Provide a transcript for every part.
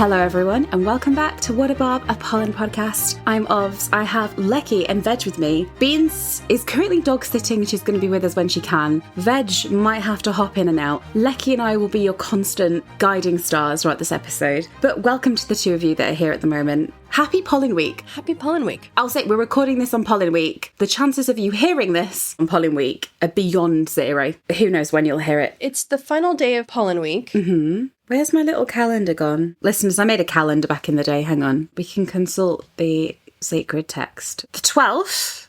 Hello everyone and welcome back to What a Barb, a Polin podcast. I'm Ovs. I have Lecky and Veg with me. Beans is currently dog sitting. She's going to be with us when she can. Veg might have to hop in and out. Lecky and I will be your constant guiding stars throughout this episode. But welcome to the two of you that are here at the moment. Happy Polin Week. Happy Polin Week. I'll say we're recording this on Polin Week. The chances of you hearing this on Polin Week are beyond zero. Who knows when you'll hear it. It's the final day of Polin Week. Mm-hmm. Where's my little calendar gone? Listeners, I made a calendar back in the day. Hang on. We can consult the sacred text. The 12th.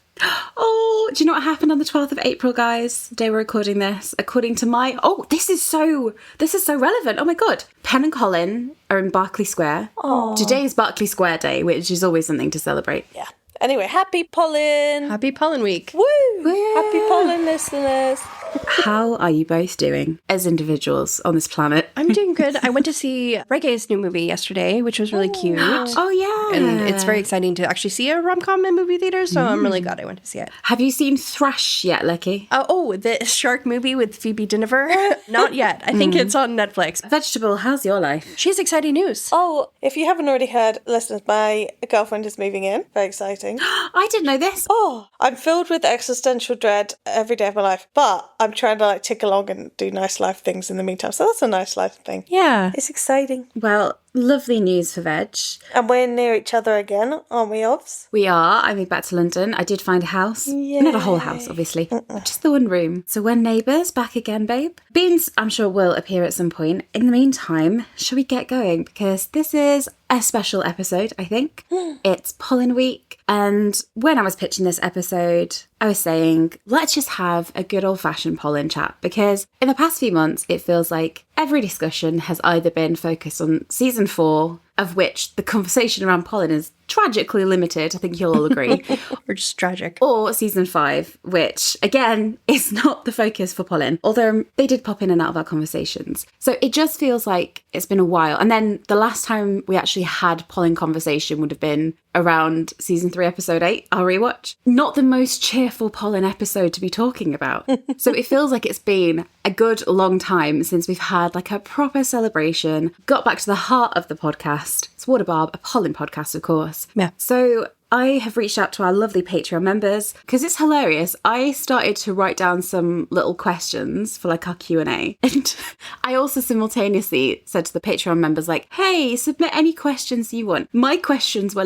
Oh, do you know what happened on the 12th of April, guys? The day we're recording this. According to my... Oh, this is so relevant. Oh my God. Pen and Colin are in Berkeley Square. Aww. Today is Berkeley Square Day, which is always something to celebrate. Yeah. Anyway, happy Polin. Happy Polin Week. Woo! Woo! Happy Polin, listeners. How are you both doing as individuals on this planet? I'm doing good. I went to see Reggae's new movie yesterday, which was really cute. Oh, yeah. And it's very exciting to actually see a rom-com in movie theaters, so I'm really glad I went to see it. Have you seen Thrash yet, Lecky? The shark movie with Phoebe Dynevor? Not yet. I think it's on Netflix. Vegetable, how's your life? She has exciting news. Oh, if you haven't already heard, listeners, my girlfriend is moving in. Very exciting. I didn't know this. Oh, I'm filled with existential dread every day of my life, but I'm trying to tick along and do nice life things in the meantime. So that's a nice life thing. Yeah. It's exciting. Well, lovely news for Veg. And we're near each other again, aren't we, Ovs? We are. I moved back to London. I did find a house. Yay. Not a whole house, obviously. Just the one room. So we're neighbours. Back again, babe. Beans, I'm sure, will appear at some point. In the meantime, shall we get going? Because this is a special episode, I think. It's Polin Week. And when I was pitching this episode, I was saying, let's just have a good old-fashioned Polin chat. Because in the past few months, it feels like every discussion has either been focused on season 4, of which the conversation around Polin is tragically limited, I think you'll all agree. Or just tragic. Or season 5, which, again, is not the focus for Polin, although they did pop in and out of our conversations. So it just feels like it's been a while. And then the last time we actually had Polin conversation would have been around season 3, episode 8, our rewatch. Not the most cheerful Polin episode to be talking about. So it feels like it's been a good long time since we've had a proper celebration, got back to the heart of the podcast. It's What a Barb, a Polin podcast, of course. Yeah. So I have reached out to our lovely Patreon members because it's hilarious. I started to write down some little questions for our Q&A. And I also simultaneously said to the Patreon members, hey, submit any questions you want. My questions were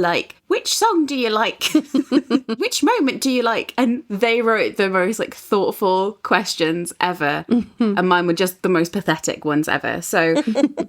which song do you like? Which moment do you like? And they wrote the most thoughtful questions ever. And mine were just the most pathetic ones ever. So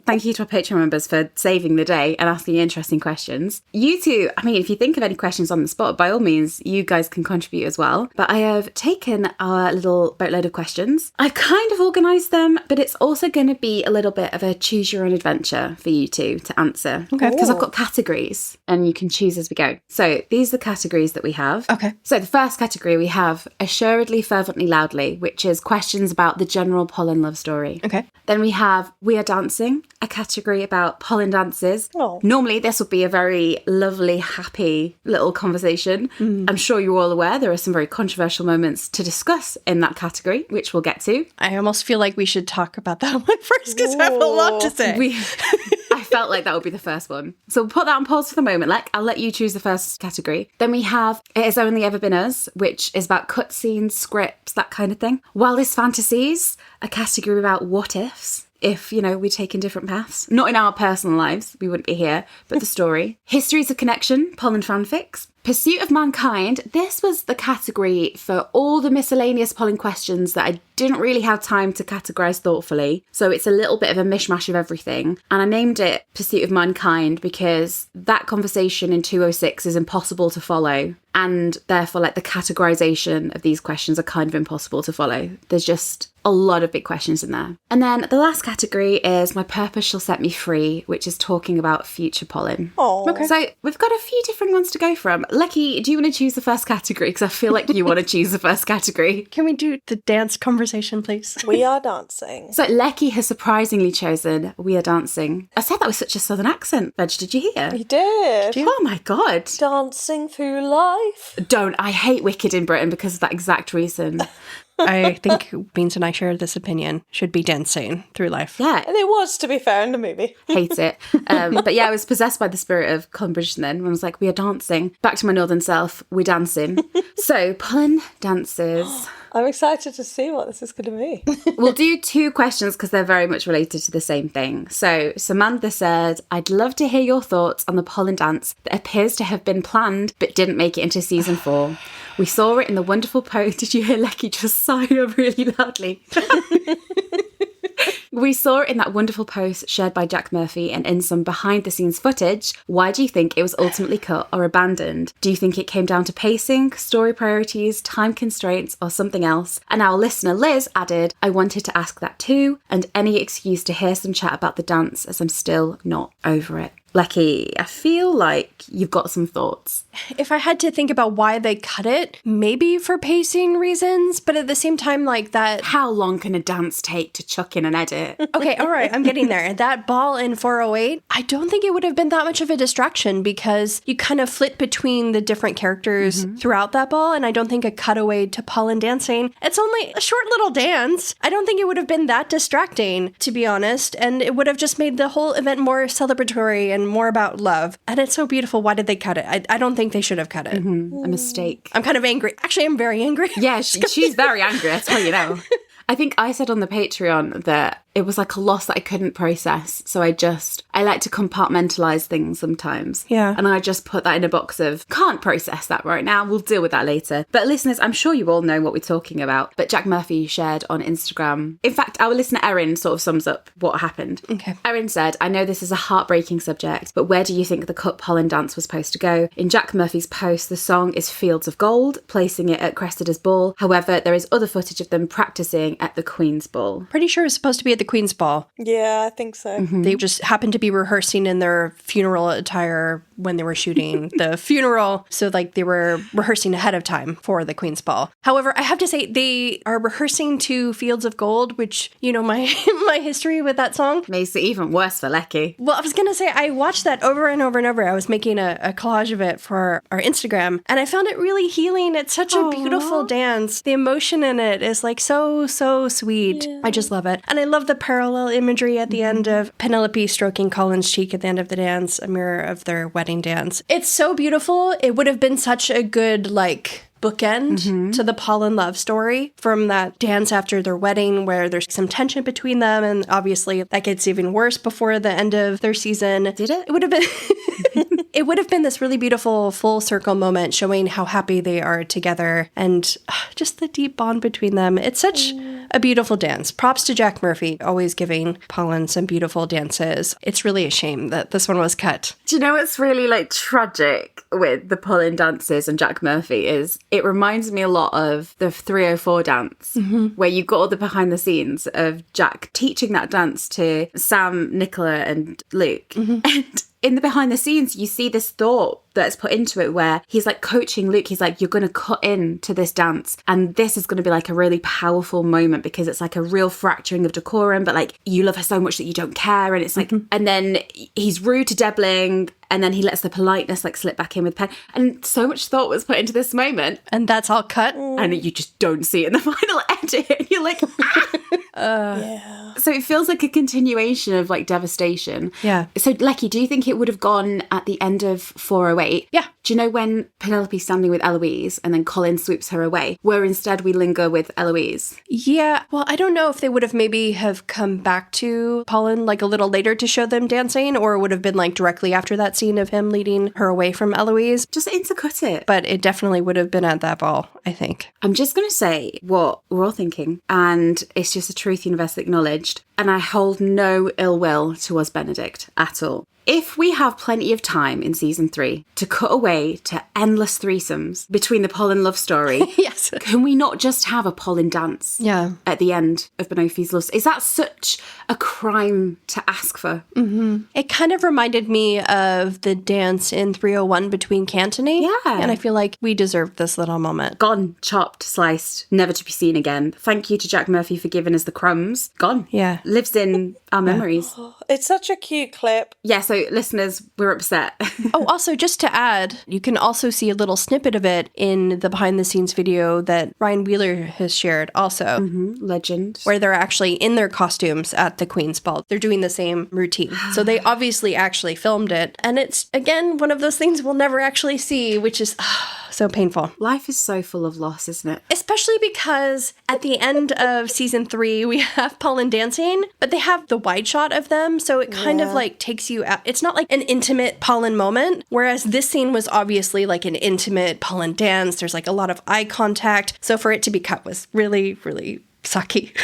thank you to our Patreon members for saving the day and asking interesting questions. You two, if you think of any questions on the spot, by all means, you guys can contribute as well. But I have taken our little boatload of questions. I've kind of organised them, but it's also going to be a little bit of a choose your own adventure for you two to answer. Okay. Because I've got categories and you can choose as we go. So these are the categories that we have. Okay. So the first category we have assuredly, fervently, loudly, which is questions about the general Polin love story. Okay. Then we have We Are Dancing, a category about Polin dances. Oh. Normally this would be a very lovely, happy little conversation. I'm sure you're all aware there are some very controversial moments to discuss in that category, which we'll get to. I almost feel like we should talk about that one first because I have a lot to say. I felt like that would be the first one. So we'll put that on pause for the moment. I'll let you choose the first category. Then we have It Has Only Ever Been Us, which is about cutscenes, scripts, that kind of thing. Wildest Fantasies, a category about what ifs. If, we'd taken different paths. Not in our personal lives, we wouldn't be here, but the story. Histories of Connection, Polin fanfics. Pursuit of Mankind. This was the category for all the miscellaneous Polin questions that I didn't really have time to categorise thoughtfully. So it's a little bit of a mishmash of everything. And I named it Pursuit of Mankind because that conversation in 206 is impossible to follow. And therefore, the categorisation of these questions are kind of impossible to follow. There's just a lot of big questions in there. And then the last category is My Purpose Shall Set Me Free, which is talking about future Polin. Oh. Okay. So we've got a few different ones to go from. Lecky, do you want to choose the first category? Because I feel like you want to choose the first category. Can we do the dance conversation, please? We are dancing. So Lecky has surprisingly chosen We Are Dancing. I said that with such a southern accent, Veg. Did you hear? You did. Oh my God. Dancing through life. Don't. I hate Wicked in Britain because of that exact reason. I think Beans and I share this opinion. Should be dancing through life. Yeah. And it was, to be fair, in the movie. Hate it. But yeah, I was possessed by the spirit of Colin Bridgerton then. I was like, we are dancing. Back to my northern self, we're dancing. So, Polin dances. I'm excited to see what this is going to be. We'll do 2 questions because they're very much related to the same thing. So, Samantha said, I'd love to hear your thoughts on the Polin dance that appears to have been planned but didn't make it into season 4. We saw it in the wonderful post. Did you hear Lecky just sigh really loudly? We saw it in that wonderful post shared by Jack Murphy and in some behind-the-scenes footage. Why do you think it was ultimately cut or abandoned? Do you think it came down to pacing, story priorities, time constraints, or something else? And our listener Liz added, I wanted to ask that too, and any excuse to hear some chat about the dance as I'm still not over it. Lecky, I feel like you've got some thoughts. If I had to think about why they cut it, maybe for pacing reasons, but at the same time, like that... How long can a dance take to chuck in an edit? Okay, all right, I'm getting there. That ball in 408, I don't think it would have been that much of a distraction because you kind of flit between the different characters throughout that ball, and I don't think a cutaway to Polin dancing, it's only a short little dance. I don't think it would have been that distracting, to be honest, and it would have just made the whole event more celebratory and more about love. And it's so beautiful. Why did they cut it? I don't think they should have cut it. A mistake. I'm kind of angry. Actually, I'm very angry. Yeah, she's very angry, I tell you now. I think I said on the Patreon that it was like a loss that I couldn't process. So I like to compartmentalize things sometimes. Yeah. And I just put that in a box of, can't process that right now. We'll deal with that later. But listeners, I'm sure you all know what we're talking about. But Jack Murphy shared on Instagram. In fact, our listener Erin sort of sums up what happened. Okay. Erin said, I know this is a heartbreaking subject, but where do you think the cut Polin dance was supposed to go? In Jack Murphy's post, the song is Fields of Gold, placing it at Cressida's ball. However, there is other footage of them practicing at the Queen's ball. Pretty sure it's supposed to be at the Queen's ball. Yeah, I think so. They just happened to be rehearsing in their funeral attire when they were shooting the funeral. So like they were rehearsing ahead of time for the Queen's Ball. However, I have to say they are rehearsing to Fields of Gold, which, you know, my my history with that song. Makes it even worse for Lecky. Well, I was going to say, I watched that over and over and over. I was making a collage of it for our Instagram, and I found it really healing. It's such a beautiful dance. The emotion in it is like so sweet. Yeah. I just love it. And I love the parallel imagery at the end of Penelope stroking Colin's cheek at the end of the dance, a mirror of their wedding dance. It's so beautiful. It would have been such a good, like, bookend to the Polin love story from that dance after their wedding where there's some tension between them, and obviously that gets even worse before the end of their season. Did it? It would have been it would have been this really beautiful full circle moment showing how happy they are together and just the deep bond between them. It's such a beautiful dance. Props to Jack Murphy, always giving Polin some beautiful dances. It's really a shame that this one was cut. Do you know what's really like tragic with the Polin dances and Jack Murphy is it reminds me a lot of the 304 dance where you got all the behind the scenes of Jack teaching that dance to Sam, Nicola and Luke. And in the behind the scenes, you see this thought that's put into it where he's like coaching Luke. He's like, you're going to cut into this dance and this is going to be like a really powerful moment because it's like a real fracturing of decorum, but like you love her so much that you don't care. And it's like, and then he's rude to Debling and then he lets the politeness like slip back in with pen. And so much thought was put into this moment. And that's all cut. And you just don't see it in the final edit. And you're like, Yeah. So it feels like a continuation of like devastation. Yeah. So Lecky, do you think it would have gone at the end of 408? Yeah. Do you know when Penelope's standing with Eloise and then Colin swoops her away, where instead we linger with Eloise? Yeah. Well, I don't know if they would have maybe have come back to Polin like a little later to show them dancing, or it would have been like directly after that scene of him leading her away from Eloise. Just intercut it. But it definitely would have been at that ball, I think. I'm just going to say what we're all thinking, and it's just a truth universally acknowledged, and I hold no ill will towards Benedict at all. If we have plenty of time in season 3 to cut away to endless threesomes between the Polin love story, Yes. Can we not just have a Polin dance at the end of Penelope's love? Is that such a crime to ask for? It kind of reminded me of the dance in 301 between Cantony. Yeah. And I feel like we deserved this little moment. Gone, chopped, sliced, never to be seen again. Thank you to Jack Murphy for giving us the crumbs. Gone. Yeah. Lives in our memories. It's such a cute clip. Yeah, so So listeners, we're upset. Oh, also, just to add, you can also see a little snippet of it in the behind the scenes video that Ryan Wheeler has shared also. Legend. Where they're actually in their costumes at the Queen's Ball. They're doing the same routine. So they obviously actually filmed it. And it's, again, one of those things we'll never actually see, which is so painful. Life is so full of loss, isn't it? Especially because at the end of season 3, we have Polin dancing, but they have the wide shot of them. So it kind of like takes you out. It's not like an intimate Polin moment, whereas this scene was obviously like an intimate Polin dance. There's like a lot of eye contact. So for it to be cut was really, really sucky.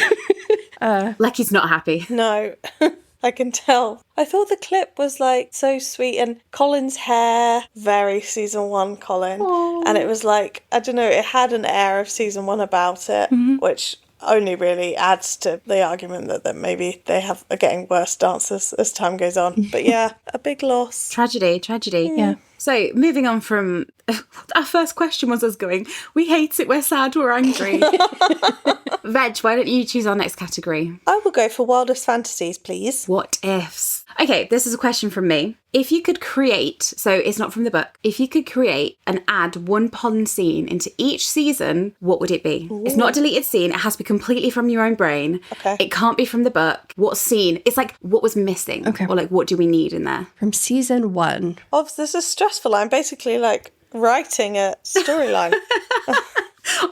Lecky's not happy. No, I can tell. I thought the clip was like so sweet, and Colin's hair, very season 1 Colin. And it was like, I don't know, it had an air of season 1 about it, which only really adds to the argument that maybe they are getting worse dancers as time goes on. But yeah, a big loss. Tragedy. Yeah. So moving on from our first question was us going, we hate it, we're sad, we're angry. Veg, why don't you choose our next category? I will go for wildest fantasies, please. What ifs? Okay, this is a question from me. If you could create, so it's not from the book, if you could create and add one Polin scene into each season, what would it be? Ooh. It's not a deleted scene. It has to be completely from your own brain. Okay. It can't be from the book. What scene? It's like, what was missing? Okay. Or like, what do we need in there? From season 1. Oh, this is stressful. I'm basically like writing a storyline.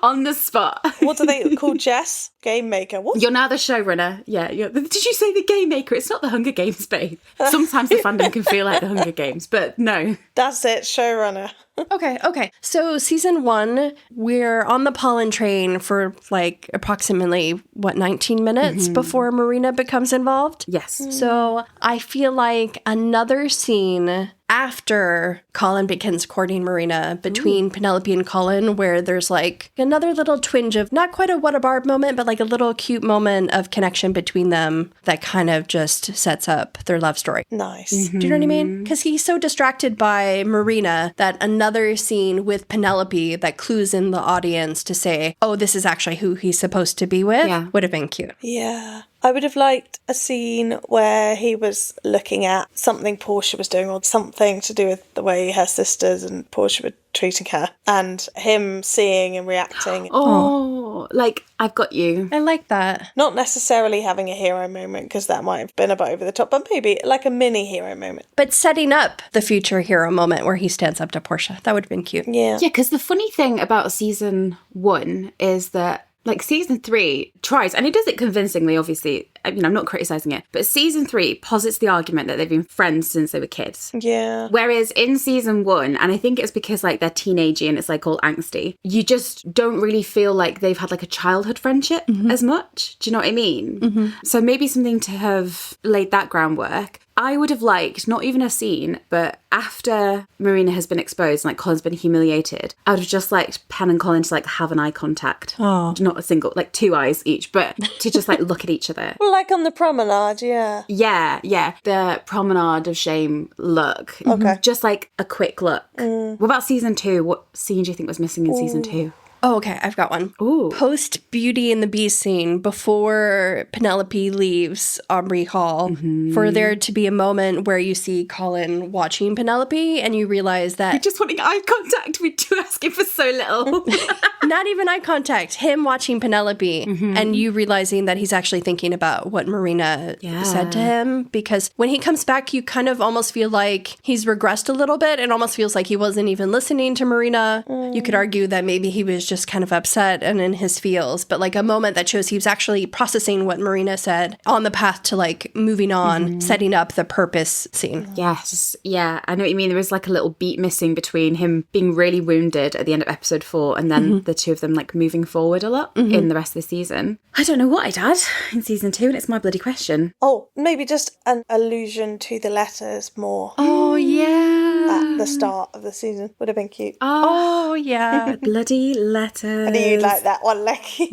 On the spot. What do they call Jess? Game maker. What? You're now the showrunner. Yeah. Did you say the game maker? It's not the Hunger Games, babe. Sometimes the fandom can feel like the Hunger Games, but no. That's it, showrunner. Okay. So season 1, we're on the Polin train for like approximately, 19 minutes before Marina becomes involved? Yes. So I feel like another scene after Colin begins courting Marina between Penelope and Colin, where there's like another little twinge of not quite a what a Barb moment, but like a little cute moment of connection between them that kind of just sets up their love story. Nice. Do you know what I mean? Because he's so distracted by Marina that another scene with Penelope that clues in the audience to say, oh, this is actually who he's supposed to be with, would have been cute. Yeah. I would have liked a scene where he was looking at something Portia was doing, or something to do with the way her sisters and Portia were treating her, and him seeing and reacting. Oh, like, I've got you. I like that. Not necessarily having a hero moment, because that might have been a bit over the top, but maybe like a mini hero moment. But setting up the future hero moment where he stands up to Portia. That would have been cute. Yeah. Yeah, because the funny thing about season 1 is that like season 3 tries, and he does it convincingly, obviously. I mean, I'm not criticising it, but season 3 posits the argument that they've been friends since they were kids. Yeah. Whereas in season 1, and I think it's because like they're teenagey and it's like all angsty, you just don't really feel like they've had like a childhood friendship as much. Do you know what I mean? So maybe something to have laid that groundwork. I would have liked, not even a scene, but after Marina has been exposed and like Colin's been humiliated, I would have just liked Pen and Colin to like have an eye contact. Oh. Not a single, like 2 eyes each, but to just like look at each other. Like on the promenade, yeah. Yeah. The promenade of shame look. Okay. Just like a quick look. What about season 2? What scene do you think was missing in season 2? Oh, okay. I've got one. Ooh. Post Beauty and the Beast scene, before Penelope leaves Aubrey Hall, for there to be a moment where you see Colin watching Penelope and you realize that... You're just wanting eye contact. We're asking for so little. Not even eye contact. Him watching Penelope and you realizing that he's actually thinking about what Marina said to him. Because when he comes back, you kind of almost feel like he's regressed a little bit. It almost feels like he wasn't even listening to Marina. You could argue that maybe he was just kind of upset and in his feels, but like a moment that shows he was actually processing what Marina said on the path to like moving on, setting up the purpose scene. Yes. Yeah, I know what you mean. There was like a little beat missing between him being really wounded at the end of episode 4 and then the two of them like moving forward a lot in the rest of the season. I don't know what I'd add in season 2, and it's my bloody question. Oh, maybe just an allusion to the letters more. Oh, yeah. At the start of the season would have been cute. Oh, yeah. Bloody letters. I knew you'd like that one, Lecky.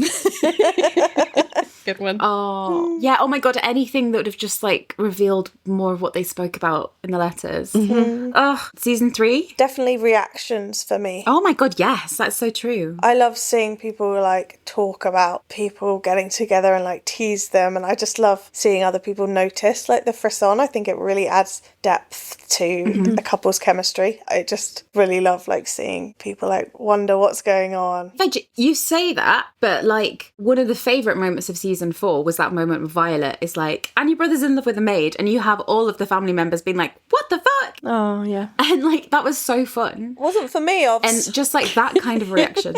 Good one. Oh, yeah. Oh my God. Anything that would have just like revealed more of what they spoke about in the letters. Oh, season 3? Definitely reactions for me. Oh my God. Yes, that's so true. I love seeing people like talk about people getting together and like tease them, and I just love seeing other people notice like the frisson. I think it really adds depth to a couple's chemistry. I just really love like seeing people like wonder what's going on. Veg, you say that, but like one of the favourite moments of season 4 was that moment with Violet is like, and your brother's in love with a maid, and you have all of the family members being like, what the fuck? Oh, yeah. And like, that was so fun. Wasn't for me, obviously. And just like that kind of reaction.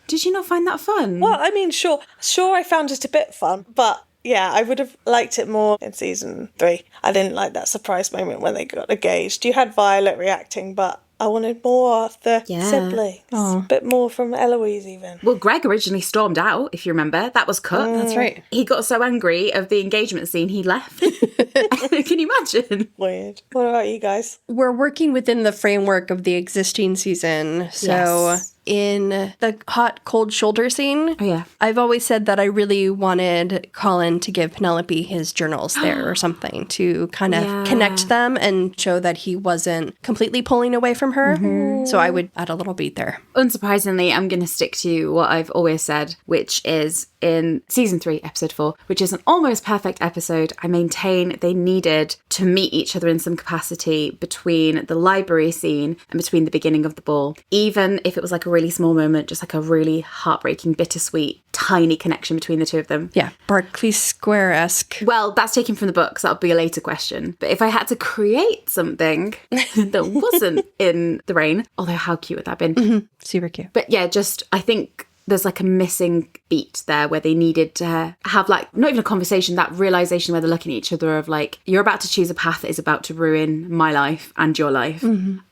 Did you not find that fun? Well, I mean, sure, I found it a bit fun, but yeah, I would have liked it more in season 3. I didn't like that surprise moment when they got engaged. You had Violet reacting, but I wanted more of the siblings. A bit more from Eloise, even. Well, Greg originally stormed out, if you remember. That was cut. That's right. He got so angry of the engagement scene, he left. Can you imagine? Weird. What about you guys? We're working within the framework of the existing season. So Yes. in the hot, cold shoulder scene, Oh, yeah. I've always said that I really wanted Colin to give Penelope his journals there or something to kind of Yeah. connect them and show that he wasn't completely pulling away from her. So I would add a little beat there. Unsurprisingly, I'm going to stick to what I've always said, which is in season 3, episode 4, which is an almost perfect episode. I maintain they needed to meet each other in some capacity between the library scene and between the beginning of the ball. Even if it was like a really small moment, just like a really heartbreaking, bittersweet, tiny connection between the two of them. Yeah, Berkeley Square-esque. Well, that's taken from the books. That'll be a later question. But if I had to create something that wasn't in the rain, although how cute would that have been? Super cute. But yeah, just I think there's like a missing beat there where they needed to have like, not even a conversation, that realization where they're looking at each other of like, you're about to choose a path that is about to ruin my life and your life.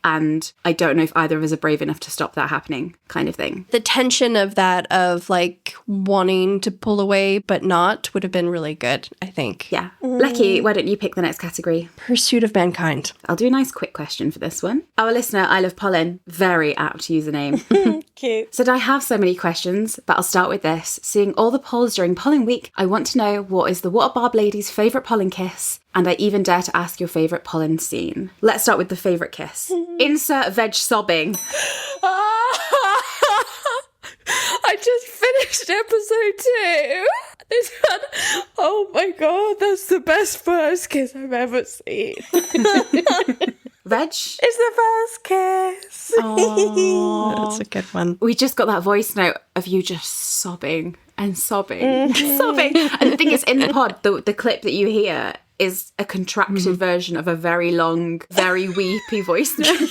And I don't know if either of us are brave enough to stop that happening, kind of thing. The tension of that, of like wanting to pull away but not, would have been really good, I think. Yeah. Lecky, why don't you pick the next category? Pursuit of Mankind. I'll do a nice quick question for this one. Our listener, I Love Polin, very apt username. Cute. Said, I have so many questions, but I'll start with this. Seeing all the polls during polling week, I want to know what is the What a Barb lady's favourite polling kiss, and I even dare to ask your favourite pollen scene. Let's start with the favourite kiss. Insert veg sobbing. I just finished episode 2. This one, oh my God, that's the best first kiss I've ever seen. Veg? It's the first kiss. That's a good one. We just got that voice note of you just sobbing and sobbing, sobbing. And the thing is, in the pod, the clip that you hear is a contracted version of a very long, very weepy voice note.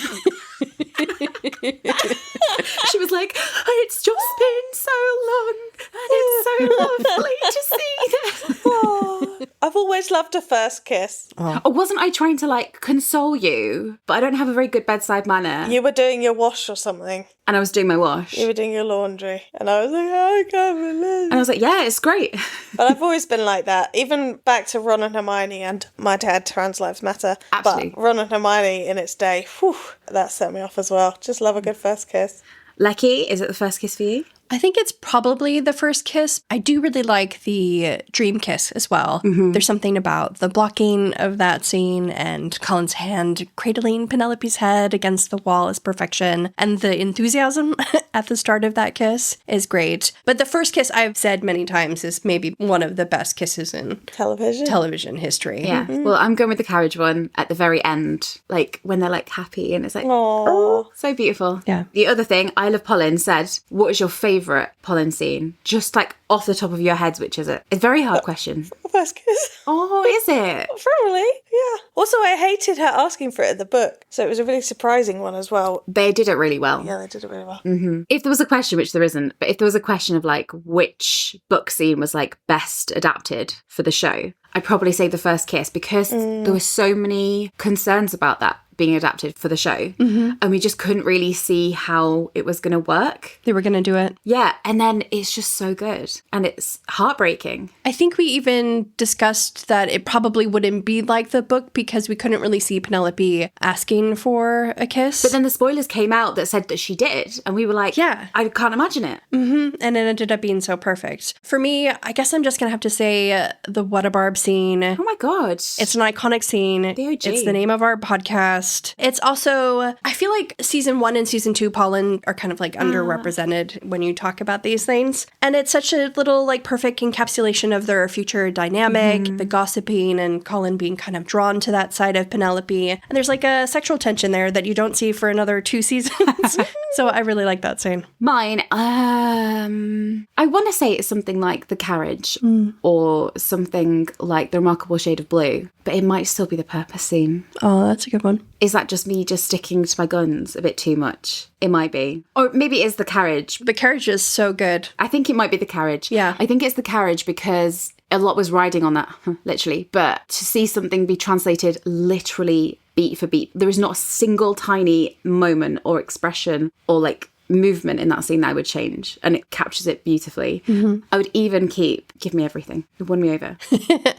She was like, it's just been so long and it's so lovely to see this. Oh, I've always loved a first kiss. Oh, wasn't I trying to like console you? But I don't have a very good bedside manner. You were doing your wash or something. And I was doing my wash. You were doing your laundry. And I was like, I can't believe And I was like, yeah, it's great. But I've always been like that. Even back to Ron and Hermione and My Dad, Trans Lives Matter. Absolutely. But Ron and Hermione in its day, whew, that set me off as well. Just love a good first kiss. Lecky, is it the first kiss for you? I think it's probably the first kiss. I do really like the dream kiss as well. There's something about the blocking of that scene and Colin's hand cradling Penelope's head against the wall is perfection. And the enthusiasm at the start of that kiss is great. But the first kiss, I've said many times, is maybe one of the best kisses in Television history. Yeah. Well, I'm going with the carriage one at the very end, like when they're like happy and it's like, Aww. oh, so beautiful. Yeah. The other thing, I Love Polin said, what is your favourite Polin scene? Just like off the top of your heads, which is it? It's a very hard question. First kiss. Oh, is it? Probably, yeah. Also, I hated her asking for it in the book. So it was a really surprising one as well. They did it really well. Yeah, they did it really well. If there was a question, which there isn't, but if there was a question of like which book scene was like best adapted for the show, I'd probably say the first kiss because there were so many concerns about that being adapted for the show. And we just couldn't really see how it was going to work. They were going to do it. Yeah. And then it's just so good. And it's heartbreaking. I think we even discussed that it probably wouldn't be like the book because we couldn't really see Penelope asking for a kiss. But then the spoilers came out that said that she did. And we were like, yeah, I can't imagine it. And it ended up being so perfect. For me, I guess I'm just going to have to say the What a Barb scene. Oh my God. It's an iconic scene. The OG. It's the name of our podcast. It's also, I feel like season 1 and season 2 Polin are kind of like underrepresented when you talk about these things. And it's such a little like perfect encapsulation of their future dynamic, the gossiping and Colin being kind of drawn to that side of Penelope. And there's like a sexual tension there that you don't see for another 2 seasons. So I really like that scene. Mine, I want to say it's something like The Carriage or something like The Remarkable Shade of Blue, but it might still be the Purpose scene. Oh, that's a good one. Is that just me just sticking to my guns a bit too much? It might be. Or maybe it is The Carriage. The Carriage is so good. I think it might be The Carriage. Yeah. I think it's The Carriage because a lot was riding on that, literally. But to see something be translated literally beat for beat, there is not a single tiny moment or expression or like movement in that scene that I would change, and it captures it beautifully. I would even keep Give Me Everything. It won me over.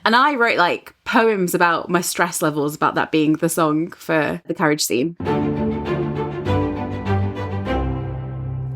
And I wrote like poems about my stress levels about that being the song for the carriage scene.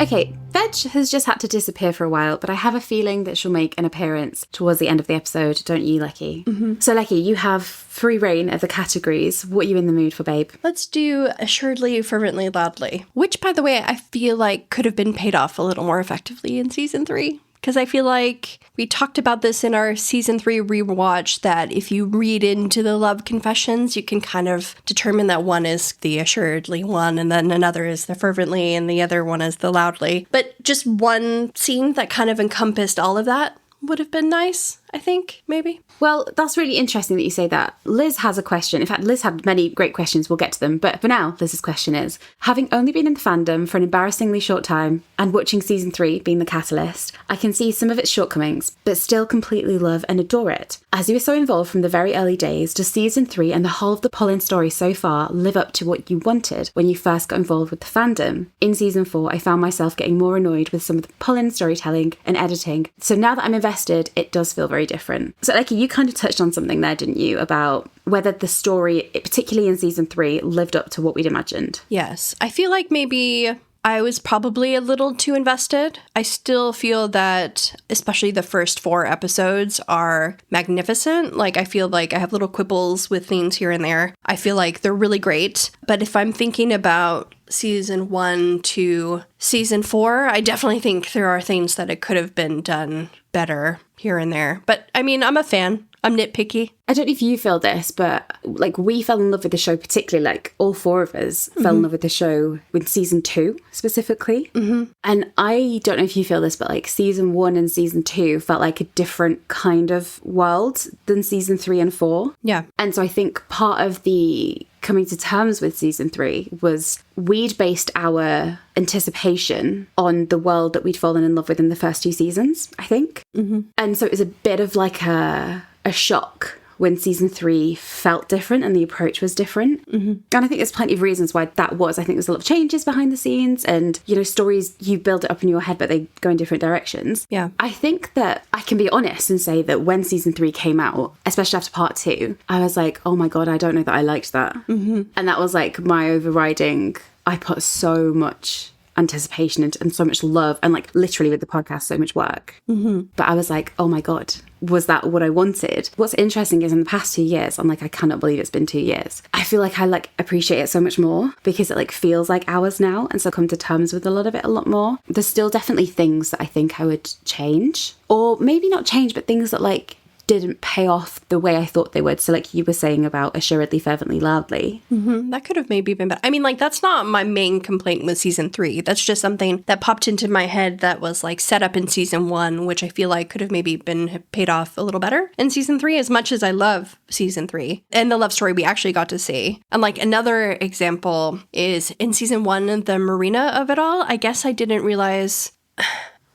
Okay, Veg has just had to disappear for a while, but I have a feeling that she'll make an appearance towards the end of the episode, don't you, Lecky? So, Lecky, you have free reign of the categories. What are you in the mood for, babe? Let's do Assuredly, Fervently, Loudly, which, by the way, I feel like could have been paid off a little more effectively in season 3. Because I feel like we talked about this in our season 3 rewatch, that if you read into the love confessions, you can kind of determine that one is the assuredly one, and then another is the fervently, and the other one is the loudly. But just one scene that kind of encompassed all of that would have been nice, I think, maybe. Well, that's really interesting that you say that. Liz has a question. In fact, Liz had many great questions. We'll get to them. But for now, Liz's question is, having only been in the fandom for an embarrassingly short time and watching season 3 being the catalyst, I can see some of its shortcomings, but still completely love and adore it. As you were so involved from the very early days, does season 3 and the whole of the Polin story so far live up to what you wanted when you first got involved with the fandom? In season 4, I found myself getting more annoyed with some of the Polin storytelling and editing. So now that I'm invested, it does feel very different. So, Lecky, you kind of touched on something there, didn't you, about whether the story, particularly in season 3, lived up to what we'd imagined? Yes. I feel like maybe I was probably a little too invested. I still feel that, especially the first 4 episodes, are magnificent. Like, I feel like I have little quibbles with things here and there. I feel like they're really great. But if I'm thinking about season 1 to season 4, I definitely think there are things that it could have been done better here and there. But, I mean, I'm a fan. I'm nitpicky. I don't know if you feel this, but like we fell in love with the show, particularly like all 4 of us fell in love with the show with season 2 specifically. And I don't know if you feel this, but like season 1 and season 2 felt like a different kind of world than season 3 and 4. Yeah. And so I think part of the coming to terms with season 3 was we'd based our anticipation on the world that we'd fallen in love with in the first 2 seasons, I think. And so it was a bit of like a shock when season 3 felt different and the approach was different. And I think there's plenty of reasons why that was. I think there's a lot of changes behind the scenes and, you know, stories, you build it up in your head, but they go in different directions. Yeah. I think that I can be honest and say that when season 3 came out, especially after part 2, I was like, oh my God, I don't know that I liked that. And that was like my overriding, I put so much anticipation and so much love and like literally with the podcast so much work, but I was like, oh my God, was that what I wanted? What's interesting is in the past 2 years, I'm like, I cannot believe it's been 2 years. I feel like I like appreciate it so much more because it like feels like hours now, and so I come to terms with a lot of it a lot more. There's still definitely things that I think I would change, or maybe not change, but things that like didn't pay off the way I thought they would. So like you were saying about Assuredly, Fervently, Loudly. That could have maybe been better. I mean, like, that's not my main complaint with season 3. That's just something that popped into my head that was like set up in season 1, which I feel like could have maybe been paid off a little better in season 3, as much as I love season 3 and the love story we actually got to see. And like another example is in season 1, the marina of it all. I guess I didn't realize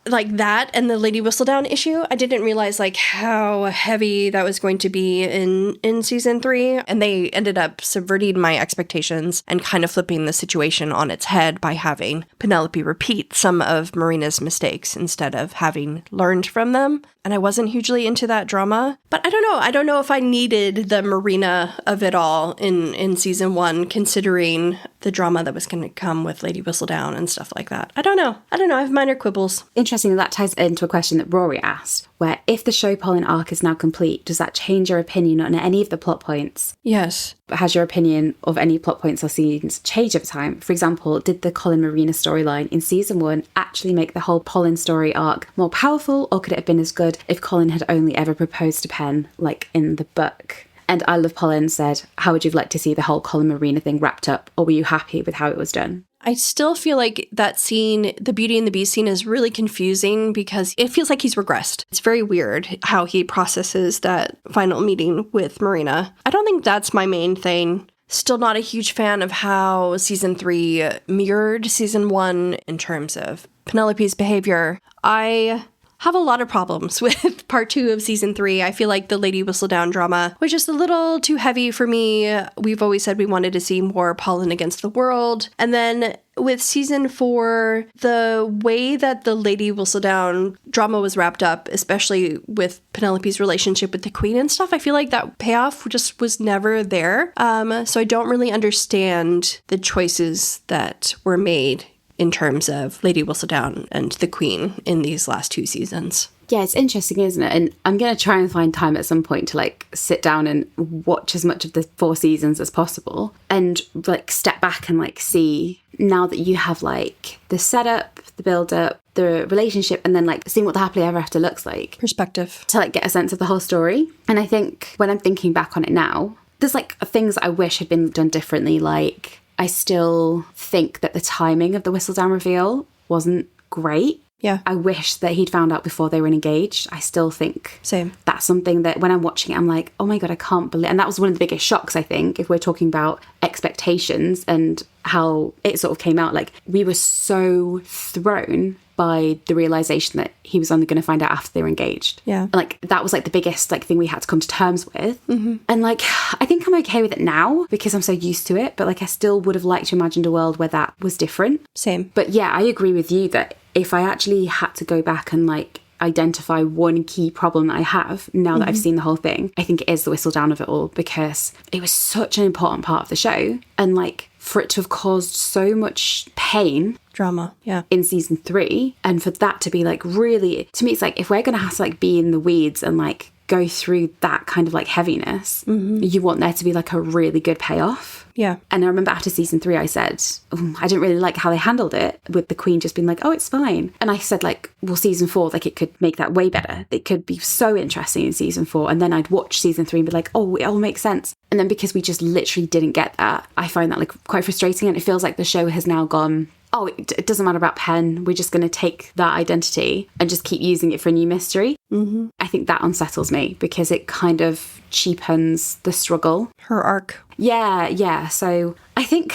like that and the Lady Whistledown issue. I didn't realize like how heavy that was going to be in season 3. And they ended up subverting my expectations and kind of flipping the situation on its head by having Penelope repeat some of Marina's mistakes instead of having learned from them. And I wasn't hugely into that drama. But I don't know. I don't know if I needed the Marina of it all in season 1, considering the drama that was going to come with Lady Whistledown and stuff like that. I don't know. I have minor quibbles. Interesting, that ties into a question that Rory asked, where if the show Polin arc is now complete, does that change your opinion on any of the plot points? Yes. Has your opinion of any plot points or scenes changed over time? For example, did the Colin Marina storyline in season 1 actually make the whole Polin story arc more powerful, or could it have been as good if Colin had only ever proposed to Pen, like in the book? And I Love Polin said, how would you like to see the whole Colin Marina thing wrapped up, or were you happy with how it was done? I still feel like that scene, the Beauty and the Beast scene, is really confusing because it feels like he's regressed. It's very weird how he processes that final meeting with Marina. I don't think that's my main thing. Still not a huge fan of how season 3 mirrored season 1 in terms of Penelope's behavior. I have a lot of problems with part 2 of season 3. I feel like the Lady Whistledown drama was just a little too heavy for me. We've always said we wanted to see more Polin against the world. And then with season 4, the way that the Lady Whistledown drama was wrapped up, especially with Penelope's relationship with the Queen and stuff, I feel like that payoff just was never there. So I don't really understand the choices that were made in terms of Lady Whistledown and the Queen in these last 2 seasons. Yeah, it's interesting, isn't it? And I'm going to try and find time at some point to like sit down and watch as much of the 4 seasons as possible and like step back and like see, now that you have like the setup, the build up, the relationship, and then like seeing what the happily ever after looks like. Perspective. To like get a sense of the whole story. And I think when I'm thinking back on it now, there's like things I wish had been done differently. Like I still think that the timing of the Whistledown reveal wasn't great. Yeah. I wish that he'd found out before they were engaged. I still think Same. That's something that when I'm watching it, I'm like, oh my God, I can't believe. And that was one of the biggest shocks, I think, if we're talking about expectations and how it sort of came out. Like we were so thrown by the realization that he was only going to find out after they were engaged. Yeah. And, like that was like the biggest like thing we had to come to terms with. Mm-hmm. And like I think I'm okay with it now because I'm so used to it, but like I still would have liked to imagine a world where that was different. Same. But yeah, I agree with you that if I actually had to go back and like identify one key problem that I have now that I've seen the whole thing, I think it is the Whistledown of it all, because it was such an important part of the show, and like for it to have caused so much pain, drama, yeah, in season 3, and for that to be like really, to me it's like if we're gonna have to like be in the weeds and like go through that kind of like heaviness, you want there to be like a really good payoff. Yeah. And I remember after season 3 I said, I didn't really like how they handled it with the Queen just being like, oh, it's fine. And I said like, well, season 4, like it could make that way better. It could be so interesting in season 4. And then I'd watch season 3 and be like, oh, it all makes sense. And then because we just literally didn't get that, I find that like quite frustrating. And it feels like the show has now gone, oh, it doesn't matter about Pen. We're just going to take that identity and just keep using it for a new mystery. Mm-hmm. I think that unsettles me because it kind of cheapens the struggle. Her arc. Yeah. So I think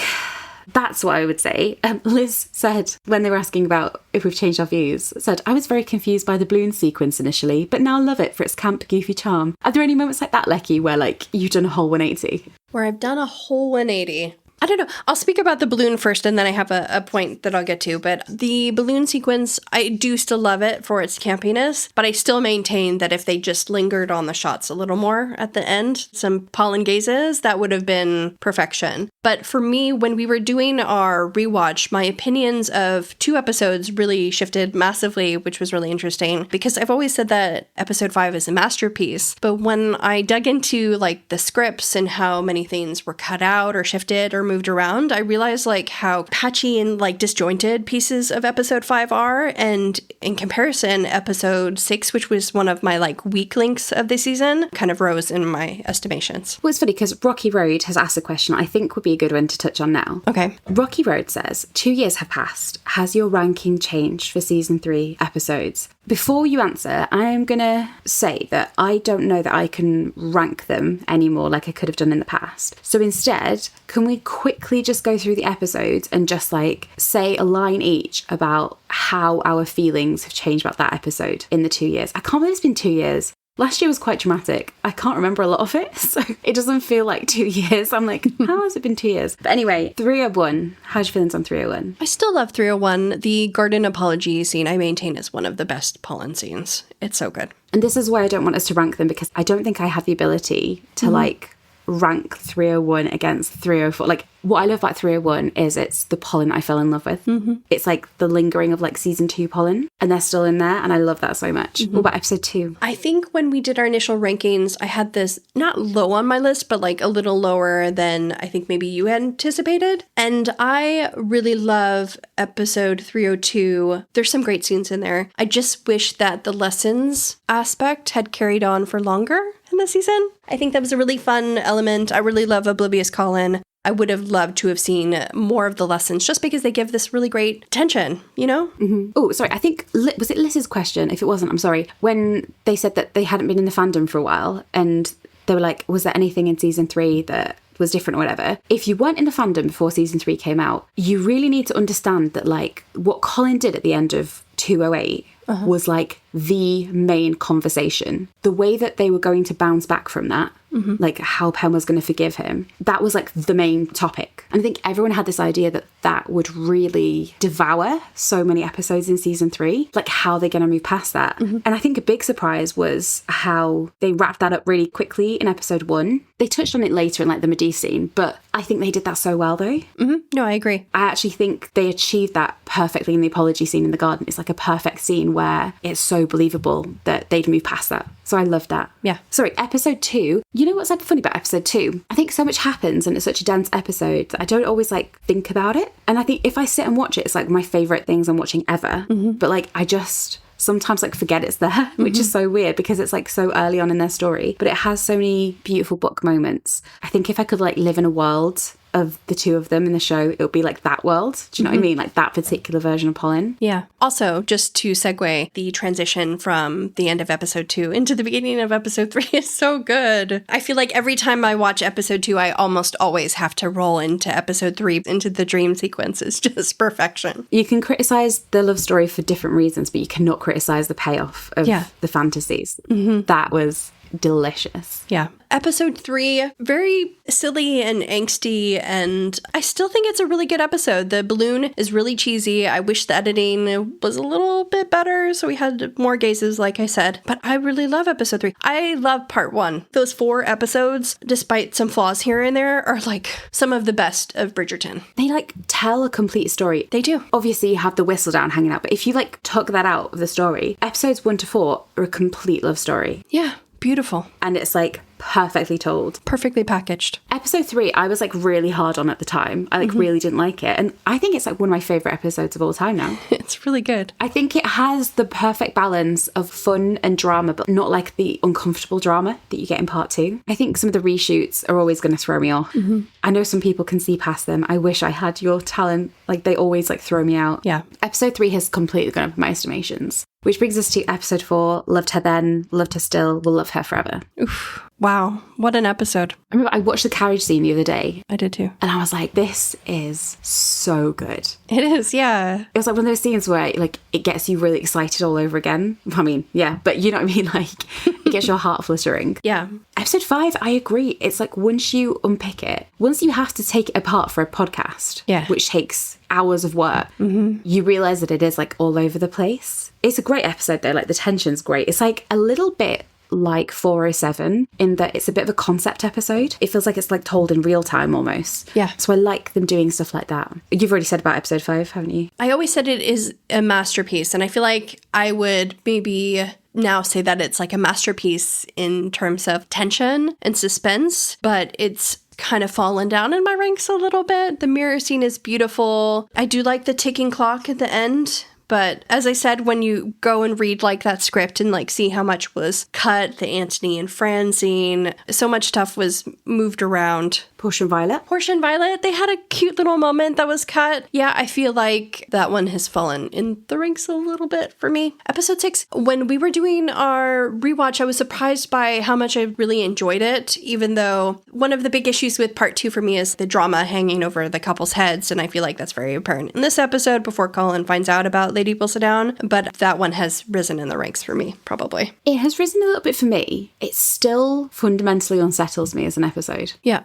that's what I would say. Liz said, when they were asking about if we've changed our views, said, I was very confused by the balloon sequence initially, but now love it for its camp, goofy charm. Are there any moments like that, Lecky, where like you've done a whole 180? Where I've done a whole 180. I don't know. I'll speak about the balloon first, and then I have a point that I'll get to. But the balloon sequence, I do still love it for its campiness, but I still maintain that if they just lingered on the shots a little more at the end, some Polin gazes, that would have been perfection. But for me, when we were doing our rewatch, my opinions of 2 episodes really shifted massively, which was really interesting, because I've always said that episode 5 is a masterpiece. But when I dug into like the scripts and how many things were cut out or shifted or moved around, I realized like how patchy and like disjointed pieces of episode 5 are. And in comparison, episode 6, which was one of my like weak links of the season, kind of rose in my estimations. Well, it's funny because Rocky Road has asked a question I think would be a good one to touch on now. Okay. Rocky Road says, 2 years have passed. Has your ranking changed for season 3 episodes? Before you answer, I'm going to say that I don't know that I can rank them anymore like I could have done in the past. So instead, can we quickly just go through the episodes and just like say a line each about how our feelings have changed about that episode in the 2 years? I can't believe it's been 2 years. Last year was quite dramatic. I can't remember a lot of it, so it doesn't feel like 2 years. I'm like, how has it been 2 years? But anyway, 301. How's your feelings on 301? I still love 301. The garden apology scene I maintain is one of the best Polin scenes. It's so good. And this is why I don't want us to rank them, because I don't think I have the ability to like rank 301 against 304. Like, what I love about 301 is it's the Polin I fell in love with. It's like the lingering of like season 2 Polin, and they're still in there, and I love that so much. What about episode 2? I think when we did our initial rankings, I had this not low on my list, but like a little lower than I think maybe you anticipated. And I really love episode 302. There's some great scenes in there. I just wish that the lessons aspect had carried on for longer in the season. I think that was a really fun element. I really love Oblivious Colin. I would have loved to have seen more of the lessons just because they give this really great tension, you know? Oh, sorry. I think, was it Liz's question? If it wasn't, I'm sorry. When they said that they hadn't been in the fandom for a while and they were like, was there anything in season 3 that was different or whatever? If you weren't in the fandom before season 3 came out, you really need to understand that like what Colin did at the end of 208 was like the main conversation. The way that they were going to bounce back from that, like how Pen was going to forgive him, that was like the main topic. And I think everyone had this idea that that would really devour so many episodes in season 3. Like, how they're going to move past that. And I think a big surprise was how they wrapped that up really quickly in episode 1. They touched on it later in like the Medivh scene, but I think they did that so well though. No, I agree. I actually think they achieved that perfectly in the apology scene in the garden. It's like a perfect scene where it's so believable that they'd move past that. So I loved that. Yeah. Sorry, episode 2. You know what's like funny about episode 2? I think so much happens and it's such a dense episode that I don't always like think about it. And I think if I sit and watch it, it's like my favourite things I'm watching ever. But like I just sometimes like forget it's there, which is so weird because it's like so early on in their story. But it has so many beautiful book moments. I think if I could like live in a world of the two of them in the show, it would be like that world. Do you know what I mean? Like that particular version of Polin. Yeah. Also, just to segue, the transition from the end of episode 2 into the beginning of episode 3 is so good. I feel like every time I watch episode 2, I almost always have to roll into episode 3, into the dream sequence. It's just perfection. You can criticize the love story for different reasons, but you cannot criticize the payoff of the fantasies. That was delicious. Yeah. Episode 3, very silly and angsty, and I still think it's a really good episode. The balloon is really cheesy. I wish the editing was a little bit better, so we had more gazes, like I said. But I really love episode 3. I love part 1. Those 4 episodes, despite some flaws here and there, are like some of the best of Bridgerton. They like tell a complete story. They do. Obviously, you have the whistle down hanging out, but if you like took that out of the story, episodes 1 to 4 are a complete love story. Yeah. Beautiful. And it's like perfectly told. Perfectly packaged. Episode 3, I was like really hard on at the time. I like really didn't like it. And I think it's like one of my favourite episodes of all time now. It's really good. I think it has the perfect balance of fun and drama, but not like the uncomfortable drama that you get in part 2. I think some of the reshoots are always going to throw me off. I know some people can see past them. I wish I had your talent. Like they always like throw me out. Yeah. Episode 3 has completely gone up in my estimations. Which brings us to episode 4, loved her then, loved her still, will love her forever. Oof. Wow. What an episode. I remember I watched the carriage scene the other day. I did too. And I was like, this is so good. It is, yeah. It was like one of those scenes where like it gets you really excited all over again. I mean, yeah, but you know what I mean? Like it gets your heart fluttering. Yeah. Episode 5, I agree. It's like once you unpick it, once you have to take it apart for a podcast, which takes hours of work, you realise that it is like all over the place. It's a great episode though, like the tension's great. It's like a little bit like 407 in that it's a bit of a concept episode. It feels like it's like told in real time almost. Yeah. So I like them doing stuff like that. You've already said about episode 5, haven't you? I always said it is a masterpiece, and I feel like I would maybe now say that it's like a masterpiece in terms of tension and suspense, but it's kind of fallen down in my ranks a little bit. The mirror scene is beautiful. I do like the ticking clock at the end. But as I said, when you go and read like that script and like see how much was cut, the Antony and Fran scene, so much stuff was moved around. Portia and Violet. Portia and Violet, they had a cute little moment that was cut. Yeah, I feel like that one has fallen in the ranks a little bit for me. Episode 6, when we were doing our rewatch, I was surprised by how much I really enjoyed it, even though one of the big issues with part 2 for me is the drama hanging over the couple's heads, and I feel like that's very apparent in this episode before Colin finds out about Lady Whistledown, but that one has risen in the ranks for me, probably. It has risen a little bit for me. It still fundamentally unsettles me as an episode. Yeah,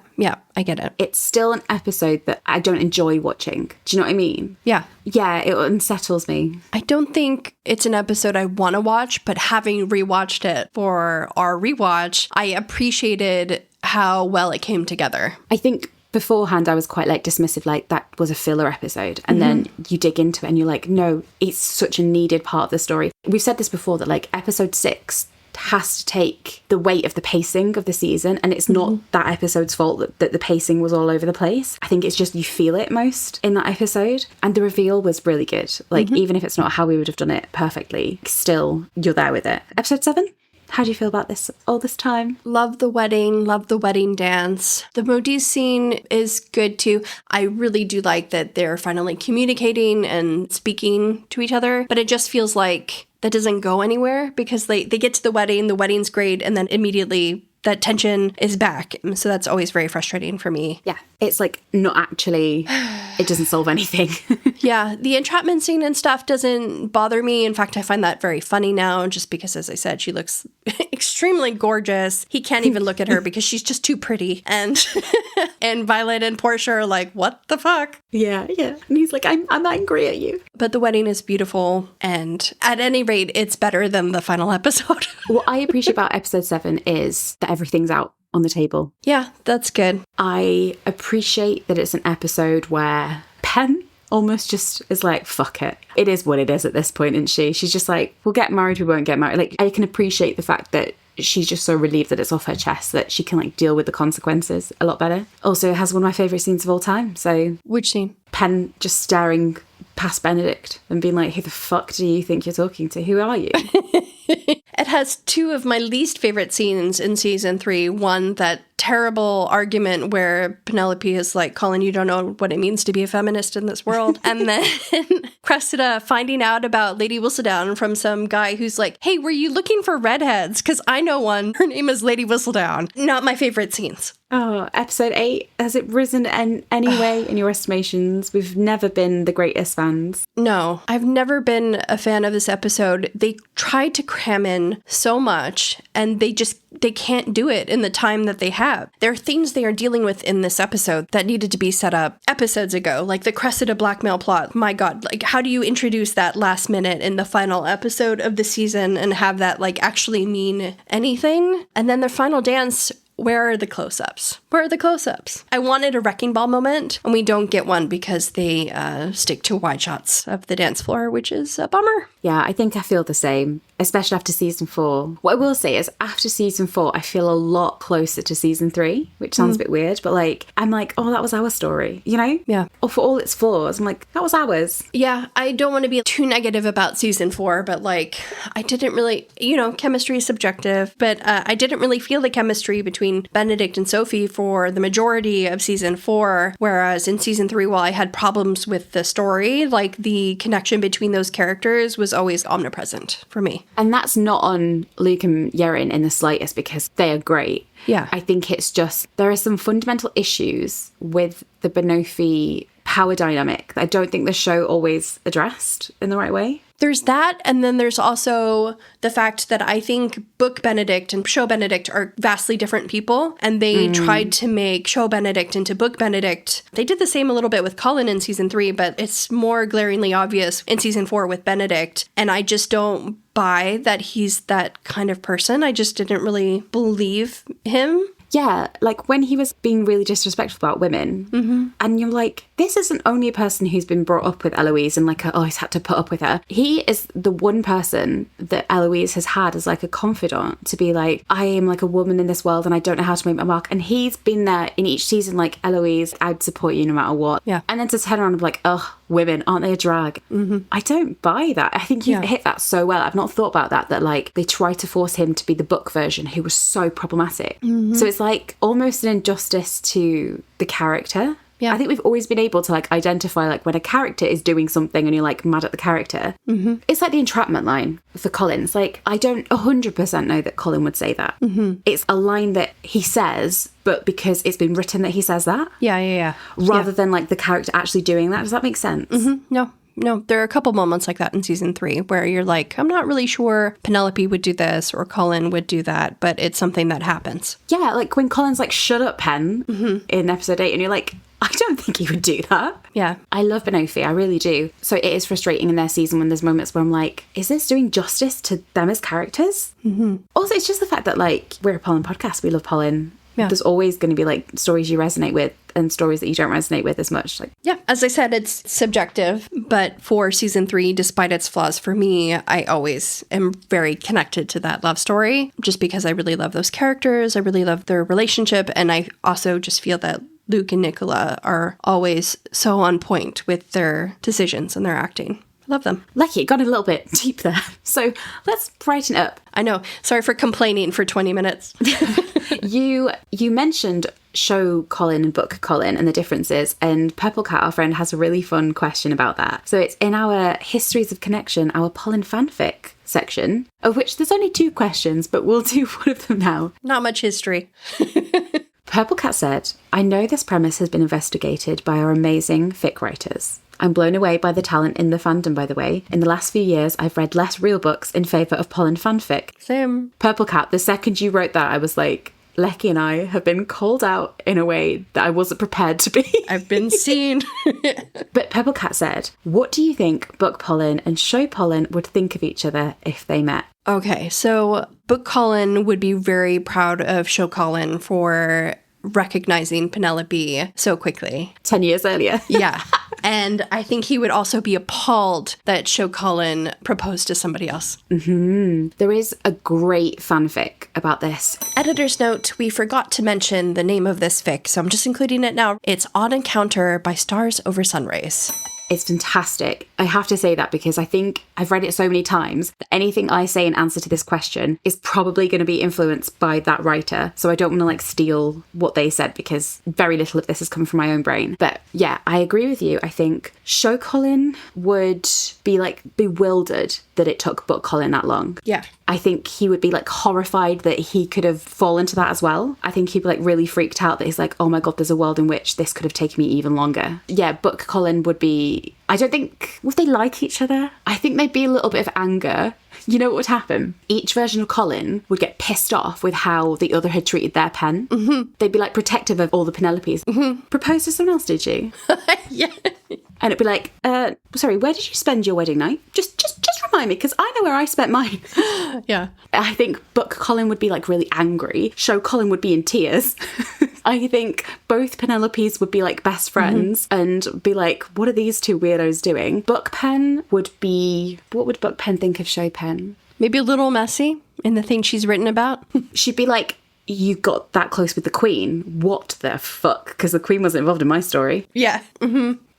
I get it. It's still an episode that I don't enjoy watching. Do you know what I mean? Yeah. Yeah, it unsettles me. I don't think it's an episode I want to watch, but having rewatched it for our rewatch, I appreciated how well it came together. I think beforehand I was quite like dismissive, like that was a filler episode. And then you dig into it and you're like, no, it's such a needed part of the story. We've said this before that like episode 6 has to take the weight of the pacing of the season, and it's not that episode's fault that the pacing was all over the place. I think it's just you feel it most in that episode, and the reveal was really good. Like even if it's not how we would have done it perfectly, still you're there with it. Episode 7, how do you feel about this all this time? Love the wedding dance. The Modis scene is good too. I really do like that they're finally communicating and speaking to each other, but it just feels like that doesn't go anywhere because they get to the wedding's great, and then immediately that tension is back. So that's always very frustrating for me. Yeah, it's like not actually, it doesn't solve anything. Yeah, the entrapment scene and stuff doesn't bother me. In fact, I find that very funny now just because, as I said, she looks extremely gorgeous. He can't even look at her because she's just too pretty. And and Violet and Portia are like, what the fuck? Yeah. And he's like, I'm angry at you. But the wedding is beautiful, and at any rate, it's better than the final episode. What I appreciate about episode 7 is that everything's out on the table. Yeah, that's good. I appreciate that it's an episode where Pen almost just is like, fuck it. It is what it is at this point, isn't she? She's just like, we'll get married, we won't get married. Like, I can appreciate the fact that she's just so relieved that it's off her chest, that she can like deal with the consequences a lot better. Also, it has one of my favourite scenes of all time. So, Which scene? Pen just staring past Benedict and being like, who the fuck do you think you're talking to? Who are you? It has 2 of my least favorite scenes in season 3. One, that terrible argument where Penelope is like, Colin, you don't know what it means to be a feminist in this world. And then Cressida finding out about Lady Whistledown from some guy who's like, hey, were you looking for redheads? Because I know one. Her name is Lady Whistledown. Not my favorite scenes. Oh, episode 8, has it risen in any way in your estimations? We've never been the greatest fans. No, I've never been a fan of this episode. They tried to cram in so much, and they can't do it in the time that they have. There are things they are dealing with in this episode that needed to be set up episodes ago, like the Cressida blackmail plot. My God, like how do you introduce that last minute in the final episode of the season and have that like actually mean anything? And then the final dance, where are the close-ups? Where are the close-ups? I wanted a wrecking ball moment, and we don't get one because they stick to wide shots of the dance floor, which is a bummer. Yeah, I think I feel the same, especially after season 4. What I will say is after season 4, I feel a lot closer to season 3, which sounds a bit weird, but like, I'm like, oh, that was our story, you know? Yeah. Or for all its flaws, I'm like, that was ours. Yeah, I don't want to be too negative about season 4, but like, I didn't really, chemistry is subjective, but I didn't really feel the chemistry between Benedict and Sophie for the majority of season 4, whereas in season 3, while I had problems with the story, like the connection between those characters was always omnipresent for me. And that's not on Luke and Yerin in the slightest, because they are great. Yeah. I think it's just, there are some fundamental issues with the Benofi power dynamic that I don't think the show always addressed in the right way. There's that, and then there's also the fact that I think Book Benedict and Show Benedict are vastly different people, and they tried to make Show Benedict into Book Benedict. They did the same a little bit with Colin in season 3, but it's more glaringly obvious in season 4 with Benedict, and I just don't buy that he's that kind of person. I just didn't really believe him. Yeah, like when he was being really disrespectful about women, and you're like, this isn't only a person who's been brought up with Eloise and like, he's had to put up with her. He is the one person that Eloise has had as like a confidant to be like, I am like a woman in this world and I don't know how to make my mark. And he's been there in each season, like, Eloise, I'd support you no matter what. Yeah. And then to turn around and be like, women, aren't they a drag? I don't buy that. I think you've hit that so well. I've not thought about that like they try to force him to be the book version who was so problematic. So it's like almost an injustice to the character. Yeah. I think we've always been able to like identify like when a character is doing something and you're like mad at the character. It's like the entrapment line for Colin. It's like, I don't 100% know that Colin would say that. It's a line that he says, but because it's been written that he says that. Yeah. Rather than like the character actually doing that. Does that make sense? No, there are a couple moments like that in season 3 where you're like, I'm not really sure Penelope would do this or Colin would do that, but it's something that happens. Yeah, like when Colin's like, shut up, Pen, in episode 8, and you're like, I don't think he would do that. Yeah. I love Penelope, I really do. So it is frustrating in their season when there's moments where I'm like, is this doing justice to them as characters? Also, it's just the fact that like, we're a Polin podcast, we love Polin. Yeah. There's always going to be like stories you resonate with and stories that you don't resonate with as much. Like, yeah, as I said, it's subjective, but for season 3, despite its flaws for me, I always am very connected to that love story just because I really love those characters. I really love their relationship. And I also just feel that Luke and Nicola are always so on point with their decisions and their acting. Love them. Lucky, it got a little bit deep there. So let's brighten up. I know. Sorry for complaining for 20 minutes. You mentioned show Colin and book Colin and the differences, and Purple Cat, our friend, has a really fun question about that. So it's in our Histories of Connection, our Polin fanfic section, of which there's only 2 questions, but we'll do one of them now. Not much history. Purple Cat said, I know this premise has been investigated by our amazing fic writers. I'm blown away by the talent in the fandom, by the way. In the last few years, I've read less real books in favour of Polin fanfic. Same. Purple Cat, the second you wrote that, I was like, Lecky and I have been called out in a way that I wasn't prepared to be. I've been seen. But Purple Cat said, what do you think Book Polin and Show Polin would think of each other if they met? Okay, so Book Colin would be very proud of Show Colin for recognizing Penelope so quickly. 10 years earlier. Yeah. And I think he would also be appalled that Show Colin proposed to somebody else. There is a great fanfic about this. Editor's note, we forgot to mention the name of this fic, so I'm just including it now. It's Odd Encounter by Stars Over Sunrays. It's fantastic. I have to say that because I think I've read it so many times that anything I say in answer to this question is probably going to be influenced by that writer. So I don't want to like steal what they said because very little of this has come from my own brain. But yeah, I agree with you. I think Show Colin would be like bewildered that it took Book Colin that long. Yeah. I think he would be like horrified that he could have fallen to that as well. I think he'd be like really freaked out that he's like, oh my God, there's a world in which this could have taken me even longer. Yeah, Book Colin would be, I don't think, would they like each other? I think they'd be a little bit of anger. You know what would happen? Each version of Colin would get pissed off with how the other had treated their pen. They'd be like protective of all the Penelopes. Proposed to someone else, did you? Yeah. And it'd be like, sorry, where did you spend your wedding night? Just remind me, because I know where I spent mine. Yeah. I think Book Colin would be like really angry. Show Colin would be in tears. I think both Penelopes would be like best friends and be like, what are these 2 weirdos doing? Book Pen would be, what would Book Pen think of Show Pen? Maybe a little messy in the thing she's written about. She'd be like, you got that close with the Queen. What the fuck? Because the Queen wasn't involved in my story. Yeah.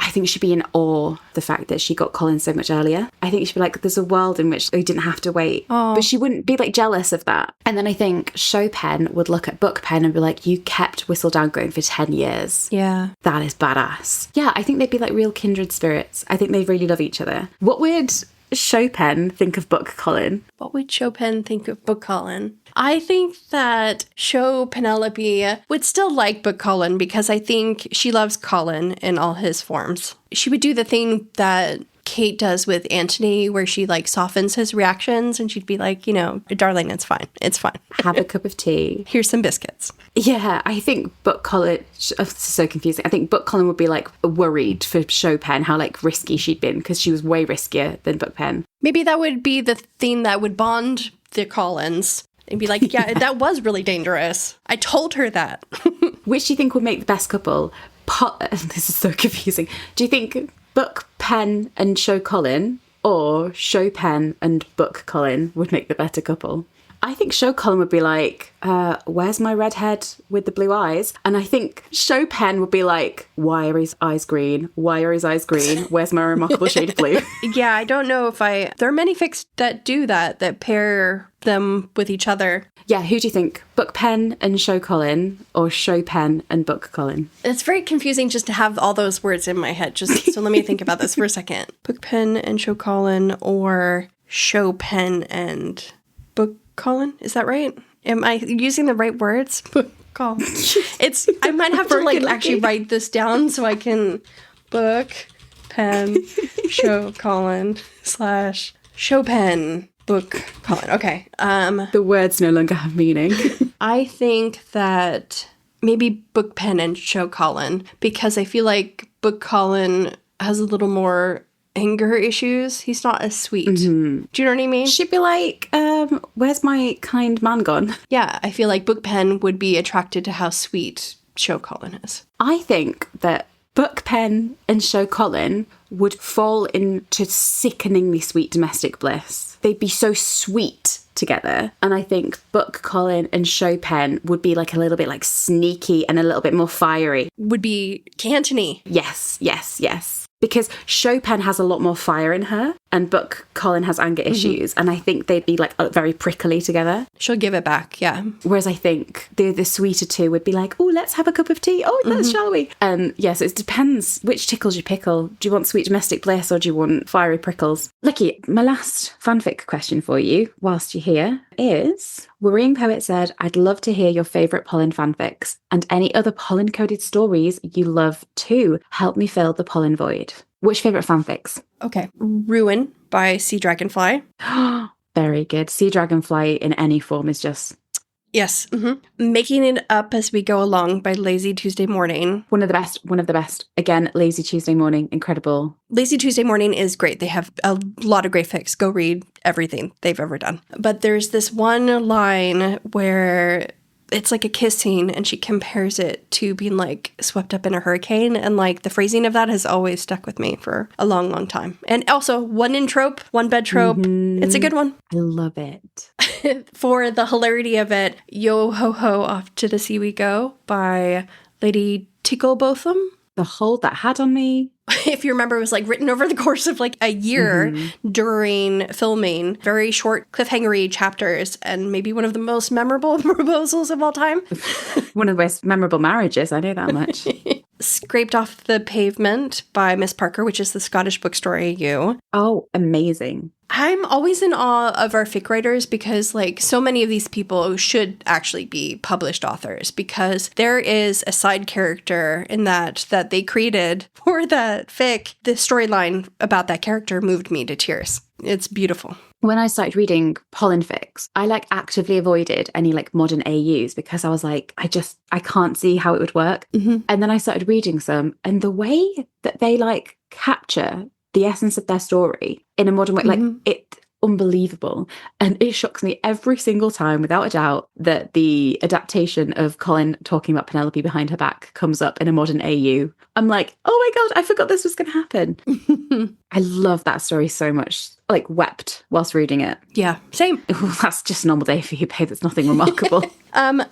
I think she'd be in awe the fact that she got Colin so much earlier. I think she'd be like, there's a world in which they didn't have to wait. Oh. But she wouldn't be like jealous of that. And then I think Show Pen would look at Book Pen and be like, you kept Whistledown going for 10 years. Yeah. That is badass. Yeah, I think they'd be like real kindred spirits. I think they really love each other. What would Show Pen think of Book Colin? What would Chopin think of Book Colin? I think that Show Penelope would still like Book Colin because I think she loves Colin in all his forms. She would do the thing that Kate does with Anthony where she like softens his reactions and she'd be like, you know, darling, it's fine. It's fine. Have a cup of tea. Here's some biscuits. Yeah, I think Book Colin, this is so confusing. I think Book Colin would be like worried for Show Pen how like risky she'd been because she was way riskier than Book Pen. Maybe that would be the thing that would bond the Collins. And be like, yeah, that was really dangerous. I told her that. Which do you think would make the best couple? This is so confusing. Do you think Book Pen and Show Colin or Show Pen and Book Colin would make the better couple? I think show Colin would be like, where's my redhead with the blue eyes? And I think show Pen would be like, why are his eyes green? Why are his eyes green? Where's my remarkable shade of blue? Yeah, I don't know if there are many fics that do that pair them with each other. Yeah, who do you think? Book Pen and show Colin, or show Pen and book Colin? It's very confusing just to have all those words in my head. So let me think about this for a second. Book Pen and show Colin, or show Pen and book Colin. Is that right? Am I using the right words? Book Colin. I might have to actually write this down so I can book Pen show Colin / show Pen book Colin. Okay. The words no longer have meaning. I think that maybe book Pen and show Colin, because I feel like book Colin has a little more anger issues. He's not as sweet. Mm-hmm. Do you know what I mean? She'd be like, where's my kind man gone? Yeah, I feel like book Pen would be attracted to how sweet show Colin is. I think that book Pen and show Colin would fall into sickeningly sweet domestic bliss. They'd be so sweet together. And I think book Colin and show Pen would be like a little bit like sneaky and a little bit more fiery. Would be Cantony. Yes. Because show Pen has a lot more fire in her and book Colin has anger issues. And I think they'd be like very prickly together. She'll give it back, yeah. Whereas I think the sweeter two would be like, oh, let's have a cup of tea. Oh, let's, shall we? Yes, it depends which tickles your pickle. Do you want sweet domestic bliss or do you want fiery prickles? Lucky, my last fanfic question for you whilst you're here is, Worrying Poet said, I'd love to hear your favourite Polin fanfics and any other Polin-coded stories you love too. Help me fill the Polin void. Which favourite fanfics? Okay. Ruin by Sea Dragonfly. Very good. Sea Dragonfly in any form is just... Yes. Mm-hmm. Making It Up As We Go Along by Lazy Tuesday Morning. One of the best. Again, Lazy Tuesday Morning, incredible. Lazy Tuesday Morning is great. They have a lot of great fics. Go read everything they've ever done. But there's this one line where it's like a kiss scene and she compares it to being like swept up in a hurricane, and like the phrasing of that has always stuck with me for a long, long time. And also one in trope, one bed trope. It's a good one. I love it. For the hilarity of it, Yo Ho Ho Off to the Sea We Go by Lady Ticklebotham. The hold that had on me. If you remember, it was like written over the course of like a year during filming. Very short cliffhangery chapters, and maybe one of the most memorable proposals of all time. One of the most memorable marriages, I know that much. Scraped Off the Pavement by Miss Parker, which is the Scottish bookstore AU. Oh, amazing. I'm always in awe of our fic writers because, like, so many of these people should actually be published authors, because there is a side character in that they created for that fic. The storyline about that character moved me to tears. It's beautiful. When I started reading Polin fics, I like actively avoided any like modern AUs because I was like, I can't see how it would work. And then I started reading some, and the way that they like capture the essence of their story in a modern way, like it's unbelievable. And it shocks me every single time, without a doubt, that the adaptation of Colin talking about Penelope behind her back comes up in a modern AU. I'm like, oh my God, I forgot this was going to happen. I love that story so much. Like, wept whilst reading it. Yeah, same. Ooh, that's just a normal day for you, babe. It's nothing remarkable.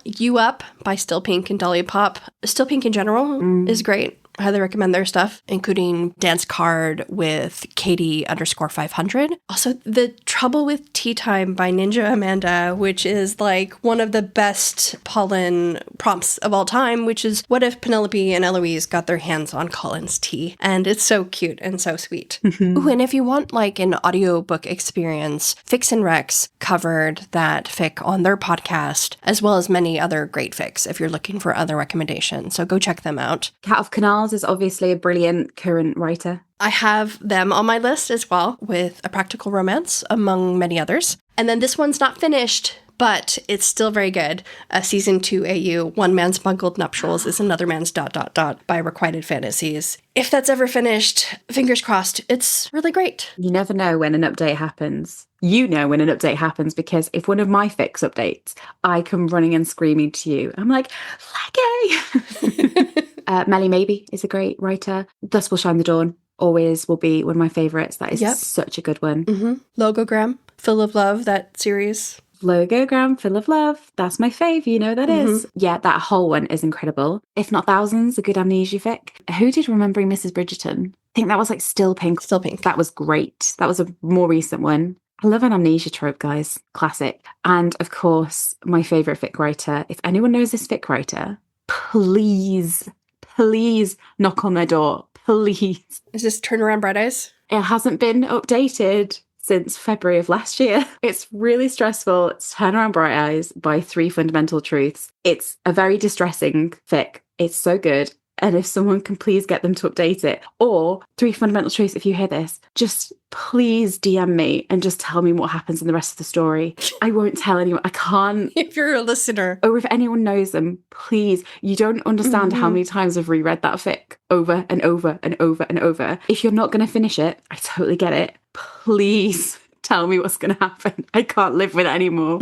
You Up by Still Pink and Dolly Pop. Still Pink in general is great. I highly recommend their stuff, including Dance Card with Katie_500. Also, The Trouble with Tea Time by Ninja Amanda, which is like one of the best Polin prompts of all time, which is, what if Penelope and Eloise got their hands on Colin's tea? And it's so cute and so sweet. Ooh, and if you want like an audiobook experience, Fix and Rex covered that fic on their podcast, as well as many other great fics if you're looking for other recommendations. So go check them out. Cat of Canals is obviously a brilliant current writer. I have them on my list as well, with A Practical Romance, among many others. And then this one's not finished, but it's still very good. Season 2 AU, One Man's Bungled Nuptials is Another Man's ... by Requited Fantasies. If that's ever finished, fingers crossed, it's really great. You never know when an update happens. You know when an update happens, because if one of my fics updates, I come running and screaming to you. I'm like, Leggy! Melly Maybe is a great writer. Thus Will Shine the Dawn always will be one of my favourites. That is such a good one. Logogram, Full of Love, that series. Logogram, Full of Love. That's my fave. You know what that is. Yeah, that whole one is incredible. If Not Thousands, a good amnesia fic. Who did Remembering Mrs. Bridgerton? I think that was like Still Pink. Still Pink. That was great. That was a more recent one. I love an amnesia trope, guys. Classic. And of course, my favourite fic writer. If anyone knows this fic writer, please knock on their door. Please. Is this Turn Around Bright Eyes? It hasn't been updated since February of last year. It's really stressful. It's Turn Around Bright Eyes by 3 Fundamental Truths. It's a very distressing fic. It's so good. And if someone can please get them to update it, or 3 Fundamental Truths, if you hear this, just please DM me and just tell me what happens in the rest of the story. I won't tell anyone. I can't. If you're a listener. Or if anyone knows them, please. You don't understand how many times I've reread that fic over and over and over and over. If you're not going to finish it, I totally get it. Please tell me what's going to happen. I can't live with it anymore.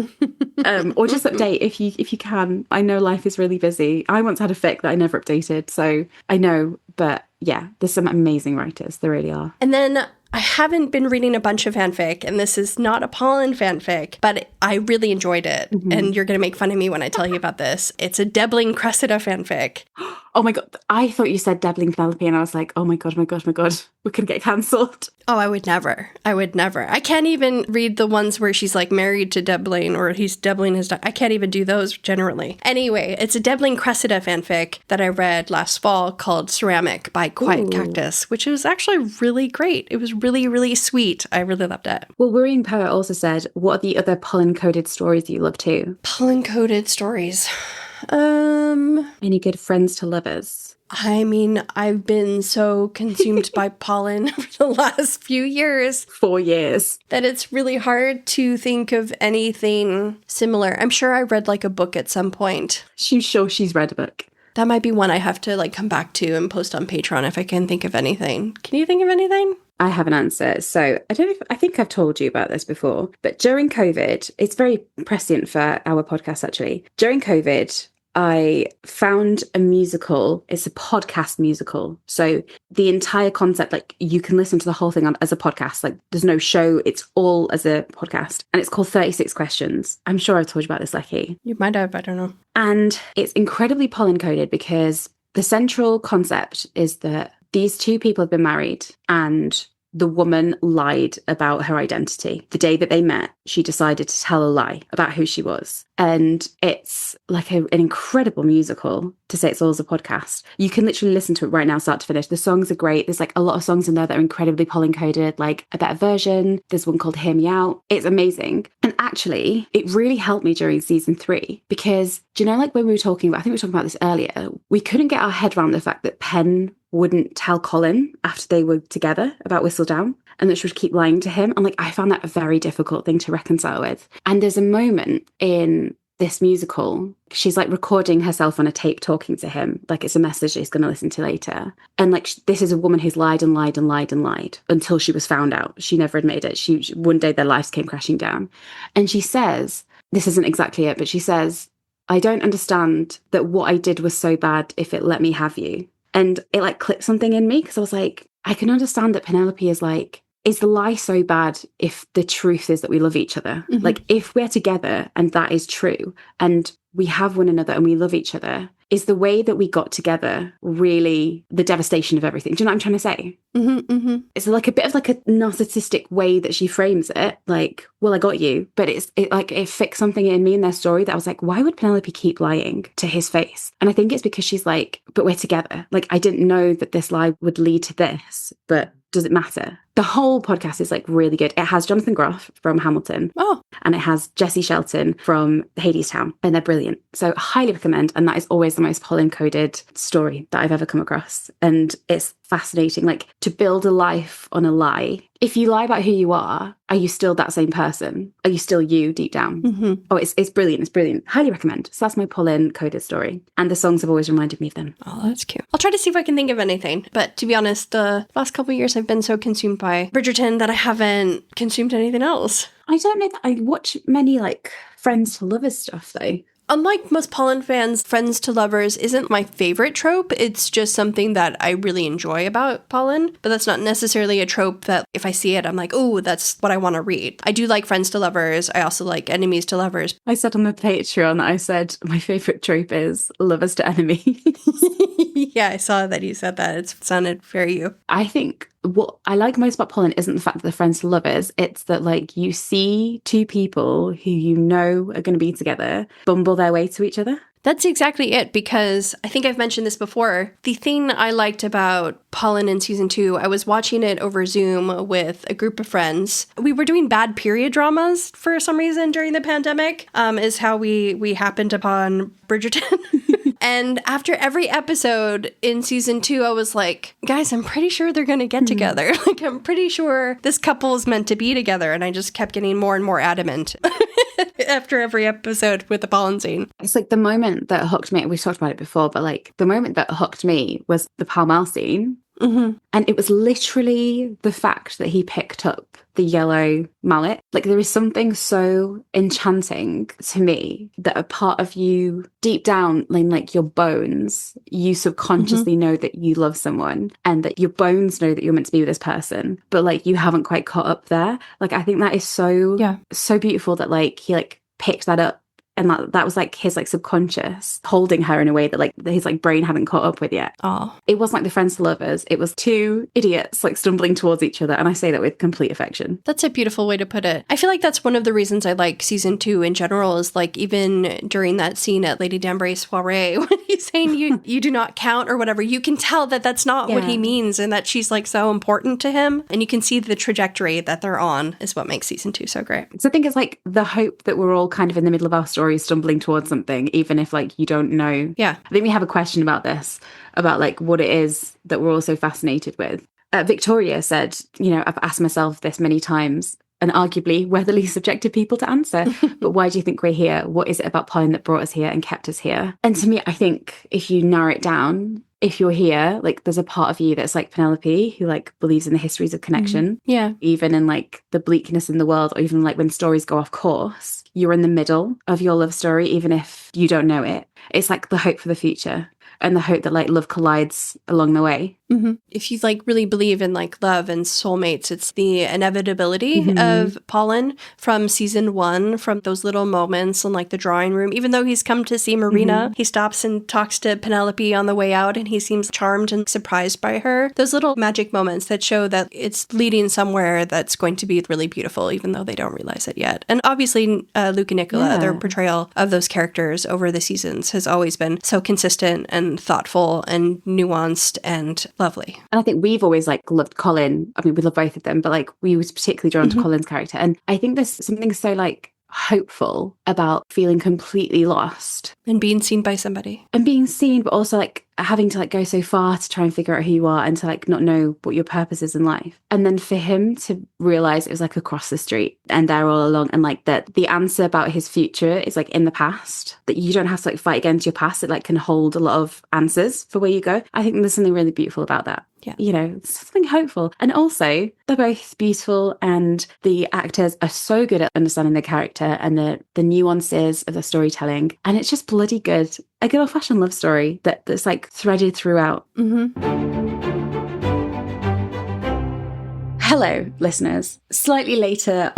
Or just update if you can. I know life is really busy. I once had a fic that I never updated, so I know. But yeah, there's some amazing writers. There really are. And then I haven't been reading a bunch of fanfic, and this is not a Polin fanfic, but I really enjoyed it. And you're going to make fun of me when I tell you about this. It's a Debbling Cressida fanfic. Oh my God. I thought you said Debbling Penelope, and I was like, oh my God. We're going to get cancelled. Oh, I would never. I can't even read the ones where she's like married to Debbling or he's Debbling his I can't even do those generally. Anyway, it's a Debbling Cressida fanfic that I read last fall called Ceramic by Quiet Cactus, which was actually really great. It was really, really sweet. I really loved it. Well, Worrying Poet also said, what are the other pollen-coded stories that you love too? Pollen-coded stories. Any good friends to lovers? I mean, I've been so consumed by pollen for the last few years. 4 years. That it's really hard to think of anything similar. I'm sure I read like a book at some point. She's sure she's read a book. That might be one I have to like come back to and post on Patreon if I can think of anything. Can you think of anything? I have an answer. So I think I've told you about this before, but during COVID, it's very prescient for our podcast actually. During COVID, I found a musical. It's a podcast musical. So the entire concept, like you can listen to the whole thing as a podcast. Like there's no show. It's all as a podcast. And it's called 36 Questions. I'm sure I've told you about this, Lecky. You might have. I don't know. And it's incredibly pollen coded because the central concept is that these two people have been married and the woman lied about her identity. The day that they met, she decided to tell a lie about who she was. And it's like an incredible musical to say it's all as a podcast. You can literally listen to it right now, start to finish. The songs are great. There's like a lot of songs in there that are incredibly pollen coded, like A Better Version. There's one called Hear Me Out. It's amazing. And actually, it really helped me during season 3 because, do you know, like when we were talking about, I think we were talking about this earlier, we couldn't get our head around the fact that Pen wouldn't tell Colin after they were together about Whistledown and that she would keep lying to him. And like, I found that a very difficult thing to reconcile with. And there's a moment in this musical, she's like recording herself on a tape talking to him. Like it's a message she's going to listen to later. And like, this is a woman who's lied and lied and lied and lied until she was found out. She never admitted it. One day their lives came crashing down. And she says, this isn't exactly it, but she says, I don't understand that what I did was so bad if it let me have you. And it like clicked something in me because I was like, I can understand that Penelope is like, is the lie so bad if the truth is that we love each other? Mm-hmm. Like if we're together and that is true and we have one another and we love each other, is the way that we got together really the devastation of everything? Do you know what I'm trying to say? Mm-hmm, mm-hmm. It's like a bit of like a narcissistic way that she frames it. Like, well, I got you. But it fixed something in me in their story that I was like, why would Penelope keep lying to his face? And I think it's because she's like, but we're together. Like, I didn't know that this lie would lead to this, but does it matter? The whole podcast is like really good. It has Jonathan Groff from Hamilton. Oh. And it has Jessie Shelton from Hadestown. And they're brilliant. So highly recommend. And that is always the most pollen-coded story that I've ever come across. And it's fascinating, like to build a life on a lie. If you lie about who you are you still that same person? Are you still you deep down? Mm-hmm. Oh, it's brilliant. It's brilliant. Highly recommend. So that's my pollen-coded story. And the songs have always reminded me of them. Oh, that's cute. I'll try to see if I can think of anything. But to be honest, the last couple of years I've been so consumed by Bridgerton that I haven't consumed anything else. I don't know that I watch many like friends to lovers stuff though. Unlike most Polin fans, friends to lovers isn't my favorite trope. It's just something that I really enjoy about Polin, but that's not necessarily a trope that if I see it, I'm like, oh, that's what I want to read. I do like friends to lovers. I also like enemies to lovers. I said on the Patreon, I said my favourite trope is lovers to enemies. Yeah, I saw that you said that. It sounded very you. I think what I like most about Polin isn't the fact that they're friends to lovers. It's that, like, you see two people who you know are going to be together bumble their way to each other. That's exactly it, because I think I've mentioned this before. The thing I liked about Polin in season 2, I was watching it over Zoom with a group of friends. We were doing bad period dramas for some reason during the pandemic, is how we happened upon Bridgerton. And after every episode in season 2, I was like, guys, I'm pretty sure they're going to get together. Like, I'm pretty sure this couple is meant to be together. And I just kept getting more and more adamant after every episode with the Polin scene. It's like the moment that hooked me, we've talked about it before, but like the moment that hooked me was the Pall Mall scene. Mm-hmm. And it was literally the fact that he picked up the yellow mallet. Like, there is something so enchanting to me that a part of you deep down in like your bones, you subconsciously know that you love someone, and that your bones know that you're meant to be with this person, but like you haven't quite caught up there. Like, I think that is so beautiful that like he like picked that up. And that was like his like subconscious holding her in a way that like his like brain hadn't caught up with yet. Oh, it wasn't like the friends to lovers. It was two idiots like stumbling towards each other. And I say that with complete affection. That's a beautiful way to put it. I feel like that's one of the reasons I like season 2 in general, is like even during that scene at Lady Danbury's soiree when he's saying you do not count or whatever, you can tell that that's not what he means, and that she's like so important to him. And you can see the trajectory that they're on is what makes season 2 so great. So I think it's like the hope that we're all kind of in the middle of our story stumbling towards something, even if like you don't know. Yeah. I think we have a question about this, about like what it is that we're all so fascinated with. Victoria said, you know, I've asked myself this many times, and arguably we're the least subjective people to answer, but why do you think we're here? What is it about Polin that brought us here and kept us here? And to me, I think if you narrow it down, if you're here, like there's a part of you that's like Penelope, who like believes in the histories of connection. Yeah. Even in like the bleakness in the world, or even like when stories go off course, you're in the middle of your love story, even if you don't know it. It's like the hope for the future, and the hope that like love collides along the way. Mm-hmm. If you like really believe in like love and soulmates, it's the inevitability of Polin from season 1, from those little moments in like the drawing room. Even though he's come to see Marina, he stops and talks to Penelope on the way out, and he seems charmed and surprised by her. Those little magic moments that show that it's leading somewhere that's going to be really beautiful, even though they don't realize it yet. And obviously, Luke and Nicola, their portrayal of those characters over the seasons has always been so consistent and thoughtful and nuanced and lovely. And I think we've always like loved Colin. I mean, we love both of them, but like we was particularly drawn to Colin's character. And I think there's something so like hopeful about feeling completely lost and being seen by somebody, and being seen, but also like having to like go so far to try and figure out who you are, and to like not know what your purpose is in life. And then for him to realize it was like across the street and there all along, and like that the answer about his future is like in the past, that you don't have to like fight against your past. It like can hold a lot of answers for where you go. I think there's something really beautiful about that. Yeah. You know, something hopeful. And also, they're both beautiful, and the actors are so good at understanding the character and the nuances of the storytelling. And it's just bloody good. A good old-fashioned love story that's like threaded throughout. Hello, listeners. Slightly later,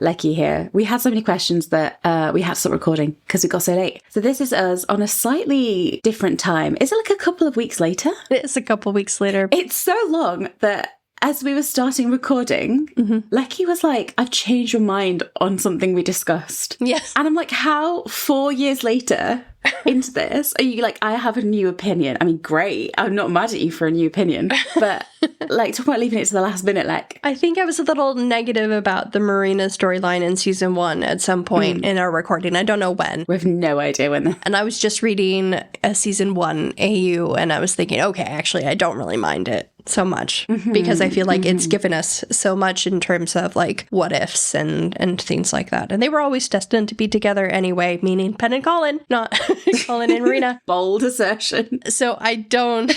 Lecky here. We had so many questions that we had to stop recording because we got so late. So this is us on a slightly different time. Is it like a couple of weeks later? It's a couple weeks later. It's so long that as we were starting recording, Lecky was like, I've changed your mind on something we discussed. Yes. And I'm like, how 4 years later into this are you like, I have a new opinion? I mean, great. I'm not mad at you for a new opinion. But like, talk about leaving it to the last minute, like. I think I was a little negative about the Marina storyline in season 1 at some point in our recording. I don't know when. We have no idea when. And I was just reading a season 1 AU, and I was thinking, okay, actually, I don't really mind it so much because I feel like it's given us so much in terms of like what ifs and things like that. And they were always destined to be together anyway, meaning Pen and Colin, not Colin and Marina. Bold assertion. So I don't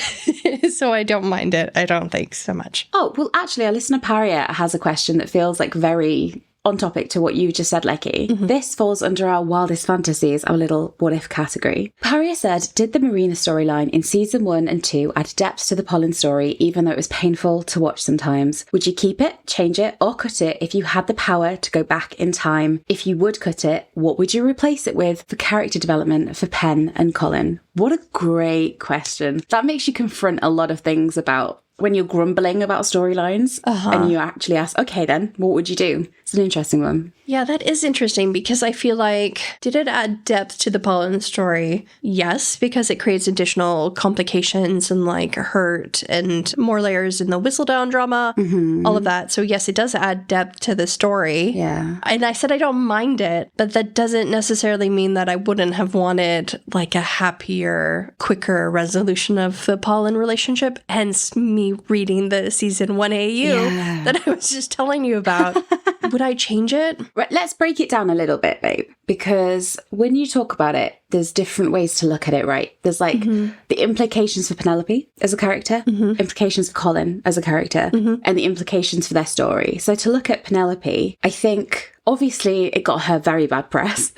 mind it. I don't think so much. Oh, well, actually, our listener Paria has a question that feels like very on topic to what you just said, Lecky, this falls under our wildest fantasies, our little what if category. Paria said, did the Marina storyline in season 1 and 2 add depth to the Polin story, even though it was painful to watch sometimes? Would you keep it, change it, or cut it if you had the power to go back in time? If you would cut it, what would you replace it with for character development for Pen and Colin? What a great question. That makes you confront a lot of things about when you're grumbling about storylines and you actually ask, okay, then what would you do? It's an interesting one. Yeah, that is interesting because I feel like, did it add depth to the Polin story? Yes, because it creates additional complications and like hurt and more layers in the Whistledown drama, all of that. So yes, it does add depth to the story. Yeah. And I said I don't mind it, but that doesn't necessarily mean that I wouldn't have wanted like a happier, quicker resolution of the Polin relationship. Hence me reading the season 1 AU that I was just telling you about. Would I change it? Right, let's break it down a little bit, babe, because when you talk about it, there's different ways to look at it, right? There's like the implications for Penelope as a character, implications for Colin as a character, and the implications for their story. So to look at Penelope, I think obviously it got her very bad press.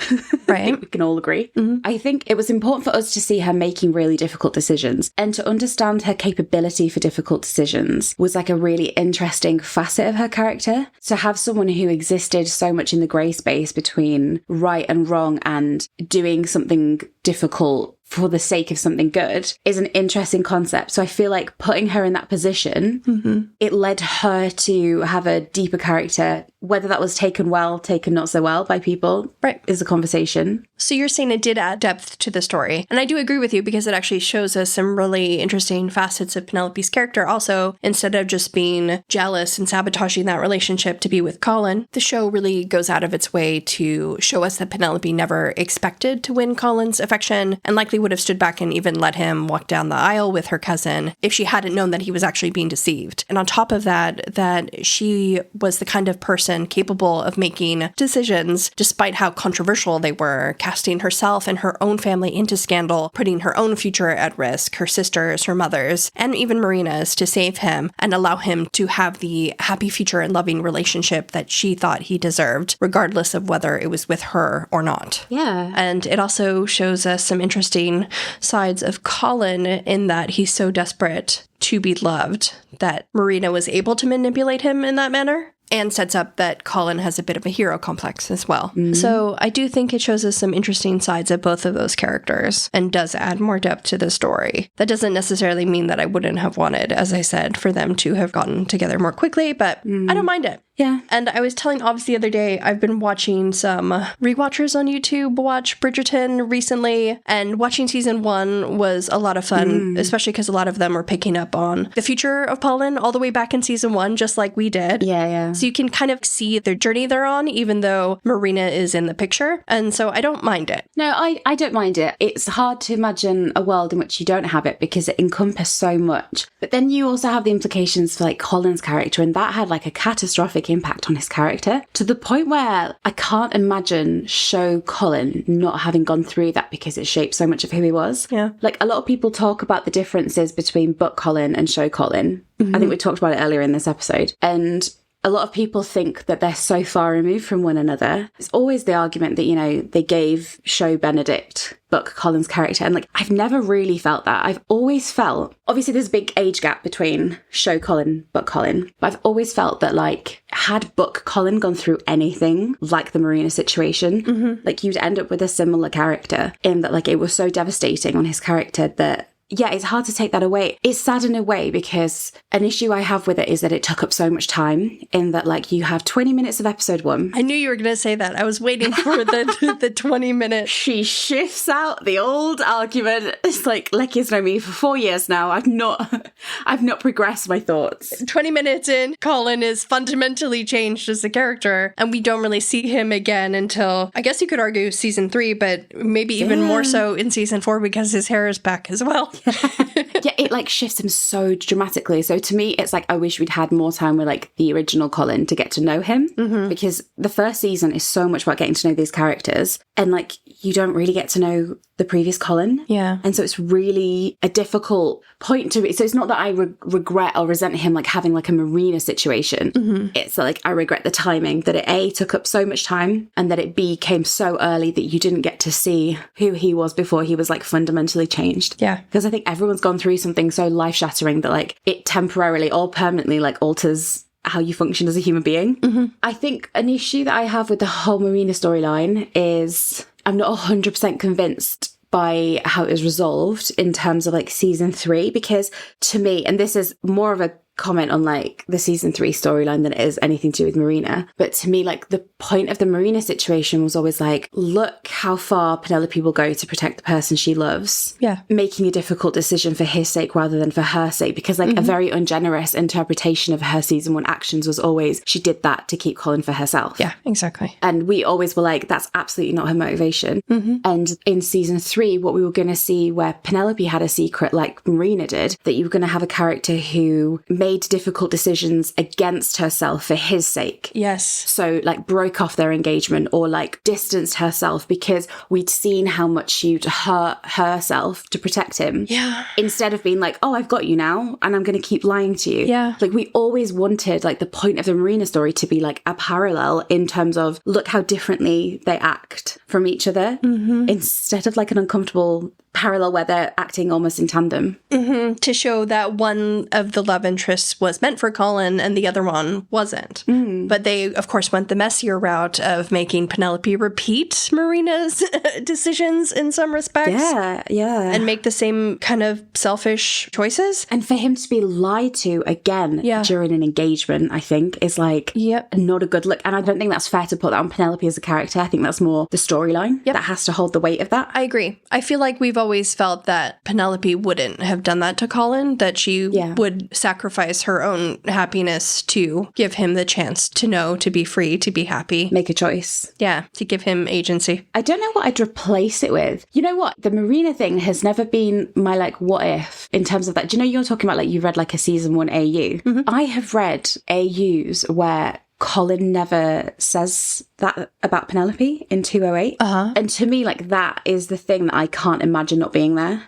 Right. I think we can all agree. I think it was important for us to see her making really difficult decisions, and to understand her capability for difficult decisions was like a really interesting facet of her character. To have someone who existed so much in the grey space between right and wrong and doing something difficult for the sake of something good is an interesting concept. So I feel like putting her in that position, it led her to have a deeper character. Whether that was taken well, taken not so well by people, right, is a conversation. So you're saying it did add depth to the story. And I do agree with you because it actually shows us some really interesting facets of Penelope's character. Also, instead of just being jealous and sabotaging that relationship to be with Colin, the show really goes out of its way to show us that Penelope never expected to win Colin's affection and likely would have stood back and even let him walk down the aisle with her cousin if she hadn't known that he was actually being deceived. And on top of that, that she was the kind of person capable of making decisions, despite how controversial they were, casting herself and her own family into scandal, putting her own future at risk, her sisters, her mothers, and even Marina's to save him and allow him to have the happy future and loving relationship that she thought he deserved, regardless of whether it was with her or not. Yeah. And it also shows us some interesting sides of Colin in that he's so desperate to be loved that Marina was able to manipulate him in that manner. And sets up that Colin has a bit of a hero complex as well. So I do think it shows us some interesting sides of both of those characters and does add more depth to the story. That doesn't necessarily mean that I wouldn't have wanted, as I said, for them to have gotten together more quickly, but I don't mind it. Yeah. And I was telling Obs the other day, I've been watching some rewatchers on YouTube watch Bridgerton recently, and watching season 1 was a lot of fun, especially because a lot of them are picking up on the future of Polin all the way back in season 1, just like we did. Yeah. So you can kind of see their journey they're on, even though Marina is in the picture. And so I don't mind it. No, I don't mind it. It's hard to imagine a world in which you don't have it because it encompasses so much. But then you also have the implications for like Colin's character, and that had like a catastrophic impact on his character to the point where I can't imagine show Colin not having gone through that because it shaped so much of who he was. Yeah. Like a lot of people talk about the differences between book Colin and show Colin. I think we talked about it earlier in this episode. And a lot of people think that they're so far removed from one another. It's always the argument that, you know, they gave show Benedict book Colin's character. And like, I've never really felt that. I've always felt, obviously there's a big age gap between show Colin, book Colin. But I've always felt that like, had book Colin gone through anything like the Marina situation, like you'd end up with a similar character in that like, it was so devastating on his character that yeah, it's hard to take that away. It's sad in a way because an issue I have with it is that it took up so much time in that like you have 20 minutes of episode 1. I knew you were going to say that. I was waiting for the 20 minutes. She shifts out the old argument. It's like Lecky's known me for 4 years now. I've not progressed my thoughts. 20 minutes in, Colin is fundamentally changed as a character, and we don't really see him again until, I guess you could argue, season 3, but maybe even more so in season 4 because his hair is back as well. Yeah, it like shifts him so dramatically. So to me, it's like I wish we'd had more time with like the original Colin to get to know him because the first season is so much about getting to know these characters. And like you don't really get to know the previous Colin. Yeah. And so it's really a difficult point to so it's not that I regret or resent him like having like a Marina situation. It's like I regret the timing, that it A, took up so much time, and that it B, came so early that you didn't get to see who he was before he was like fundamentally changed. Yeah. Because I think everyone's gone through something so life-shattering that like it temporarily or permanently like alters how you function as a human being. I think an issue that I have with the whole Marina storyline is I'm not 100% convinced by how it was resolved in terms of like season 3, because to me, and this is more of a comment on like the season 3 storyline than it is anything to do with Marina, but to me like the point of the Marina situation was always like, look how far Penelope will go to protect the person she loves, making a difficult decision for his sake rather than for her sake, because like a very ungenerous interpretation of her season 1 actions was always she did that to keep Colin for herself. Yeah, exactly. And we always were like, that's absolutely not her motivation. And in season 3, what we were going to see where Penelope had a secret like Marina did, that you were going to have a character who made difficult decisions against herself for his sake. Yes. So like broke off their engagement or like distanced herself because we'd seen how much she'd hurt herself to protect him. Yeah. Instead of being like, oh, I've got you now and I'm going to keep lying to you. Yeah. Like we always wanted like the point of the Marina story to be like a parallel in terms of look how differently they act from each other instead of like an uncomfortable parallel where they're acting almost in tandem. To show that one of the love interests was meant for Colin and the other one wasn't. But they, of course, went the messier route of making Penelope repeat Marina's decisions in some respects. Yeah. And make the same kind of selfish choices. And for him to be lied to again during an engagement, I think, is like not a good look. And I don't think that's fair to put that on Penelope as a character. I think that's more the storyline that has to hold the weight of that. I agree. I feel like we've always felt that Penelope wouldn't have done that to Colin, that she would sacrifice her own happiness to give him the chance to know, to be free, to be happy. Make a choice. Yeah, to give him agency. I don't know what I'd replace it with. You know what? The Marina thing has never been my like what if in terms of that. Do you know you're talking about like you read like a season 1 AU? I have read AUs where Colin never says that about Penelope in 208. And to me, like, that is the thing that I can't imagine not being there.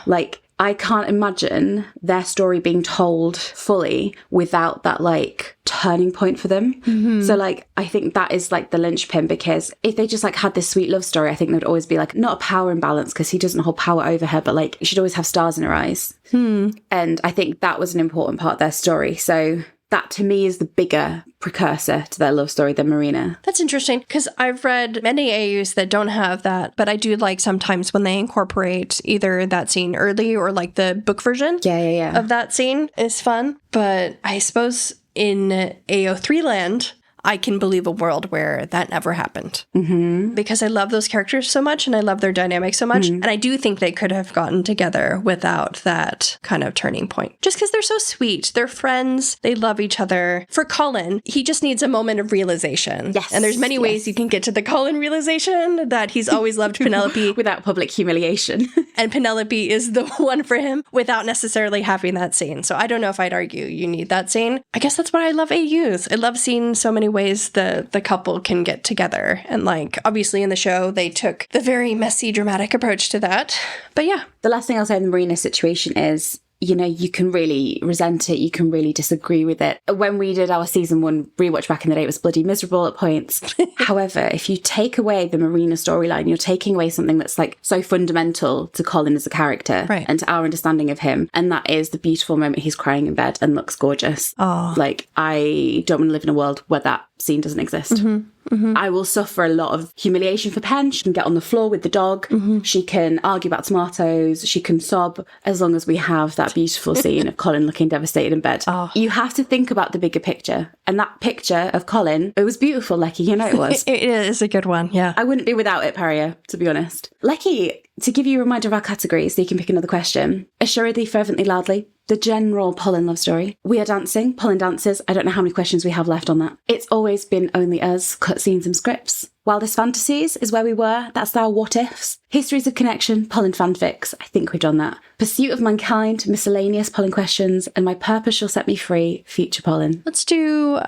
Like, I can't imagine their story being told fully without that, like, turning point for them. So, like, I think that is, like, the linchpin, because if they just, like, had this sweet love story, I think there'd always be, like, not a power imbalance because he doesn't hold power over her, but, like, she'd always have stars in her eyes. And I think that was an important part of their story. So that to me is the bigger precursor to their love story than Marina. That's interesting, because I've read many AUs that don't have that, but I do like sometimes when they incorporate either that scene early or like the book version of that scene is fun. But I suppose in AO3 land, I can believe a world where that never happened. Because I love those characters so much and I love their dynamic so much. And I do think they could have gotten together without that kind of turning point. Just because they're so sweet. They're friends. They love each other. For Colin, he just needs a moment of realization. Yes. And there's many ways you can get to the Colin realization, that he's always loved Penelope. Without public humiliation. And Penelope is the one for him without necessarily having that scene. So I don't know if I'd argue you need that scene. I guess that's why I love AUs. I love seeing so many ways the couple can get together. And like, obviously in the show, they took the very messy, dramatic approach to that. But yeah. The last thing I'll say in the Marina situation is, you know, you can really resent it. You can really disagree with it. When we did our season 1 rewatch back in the day, it was bloody miserable at points. However, if you take away the Marina storyline, you're taking away something that's like so fundamental to Colin as a character and to our understanding of him. And that is the beautiful moment he's crying in bed and looks gorgeous. Like, I don't want to live in a world where that scene doesn't exist. I will suffer a lot of humiliation for Pen. She can get on the floor with the dog. She can argue about tomatoes. She can sob, as long as we have that beautiful scene of Colin looking devastated in bed. You have to think about the bigger picture. And that picture of Colin, it was beautiful, Lecky. You know it was. It is a good one, yeah. I wouldn't be without it, Paria, to be honest. Lecky, to give you a reminder of our categories so you can pick another question. Assuredly, fervently, loudly. The general Polin love story. We are dancing. Polin dances. I don't know how many questions we have left on that. It's always been only us, cutscenes and scripts. Wildest fantasies is where we were. That's our what ifs. Histories of connection, Polin fanfics. I think we've done that. Pursuit of mankind, miscellaneous Polin questions, and my purpose shall set me free, future Polin. Let's do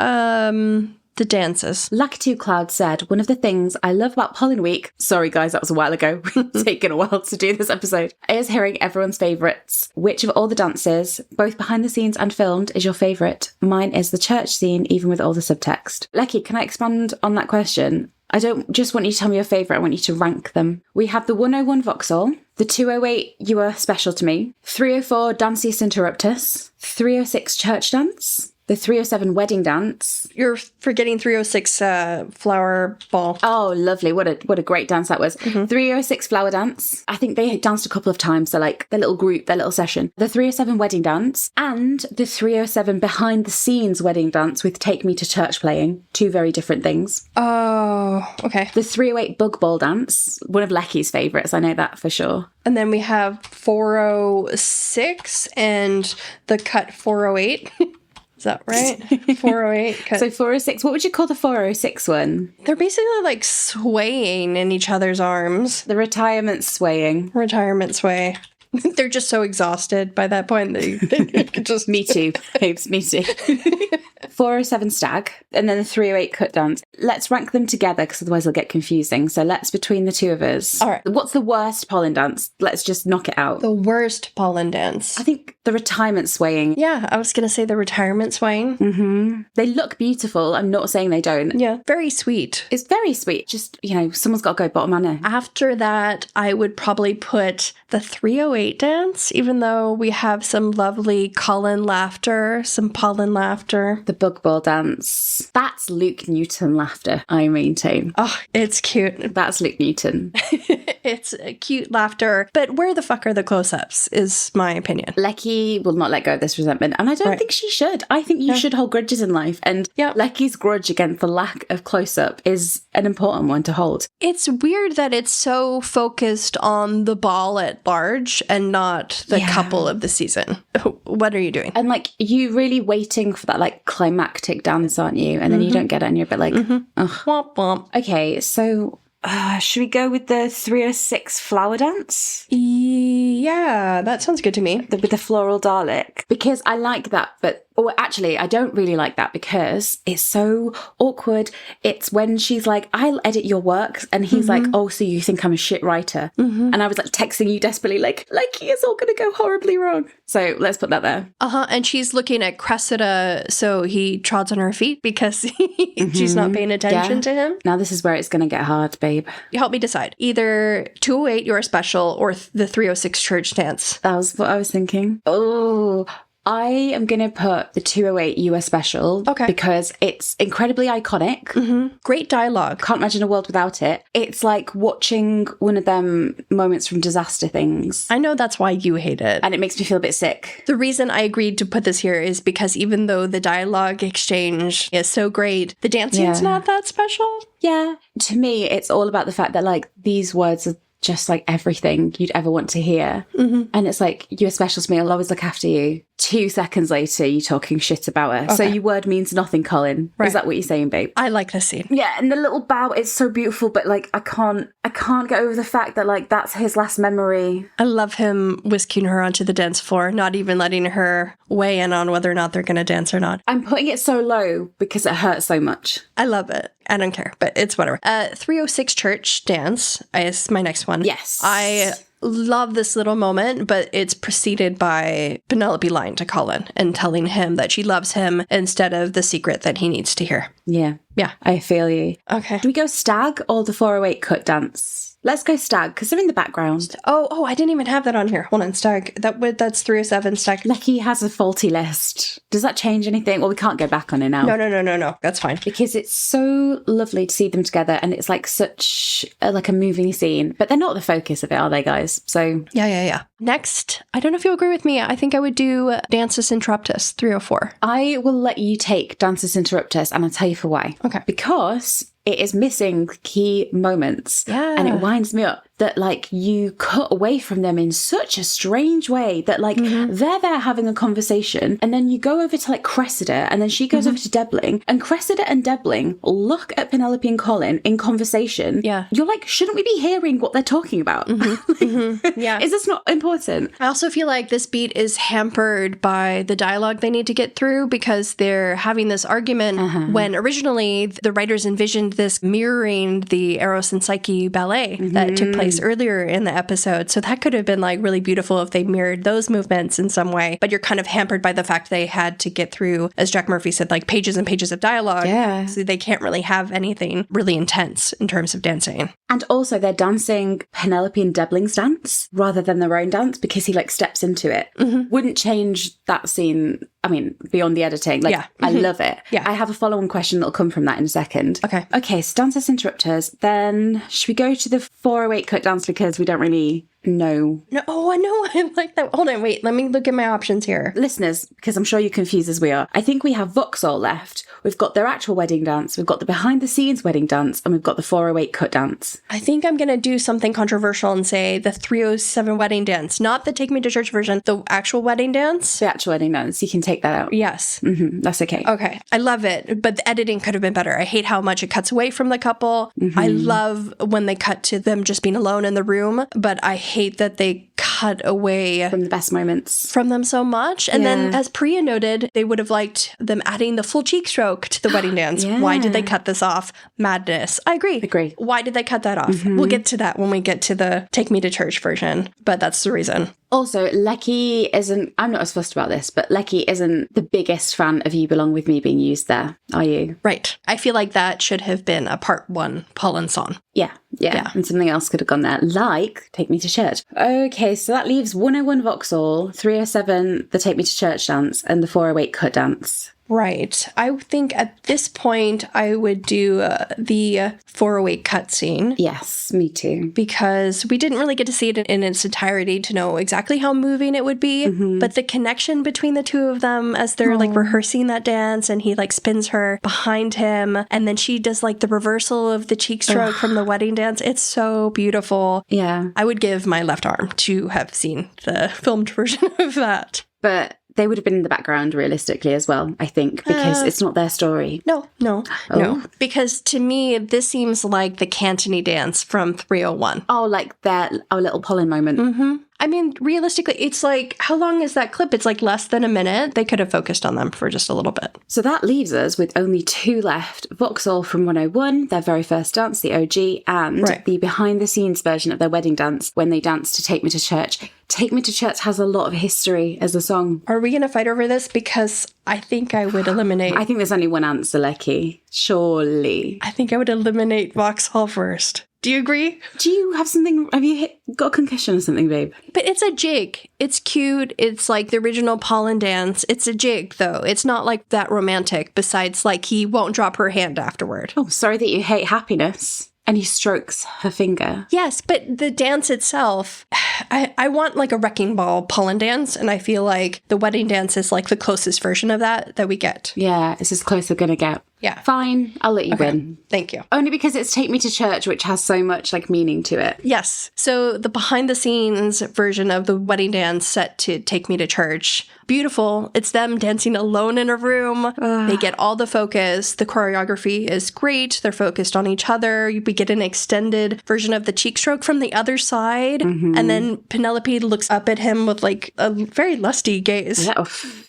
the dances. Lucky Two Cloud said, one of the things I love about Polin Week, sorry guys, that was a while ago, taken a while to do this episode, is hearing everyone's favourites. Which of all the dances, both behind the scenes and filmed, is your favourite? Mine is the church scene, even with all the subtext. Lucky, can I expand on that question? I don't just want you to tell me your favourite, I want you to rank them. We have the 101 Vauxhall, the 208 You Are Special to Me, 304 Dances Interruptus, 306 Church Dance, the 307 Wedding Dance. You're forgetting 306 Flower Ball. Oh, lovely. What a great dance that was. 306 Flower Dance. I think they danced a couple of times, so like their little group, their little session. The 307 Wedding Dance and the 307 Behind the Scenes Wedding Dance with Take Me to Church playing. Two very different things. Oh, okay. The 308 Bug Ball Dance, one of Lecky's favourites, I know that for sure. And then we have 406 and the cut 408. Is that right? 408. Cut. So 406, what would you call the 406 one? They're basically like swaying in each other's arms. The retirement swaying. Retirement sway. They're just so exhausted by that point. They could just... Me too, babes, me too. 407 Stag, and then the 308 Cut Dance. Let's rank them together, because otherwise it'll get confusing. So let's, between the two of us. All right. What's the worst Polin dance? Let's just knock it out. The worst Polin dance. I think the retirement swaying. Yeah, I was going to say the retirement swaying. They look beautiful. I'm not saying they don't. Yeah, very sweet. It's very sweet. Just, someone's got to go bottom manner. After that, I would probably put the 308 dance, even though we have some lovely Colin laughter, some Polin laughter. The Bug Ball Dance. That's Luke Newton laughter, I maintain. Oh, it's cute. That's Luke Newton. It's a cute laughter, but where the fuck are the close-ups, is my opinion. Lecky will not let go of this resentment, and I don't think she should. I think you should hold grudges in life, and Lecky's grudge against the lack of close-up is an important one to hold. It's weird that it's so focused on the ball at large and not the couple of the season. What are you doing? And you really waiting for that climactic dance, aren't you? And then you don't get it and you're a bit like, ugh. Womp womp. Okay, so should we go with the 306 Flower Dance? Yeah, that sounds good to me. With the floral Dalek. Because I like that, but... Or actually, I don't really like that because it's so awkward. It's when she's like, I'll edit your work. And he's like, oh, so you think I'm a shit writer? And I was texting you desperately it's all going to go horribly wrong. So let's put that there. And she's looking at Cressida, so he trods on her feet because she's not paying attention to him. Now this is where it's going to get hard, babe. Help me decide. Either 208, You're Special, or the 306 Church Dance. That was what I was thinking. Oh, I am going to put the 208 US Special because it's incredibly iconic. Great dialogue. Can't imagine a world without it. It's like watching one of them moments from Disaster Things. I know that's why you hate it. And it makes me feel a bit sick. The reason I agreed to put this here is because even though the dialogue exchange is so great, the dancing's not that special. Yeah. To me, it's all about the fact that these words are just everything you'd ever want to hear. And it's you're special to me, I'll always look after you. 2 seconds later, you're talking shit about her. So your word means nothing, Colin. Right. Is that what you're saying, babe? I like this scene. Yeah, and the little bow, it's so beautiful, but I can't get over the fact that that's his last memory. I love him whisking her onto the dance floor, not even letting her weigh in on whether or not they're going to dance or not. I'm putting it so low because it hurts so much. I love it. I don't care, but it's whatever. 306 Church Dance is my next one. Yes. I love this little moment, but it's preceded by Penelope lying to Colin and telling him that she loves him instead of the secret that he needs to hear. Yeah. Yeah. I feel you. Okay. Do we go Stag or the 408 Cut Dance? Let's go Stag, because they're in the background. Oh, I didn't even have that on here. Hold on, Stag. That's 307 Stag. Lecky has a faulty list. Does that change anything? Well, we can't go back on it now. No. That's fine. Because it's so lovely to see them together, and it's such a moving scene. But they're not the focus of it, are they, guys? So Yeah. Next, I don't know if you'll agree with me. I think I would do Dances Interruptus, 304. I will let you take Dances Interruptus, and I'll tell you for why. Okay. Because it is missing key moments. Yeah. And it winds me up. that like you cut away from them in such a strange way that like they're there having a conversation, and then you go over to like Cressida, and then she goes over to Debbling, and Cressida and Debbling look at Penelope and Colin in conversation. Yeah. You're like, shouldn't we be hearing what they're talking about? Yeah. Is this not important? I also feel like this beat is hampered by the dialogue they need to get through, because they're having this argument when originally the writers envisioned this mirroring the Eros and Psyche ballet that took place earlier in the episode. So that could have been like really beautiful if they mirrored those movements in some way. But you're kind of hampered by the fact they had to get through, as Jack Murphy said, like pages and pages of dialogue. Yeah. So they can't really have anything really intense in terms of dancing. And also they're dancing Penelope and Debbling's dance rather than their own dance, because he like steps into it. Wouldn't change that scene. I mean, beyond the editing. Like, I love it. Yeah. I have a follow-on question that'll come from that in a second. Okay, so dancers interrupters. Then should we go to the 408 cut dance, because we don't really know? No, oh, I know. I like that. Hold on, wait. Let me look at my options here. Listeners, because I'm sure you're confused as we are. I think we have Vauxhall left. We've got their actual wedding dance. We've got the behind-the-scenes wedding dance. And we've got the 408 cut dance. I think I'm going to do something controversial and say the 307 wedding dance. Not the Take Me to Church version. The actual wedding dance. The actual wedding dance. You can take that out. Yes. That's okay. Okay. I love it. But the editing could have been better. I hate how much it cuts away from the couple. I love when they cut to them just being alone in the room. But I hate that they cut away From the best moments. from them so much. And then, as Priya noted, they would have liked them adding the full cheek stroke to the wedding dance. Why did they cut this off? Madness. I agree. Agree. Why did they cut that off? We'll get to that when we get to the Take Me to Church version. But that's the reason. Also, Lecky isn't, I'm not as fussed about this, but Lecky isn't the biggest fan of You Belong With Me being used there, are you? Right. I feel like that should have been a part 1 Polin song. Yeah. And something else could have gone there, like Take Me to Church. Okay, so that leaves 101 Vauxhall, 307 the Take Me to Church dance, and the 408 cut dance. Right. I think at this point, I would do the 408 cutscene. Yes, me too. Because we didn't really get to see it in its entirety to know exactly how moving it would be. But the connection between the two of them as they're like rehearsing that dance, and he like spins her behind him, and then she does like the reversal of the cheek stroke from the wedding dance. It's so beautiful. Yeah. I would give my left arm to have seen the filmed version of that. But they would have been in the background realistically as well, I think, because it's not their story. No. Because to me, this seems like the Cantony dance from 301. Oh, like our little Polin moment. I mean, realistically, it's like, how long is that clip? It's like less than a minute. They could have focused on them for just a little bit. So that leaves us with only 2 left. Vauxhall from 101, their very first dance, the OG, and the behind-the-scenes version of their wedding dance when they danced to Take Me to Church. Take Me to Church has a lot of history as a song. Are we going to fight over this? Because I think I would eliminate... I think there's only one answer, Lecky. Surely. I think I would eliminate Vauxhall first. Do you agree? Do you have something... Have you got a concussion or something, babe? But it's a jig. It's cute. It's like the original Polin dance. It's a jig, though. It's not like that romantic, besides like he won't drop her hand afterward. Oh, sorry that you hate happiness. And he strokes her finger. Yes, but the dance itself, I want like a wrecking ball Polin dance, and I feel like the wedding dance is like the closest version of that we get. Yeah, it's as close as we're going to get. Yeah. Fine, I'll let you win. Thank you. Only because it's Take Me to Church, which has so much like meaning to it. Yes. So the behind the scenes version of the wedding dance set to Take Me to Church. Beautiful. It's them dancing alone in a room. They get all the focus. The choreography is great. They're focused on each other. We get an extended version of the cheek stroke from the other side. And then Penelope looks up at him with like a very lusty gaze. Yeah,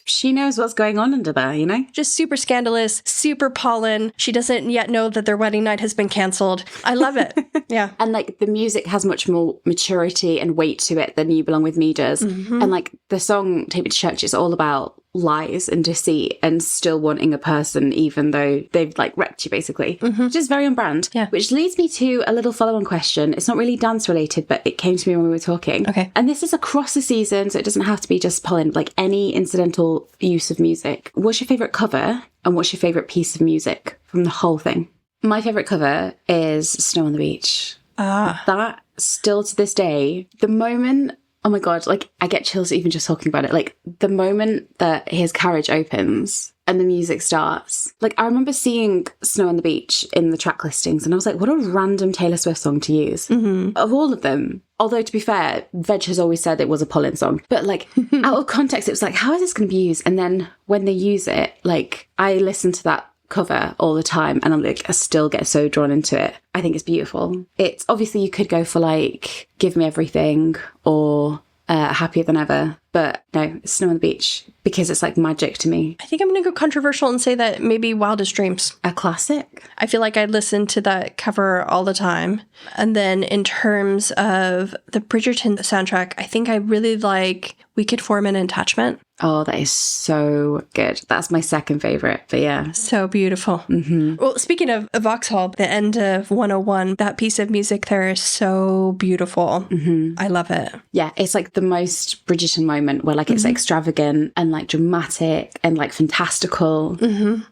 she knows what's going on under there, you know? Just super scandalous, super Polin. She doesn't yet know that their wedding night has been cancelled. I love it. Yeah. And like the music has much more maturity and weight to it than You Belong With Me does. And like the song Take Me to Church is all about lies and deceit and still wanting a person even though they've like wrecked you basically, which is very on brand. Yeah. Which leads me to a little follow-on question. It's not really dance related, but it came to me when we were talking. Okay. And this is across the season, so it doesn't have to be just Polin, like any incidental use of music. What's your favourite cover and what's your favourite piece of music from the whole thing? My favourite cover is Snow on the Beach. That still to this day, the moment Oh my God, like I get chills even just talking about it. Like the moment that his carriage opens and the music starts. Like I remember seeing Snow on the Beach in the track listings and I was like, what a random Taylor Swift song to use. Of all of them. Although to be fair, Veg has always said it was a Polin song. But like out of context, it was like, how is this going to be used? And then when they use it, like I listen to that cover all the time and I'm like, I still get so drawn into it. I think it's beautiful. It's obviously you could go for like Give Me Everything or Happier Than Ever, but no, it's Snow on the Beach because it's like magic to me. I think I'm going to go controversial and say that maybe Wildest Dreams. A classic. I feel like I listen to that cover all the time. And then in terms of the Bridgerton soundtrack, I think I really like We Could Form an Attachment. Oh, that is so good. That's my second favourite, but yeah. So beautiful. Well, speaking of Vauxhall, the end of 101, that piece of music there is so beautiful. I love it. Yeah, it's like the most Bridgerton moment where like it's extravagant and like dramatic and like fantastical.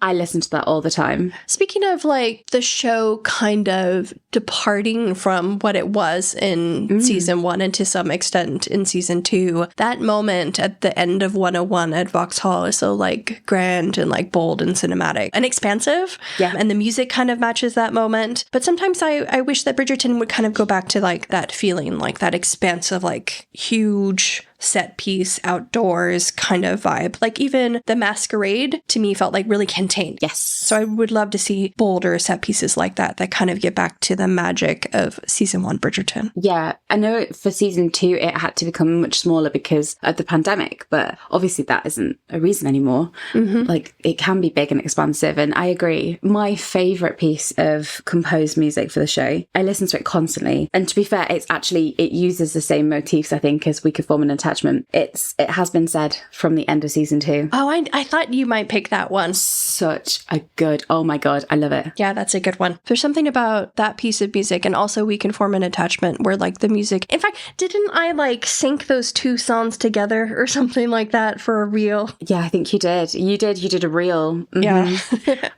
I listen to that all the time. Speaking of like the show kind of departing from what it was in season 1 and to some extent in season 2, that moment at the end of 101 at Vauxhall is so like grand and like bold and cinematic and expansive. Yeah. And the music kind of matches that moment. But sometimes I wish that Bridgerton would kind of go back to like that feeling, like that expansive, like huge set piece outdoors kind of vibe. Like even the Masquerade to me felt like really contained. Yes. So I would love to see bolder set pieces like that kind of get back to the magic of season 1 Bridgerton. Yeah, I know for season 2 it had to become much smaller because of the pandemic, but obviously that isn't a reason anymore. Like it can be big and expansive, and I agree. My favourite piece of composed music for the show, I listen to it constantly, and to be fair, it uses the same motifs I think as We Could Form an Attachment. It has been said from the end of season 2. Oh, I thought you might pick that one. Such a good, oh my God, I love it. Yeah, that's a good one. There's something about that piece of music, and also We Can Form an Attachment where like the music, in fact, didn't I like sync those two songs together or something like that for a reel? Yeah, I think you did. You did a reel. Yeah.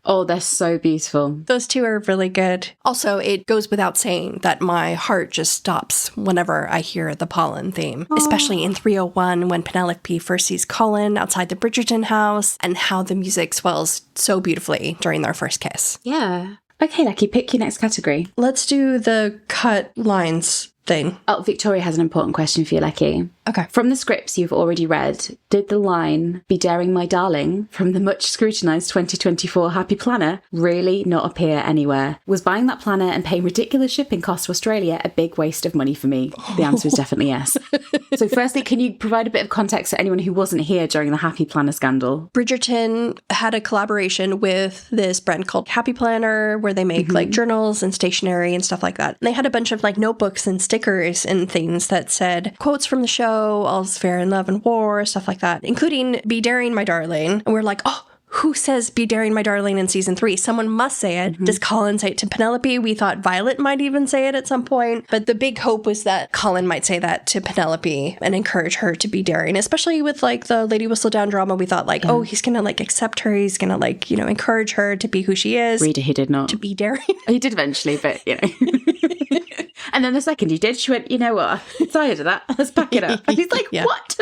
Oh, they're so beautiful. Those two are really good. Also, it goes without saying that my heart just stops whenever I hear the Polin theme, especially in 301 when Penelope first sees Colin outside the Bridgerton house and how the music swells so beautifully during their first kiss. Yeah. Okay, Lucky, pick your next category. Let's do the cut lines thing. Oh, Victoria has an important question for you, Lucky. Okay. From the scripts you've already read, did the line, "Be daring, my darling," from the much scrutinised 2024 Happy Planner really not appear anywhere? Was buying that planner and paying ridiculous shipping costs to Australia a big waste of money for me? The answer is definitely yes. So firstly, can you provide a bit of context to anyone who wasn't here during the Happy Planner scandal? Bridgerton had a collaboration with this brand called Happy Planner where they make like journals and stationery and stuff like that. And they had a bunch of like notebooks and stickers and things that said quotes from the show, all's fair in love and war, stuff like that, including "Be daring, my darling." And we're like, oh, who says "Be daring, my darling" in season 3? Someone must say it. Does Colin say it to Penelope? We thought Violet might even say it at some point. But the big hope was that Colin might say that to Penelope and encourage her to be daring, especially with like the Lady Whistledown drama. We thought like, oh, he's going to like accept her. He's going to like, encourage her to be who she is. Reader, he did not. To be daring. He did eventually, but And then the second he did, she went, you know what? I'm tired of that. Let's pack it up. And he's like, what?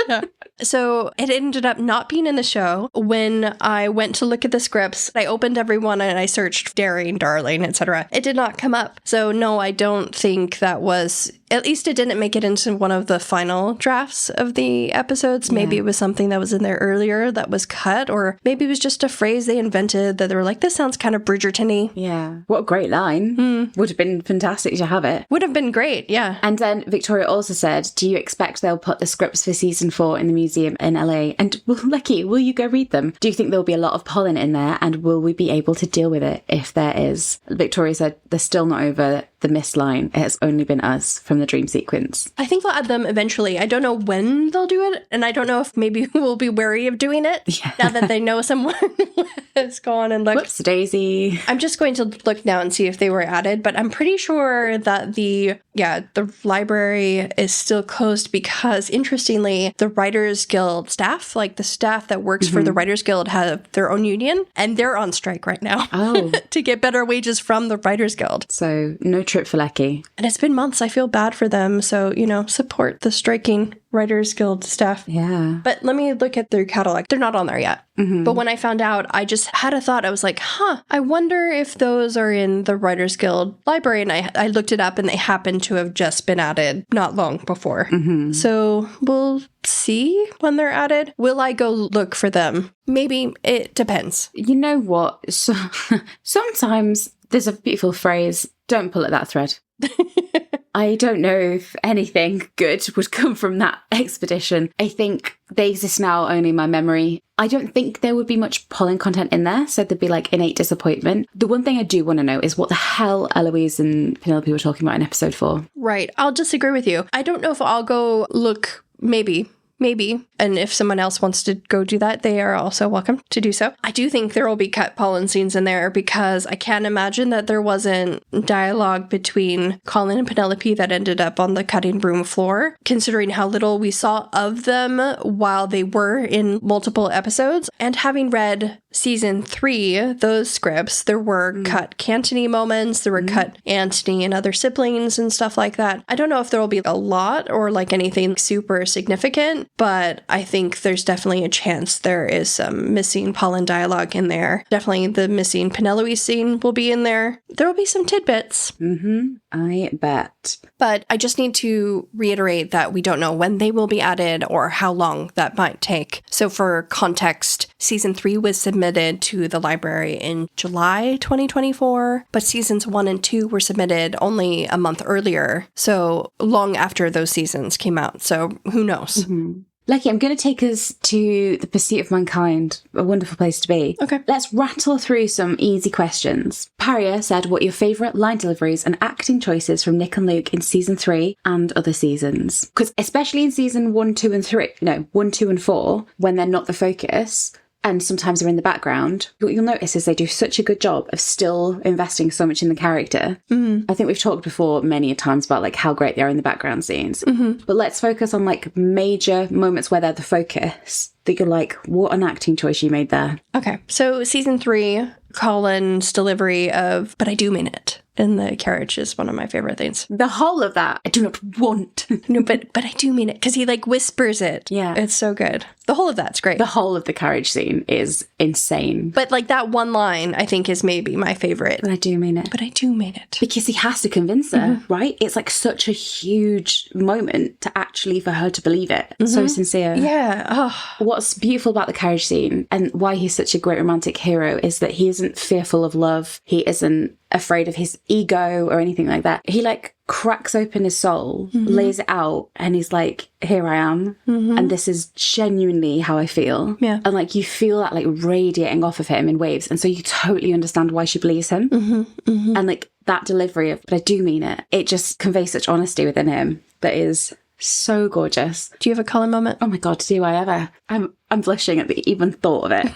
So it ended up not being in the show. When I went to look at the scripts, I opened every one and I searched daring, darling, etc. It did not come up. So no, I don't think that was, at least it didn't make it into one of the final drafts of the episodes. Maybe it was something that was in there earlier that was cut, or maybe it was just a phrase they invented that they were like, this sounds kind of Bridgerton-y. Yeah. What a great line. Would have been fantastic to have it. Would have been great, yeah. And then Victoria also said, do you expect they'll put the scripts for season 4 in the museum in LA? And Lucky, will you go read them? Do you think there'll be a lot of Polin in there, and will we be able to deal with it if there is? Victoria said they're still not over the missed line. It has only been us from the dream sequence. I think they'll add them eventually. I don't know when they'll do it, and I don't know if maybe we'll be wary of doing it now that they know someone has gone and looked. Whoops, Daisy. I'm just going to look now and see if they were added, but I'm pretty sure that the library is still closed because, interestingly, the Writers Guild staff, like the staff that works for the Writers Guild, have their own union, and they're on strike right now to get better wages from the Writers Guild. So no trip for Lecky. And it's been months. I feel bad for them. So, support the striking Writers Guild stuff. Yeah. But let me look at their catalog. They're not on there yet. But when I found out, I just had a thought. I was like, I wonder if those are in the Writers Guild library. And I looked it up and they happen to have just been added not long before. So we'll see when they're added. Will I go look for them? Maybe. It depends. You know what? So, sometimes there's a beautiful phrase, don't pull at that thread. I don't know if anything good would come from that expedition. I think they exist now only in my memory. I don't think there would be much Polin content in there, so there'd be like innate disappointment. The one thing I do want to know is what the hell Eloise and Penelope were talking about in episode 4. Right. I'll disagree with you. I don't know if I'll go look, maybe. And if someone else wants to go do that, they are also welcome to do so. I do think there will be cut Polin scenes in there because I can't imagine that there wasn't dialogue between Colin and Penelope that ended up on the cutting room floor, considering how little we saw of them while they were in multiple episodes. And having read season 3, those scripts, there were cut Cantony moments, there were cut Antony and other siblings and stuff like that. I don't know if there will be a lot or like anything super significant, but I think there's definitely a chance there is some missing Polin dialogue in there. Definitely the missing Penelope scene will be in there. There will be some tidbits. I bet. But I just need to reiterate that we don't know when they will be added or how long that might take. So for context, season 3 was submitted to the library in July 2024, but seasons 1 and 2 were submitted only a month earlier. So long after those seasons came out. So who knows? Lucky, I'm going to take us to The Pursuit of Mankind, a wonderful place to be. Okay. Let's rattle through some easy questions. Paria said, what are your favourite line deliveries and acting choices from Nick and Luke in season 3 and other seasons? Because especially in season 1, 2 and 4, when they're not the focus, and sometimes they're in the background, what you'll notice is they do such a good job of still investing so much in the character. I think we've talked before many times about like how great they are in the background scenes. But let's focus on like major moments where they're the focus that you're like, what an acting choice you made there. Okay. So season 3, Colin's delivery of, but I do mean it, in the carriage is one of my favorite things. The whole of that, I do not want. No, but I do mean it, because he like whispers it. Yeah. It's so good. The whole of that's great. The whole of the carriage scene is insane. But like that one line, I think is maybe my favorite. But I do mean it. But I do mean it. Because he has to convince her, right? It's like such a huge moment to actually for her to believe it. So sincere. Yeah. Oh. What's beautiful about the carriage scene and why he's such a great romantic hero is that he isn't fearful of love. He isn't afraid of his ego or anything like that. He like cracks open his soul, lays it out, and he's like, here I am. And this is genuinely how I feel. Yeah. And like you feel that like radiating off of him in waves. And so you totally understand why she believes him. And like that delivery of, but I do mean it. It just conveys such honesty within him that is so gorgeous. Do you have a Colin moment? Oh my God, do I ever? I'm blushing at the even thought of it.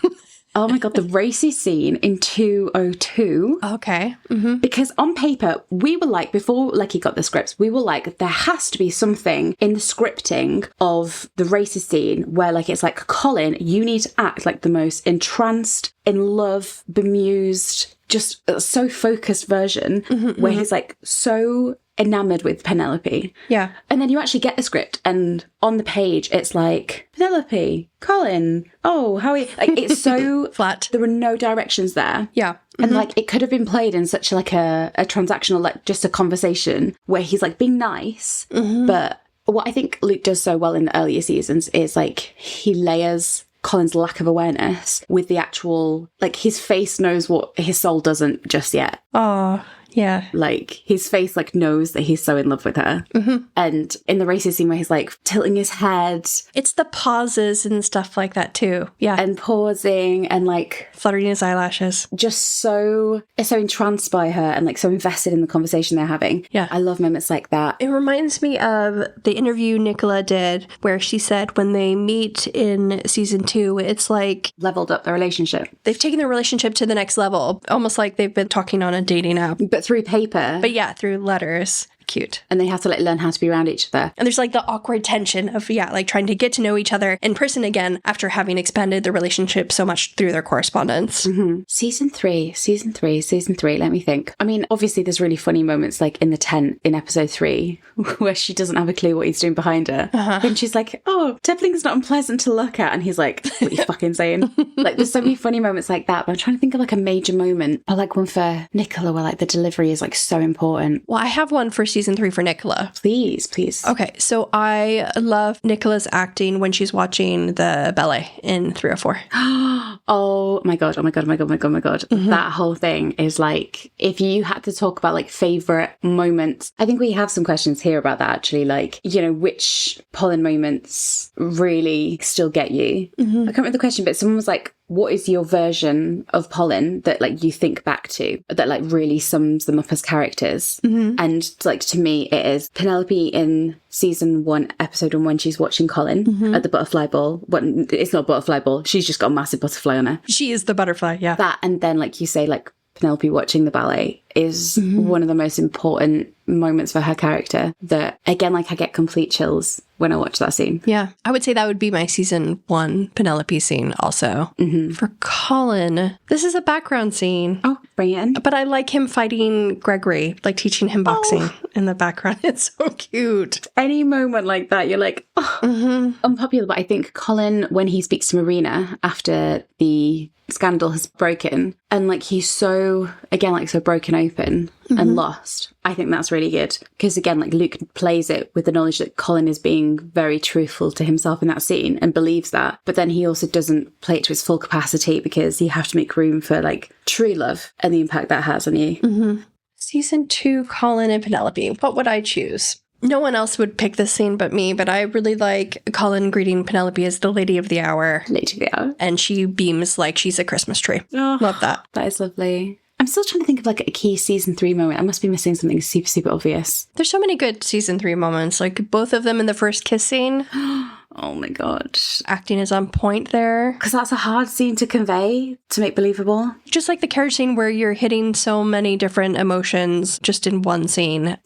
Oh my God, the racy scene in 202. Okay. Because on paper, we were like, before Lecky got the scripts, we were like, there has to be something in the scripting of the racy scene where like, it's like, Colin, you need to act like the most entranced, in love, bemused, just so focused version where he's like so enamored with Penelope. Yeah. And then you actually get the script and on the page it's like, Penelope, Colin, oh, how are you? Like it's so flat. There were no directions there. Yeah. And like it could have been played in such like a transactional, like just a conversation where he's like being nice. But what I think Luke does so well in the earlier seasons is like he layers Colin's lack of awareness with the actual, like his face knows what his soul doesn't just yet. Oh, yeah. Like his face like knows that he's so in love with her. And in the racist scene where he's like tilting his head. It's the pauses and stuff like that too. Yeah. And pausing and like fluttering his eyelashes. Just so entranced by her and like so invested in the conversation they're having. Yeah. I love moments like that. It reminds me of the interview Nicola did where she said when they meet in season 2, it's like leveled up the relationship. They've taken their relationship to the next level, almost like they've been talking on a dating app. But through paper. But yeah, through letters. cute. And they have to like learn how to be around each other. And there's like the awkward tension of, like trying to get to know each other in person again after having expanded the relationship so much through their correspondence. Season three. Let me think. I mean, obviously there's really funny moments like in the tent in episode 3 where she doesn't have a clue what he's doing behind her. And she's like, oh, Devlin's not unpleasant to look at. And he's like, what are you fucking saying? Like there's so many funny moments like that. But I'm trying to think of like a major moment. I like one for Nicola where like the delivery is like so important. Well, I have one for season 3 for Nicola. Please. Okay, so I love Nicola's acting when she's watching the ballet in 304. Oh my god. That whole thing is like, if you had to talk about like favorite moments, I think we have some questions here about that actually, like, you know, which Polin moments really still get you. I can't remember the question, but someone was like, what is your version of Polin that like you think back to that like really sums them up as characters? And like to me it is Penelope in season 1 episode 1 when she's watching Colin at the butterfly ball. Well, it's not butterfly ball, she's just got a massive butterfly on her. She is the butterfly, yeah. That, and then like you say, like Penelope watching the ballet is one of the most important moments for her character that, again, like I get complete chills when I watch that scene. Yeah, I would say that would be my season 1 Penelope scene also. For Colin, this is a background scene. Oh, bring it in. But I like him fighting Gregory, like teaching him boxing in the background. It's so cute. Any moment like that, you're like, oh, unpopular. But I think Colin, when he speaks to Marina after the scandal has broken, and like he's so, again, like so broken open and lost, I think that's really good. Because again, like Luke plays it with the knowledge that Colin is being very truthful to himself in that scene and believes that. But then he also doesn't play it to its full capacity because you have to make room for like true love and the impact that has on you. Season 2, Colin and Penelope. What would I choose? No one else would pick this scene but me, but I really like Colin greeting Penelope as the lady of the hour. Lady of the hour. And she beams like she's a Christmas tree. Oh, love that. That is lovely. I'm still trying to think of like a key season 3 moment. I must be missing something super, super obvious. There's so many good season 3 moments, like both of them in the first kiss scene. Oh my god. Acting is on point there. Because that's a hard scene to convey, to make believable. Just like the carriage scene where you're hitting so many different emotions just in one scene.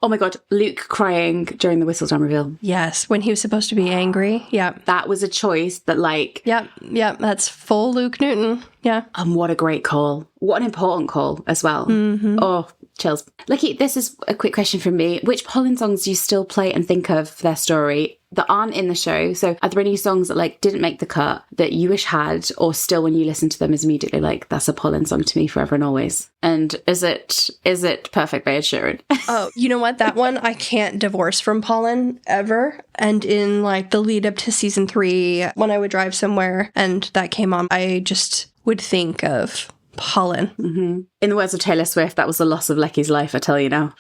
Oh my god, Luke crying during the Whistledown reveal. Yes, when he was supposed to be angry. Yeah. That was a choice that like... Yep, that's full Luke Newton. Yeah. And what a great call. What an important call as well. Oh, chills. Lucky, this is a quick question from me. Which Polin songs do you still play and think of for their story that aren't in the show? So are there any songs that like didn't make the cut that you wish had, or still when you listen to them is immediately like, that's a Polin song to me forever and always? And is it Perfect by Ed Sheeran? Oh, you know what? That one I can't divorce from Polin ever. And in like the lead up to season 3, when I would drive somewhere and that came on, I just would think of Polin. In the words of Taylor Swift, that was the loss of Lecky's life, I tell you now.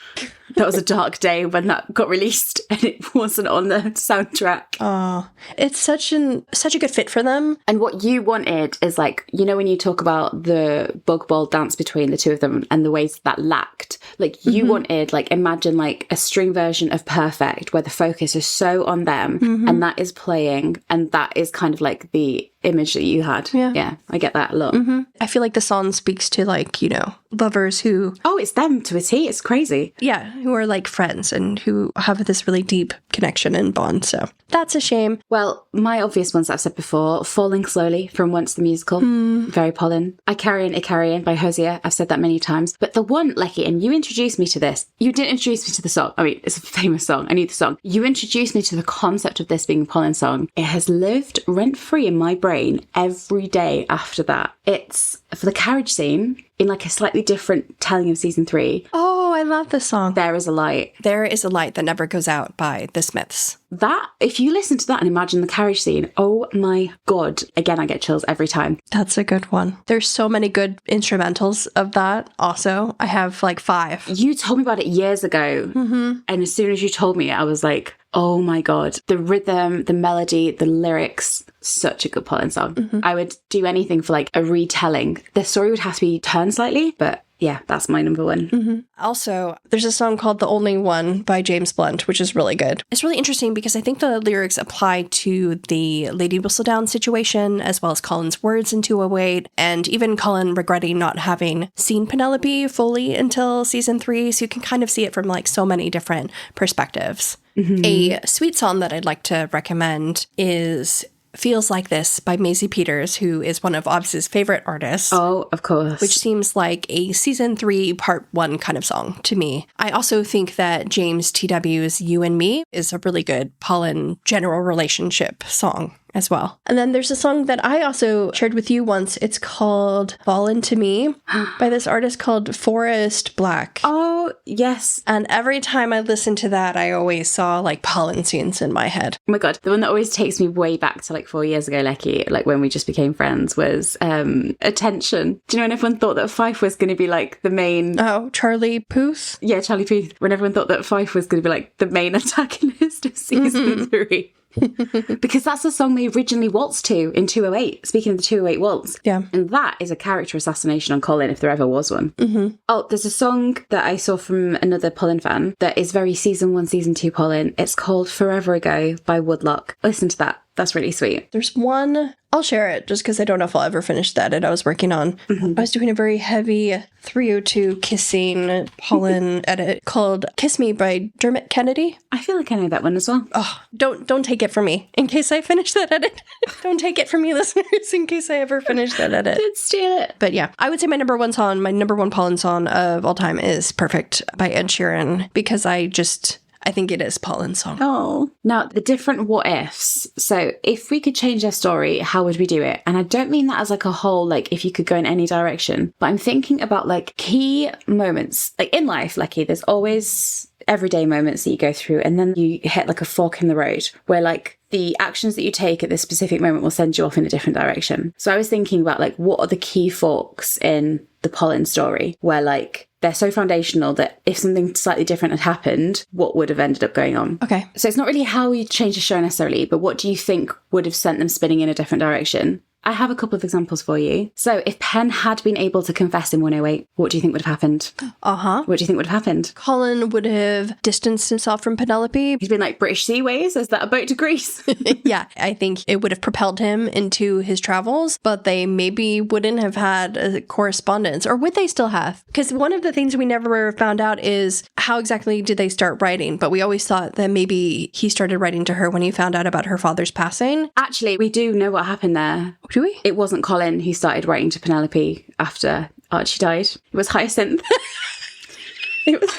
That was a dark day when that got released and it wasn't on the soundtrack. Oh, it's such a good fit for them. And what you wanted is like, you know, when you talk about the bug ball dance between the two of them and the ways that lacked, like you wanted, like, imagine like a string version of Perfect where the focus is so on them and that is playing, and that is kind of like the image that you had. Yeah, I get that a lot. I feel like the song speaks to like, you know, lovers who... Oh, it's them to a T. It's crazy. Yeah, who are like friends and who have this really deep connection and bond. So that's a shame. Well, my obvious ones that I've said before, Falling Slowly from Once the Musical, very Polin. I Carry On, Icarian by Hosea. I've said that many times. But the one, Lecky, and you introduced me to this. You didn't introduce me to the song. I mean, it's a famous song. I knew the song. You introduced me to the concept of this being a Polin song. It has lived rent-free in my brain every day after that. It's for the carriage scene in like a slightly different telling of season 3. Oh, I love this song. There is a light. There is a light that never goes out by the Smiths. That, if you listen to that and imagine the carriage scene, oh my god. Again, I get chills every time. That's a good one. There's so many good instrumentals of that also. I have like 5. You told me about it years ago. And as soon as you told me, I was like, oh my god. The rhythm, the melody, the lyrics, such a good Polin song. I would do anything for like a retelling. The story would have to be turned slightly, but Yeah, that's my number one. Also, there's a song called The Only One by James Blunt, which is really good. It's really interesting because I think the lyrics apply to the Lady Whistledown situation, as well as Colin's words in 208, and even Colin regretting not having seen Penelope fully until season 3, so you can kind of see it from like so many different perspectives. A sweet song that I'd like to recommend is Feels Like This by Maisie Peters, who is one of Obvious's favorite artists. Oh, of course. Which seems like a season 3 part 1 kind of song to me. I also think that James TW's You and Me is a really good Polin general relationship song as well. And then there's a song that I also shared with you once. It's called Fall Into Me by this artist called Forest Black. Oh, yes. And every time I listen to that, I always saw like Polin scenes in my head. Oh my God. The one that always takes me way back to like 4 years ago, Lecky, like when we just became friends, was Attention. Do you know when everyone thought that Fife was going to be like the main... Oh, Charlie Puth? Yeah, Charlie Puth. When everyone thought that Fife was going to be like the main antagonist of season 3. Because that's the song they originally waltzed to in 208. Speaking of the 208 waltz. Yeah. And that is a character assassination on Colin, if there ever was one. Oh, there's a song that I saw from another Polin fan that is very season 1, season 2 Polin. It's called Forever Ago by Woodlock. Listen to that. That's really sweet. There's one, I'll share it just because I don't know if I'll ever finish the edit I was working on. I was doing a very heavy 302 kissing Polin edit called Kiss Me by Dermot Kennedy. I feel like I know that one as well. Oh, don't take it from me in case I finish that edit. Don't take it from me, listeners, in case I ever finish that edit. Don't steal it. But yeah, I would say my number one Polin song of all time is Perfect by Ed Sheeran because I think it is Polin's song. Oh. Now, the different what ifs. So if we could change their story, how would we do it? And I don't mean that as like a whole, like if you could go in any direction, but I'm thinking about like key moments. Like in life, Lecky, there's always everyday moments that you go through and then you hit like a fork in the road where like the actions that you take at this specific moment will send you off in a different direction. So I was thinking about like what are the key forks in the Polin story where like they're so foundational that if something slightly different had happened, what would have ended up going on? Okay. So it's not really how you change the show necessarily, but what do you think would have sent them spinning in a different direction? I have a couple of examples for you. So if Pen had been able to confess in 108, what do you think would have happened? What do you think would have happened? Colin would have distanced himself from Penelope. He's been like, British Seaways, is that a boat to Greece? Yeah, I think it would have propelled him into his travels, but they maybe wouldn't have had a correspondence. Or would they still have? Because one of the things we never found out is how exactly did they start writing? But we always thought that maybe he started writing to her when he found out about her father's passing. Actually, we do know what happened there. Do we? It wasn't Colin who started writing to Penelope after Archie died. It was Hyacinth. It was...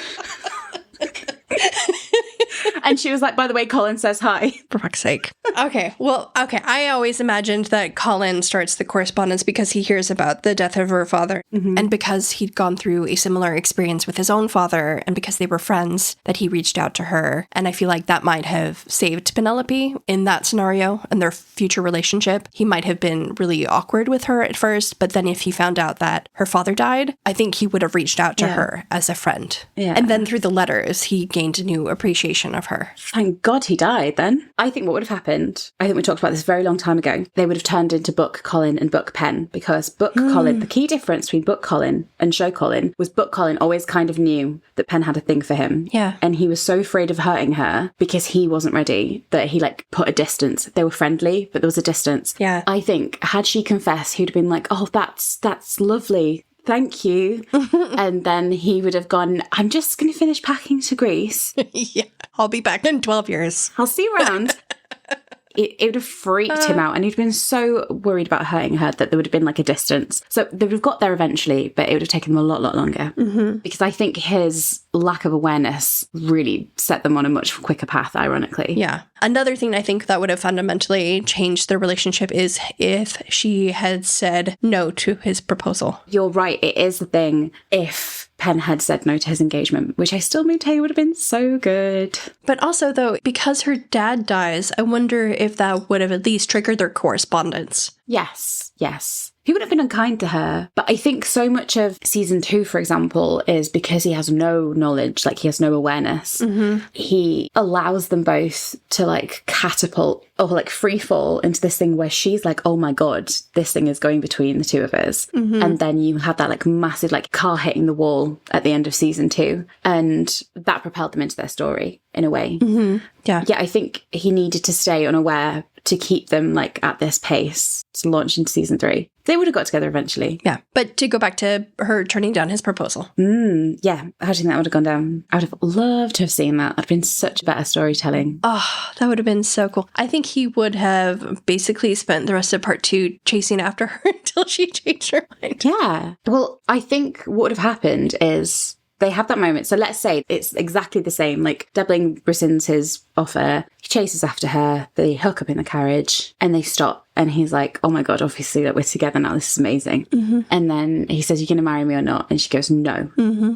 And she was like, by the way, Colin says hi. For fuck's sake. Okay. I always imagined that Colin starts the correspondence because he hears about the death of her father and because he'd gone through a similar experience with his own father and because they were friends that he reached out to her. And I feel like that might have saved Penelope in that scenario and their future relationship. He might have been really awkward with her at first, but then if he found out that her father died, I think he would have reached out to her as a friend. Yeah. And then through the letters, he gained a new appreciation of her. Thank God he died then. I think what would have happened, I think we talked about this a very long time ago, they would have turned into Book Colin and Book Pen because Book Colin, the key difference between Book Colin and Show Colin was Book Colin always kind of knew that Pen had a thing for him. Yeah. And he was so afraid of hurting her because he wasn't ready that he like put a distance. They were friendly, but there was a distance. Yeah. I think had she confessed, he'd have been like, oh, that's lovely. Thank you. And then he would have gone, I'm just going to finish packing to Greece. Yeah. I'll be back in 12 years. I'll see you around. It would have freaked him out and he'd been so worried about hurting her that there would have been like a distance. So they would have got there eventually, but it would have taken them a lot longer. Because I think his lack of awareness really set them on a much quicker path, ironically. Yeah. Another thing I think that would have fundamentally changed their relationship is if she had said no to his proposal. You're right. It is the thing if Pen had said no to his engagement, which I still maintain would have been so good. But also, though, because her dad dies, I wonder if that would have at least triggered their correspondence. Yes. He would have been unkind to her. But I think so much of season 2, for example, is because he has no knowledge, like he has no awareness. He allows them both to like catapult or like free fall into this thing where she's like, oh my God, this thing is going between the two of us. And then you have that like massive like car hitting the wall at the end of season 2. And that propelled them into their story in a way. Yeah, I think he needed to stay unaware to keep them like at this pace to launch into season 3. They would have got together eventually. Yeah. But to go back to her turning down his proposal. Yeah. How do you think that would have gone down? I would have loved to have seen that. That'd been such better storytelling. Oh, that would have been so cool. I think he would have basically spent the rest of part 2 chasing after her until she changed her mind. Yeah. Well, I think what would have happened is they have that moment. So let's say it's exactly the same. Like Debling rescinds his offer. He chases after her. They hook up in the carriage and they stop. And he's like, oh my God, obviously that we're together now. This is amazing. And then he says, you're going to marry me or not? And she goes, no,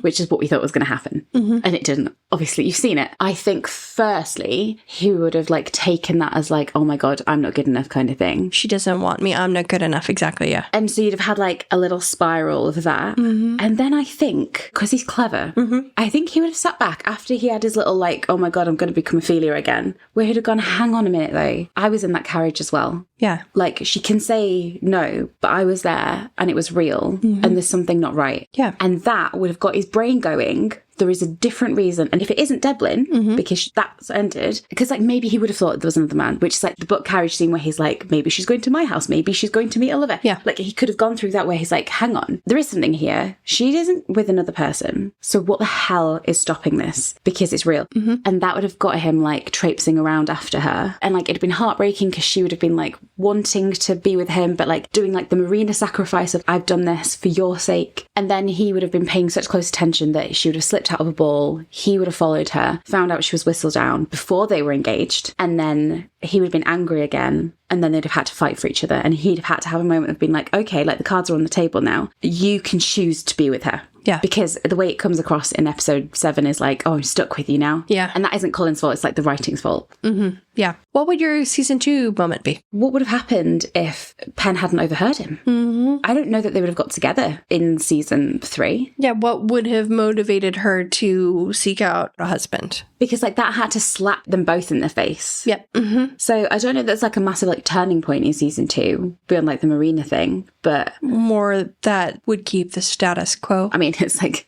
which is what we thought was going to happen. And it didn't. Obviously, you've seen it. I think firstly, he would have like taken that as like, oh my God, I'm not good enough kind of thing. She doesn't want me. I'm not good enough. Exactly. Yeah. And so you'd have had like a little spiral of that. And then I think, because he's clever, I think he would have sat back after he had his little like, oh my God, I'm going to become Ophelia again, where he'd have gone, hang on a minute though. I was in that carriage as well. Yeah. Like she can say no, but I was there and it was real and there's something not right. Yeah. And that would have got his brain going. There is a different reason. And if it isn't Deblin, because that's ended, because like maybe he would have thought there was another man, which is like the book carriage scene where he's like, maybe she's going to my house, maybe she's going to meet Oliver. Yeah. Like he could have gone through that where he's like, hang on, there is something here. She isn't with another person. So what the hell is stopping this? Because it's real. And that would have got him like traipsing around after her. And like it'd been heartbreaking because she would have been like wanting to be with him, but like doing like the Marina sacrifice of I've done this for your sake. And then he would have been paying such close attention that she would have slipped out of a ball. He would have followed her, found out she was whistled down before they were engaged. And then he would have been angry again. And then they'd have had to fight for each other. And he'd have had to have a moment of being like, okay, like the cards are on the table now. You can choose to be with her. Yeah. Because the way it comes across in episode 7 is like, oh, I'm stuck with you now. Yeah. And that isn't Colin's fault. It's like the writing's fault. Yeah. What would your season 2 moment be? What would have happened if Pen hadn't overheard him? I don't know that they would have got together in season 3. Yeah. What would have motivated her to seek out a husband? Because like that had to slap them both in the face. Yep. So I don't know if there's like a massive like turning point in season 2 beyond like the Marina thing, but more that would keep the status quo. I mean, it's like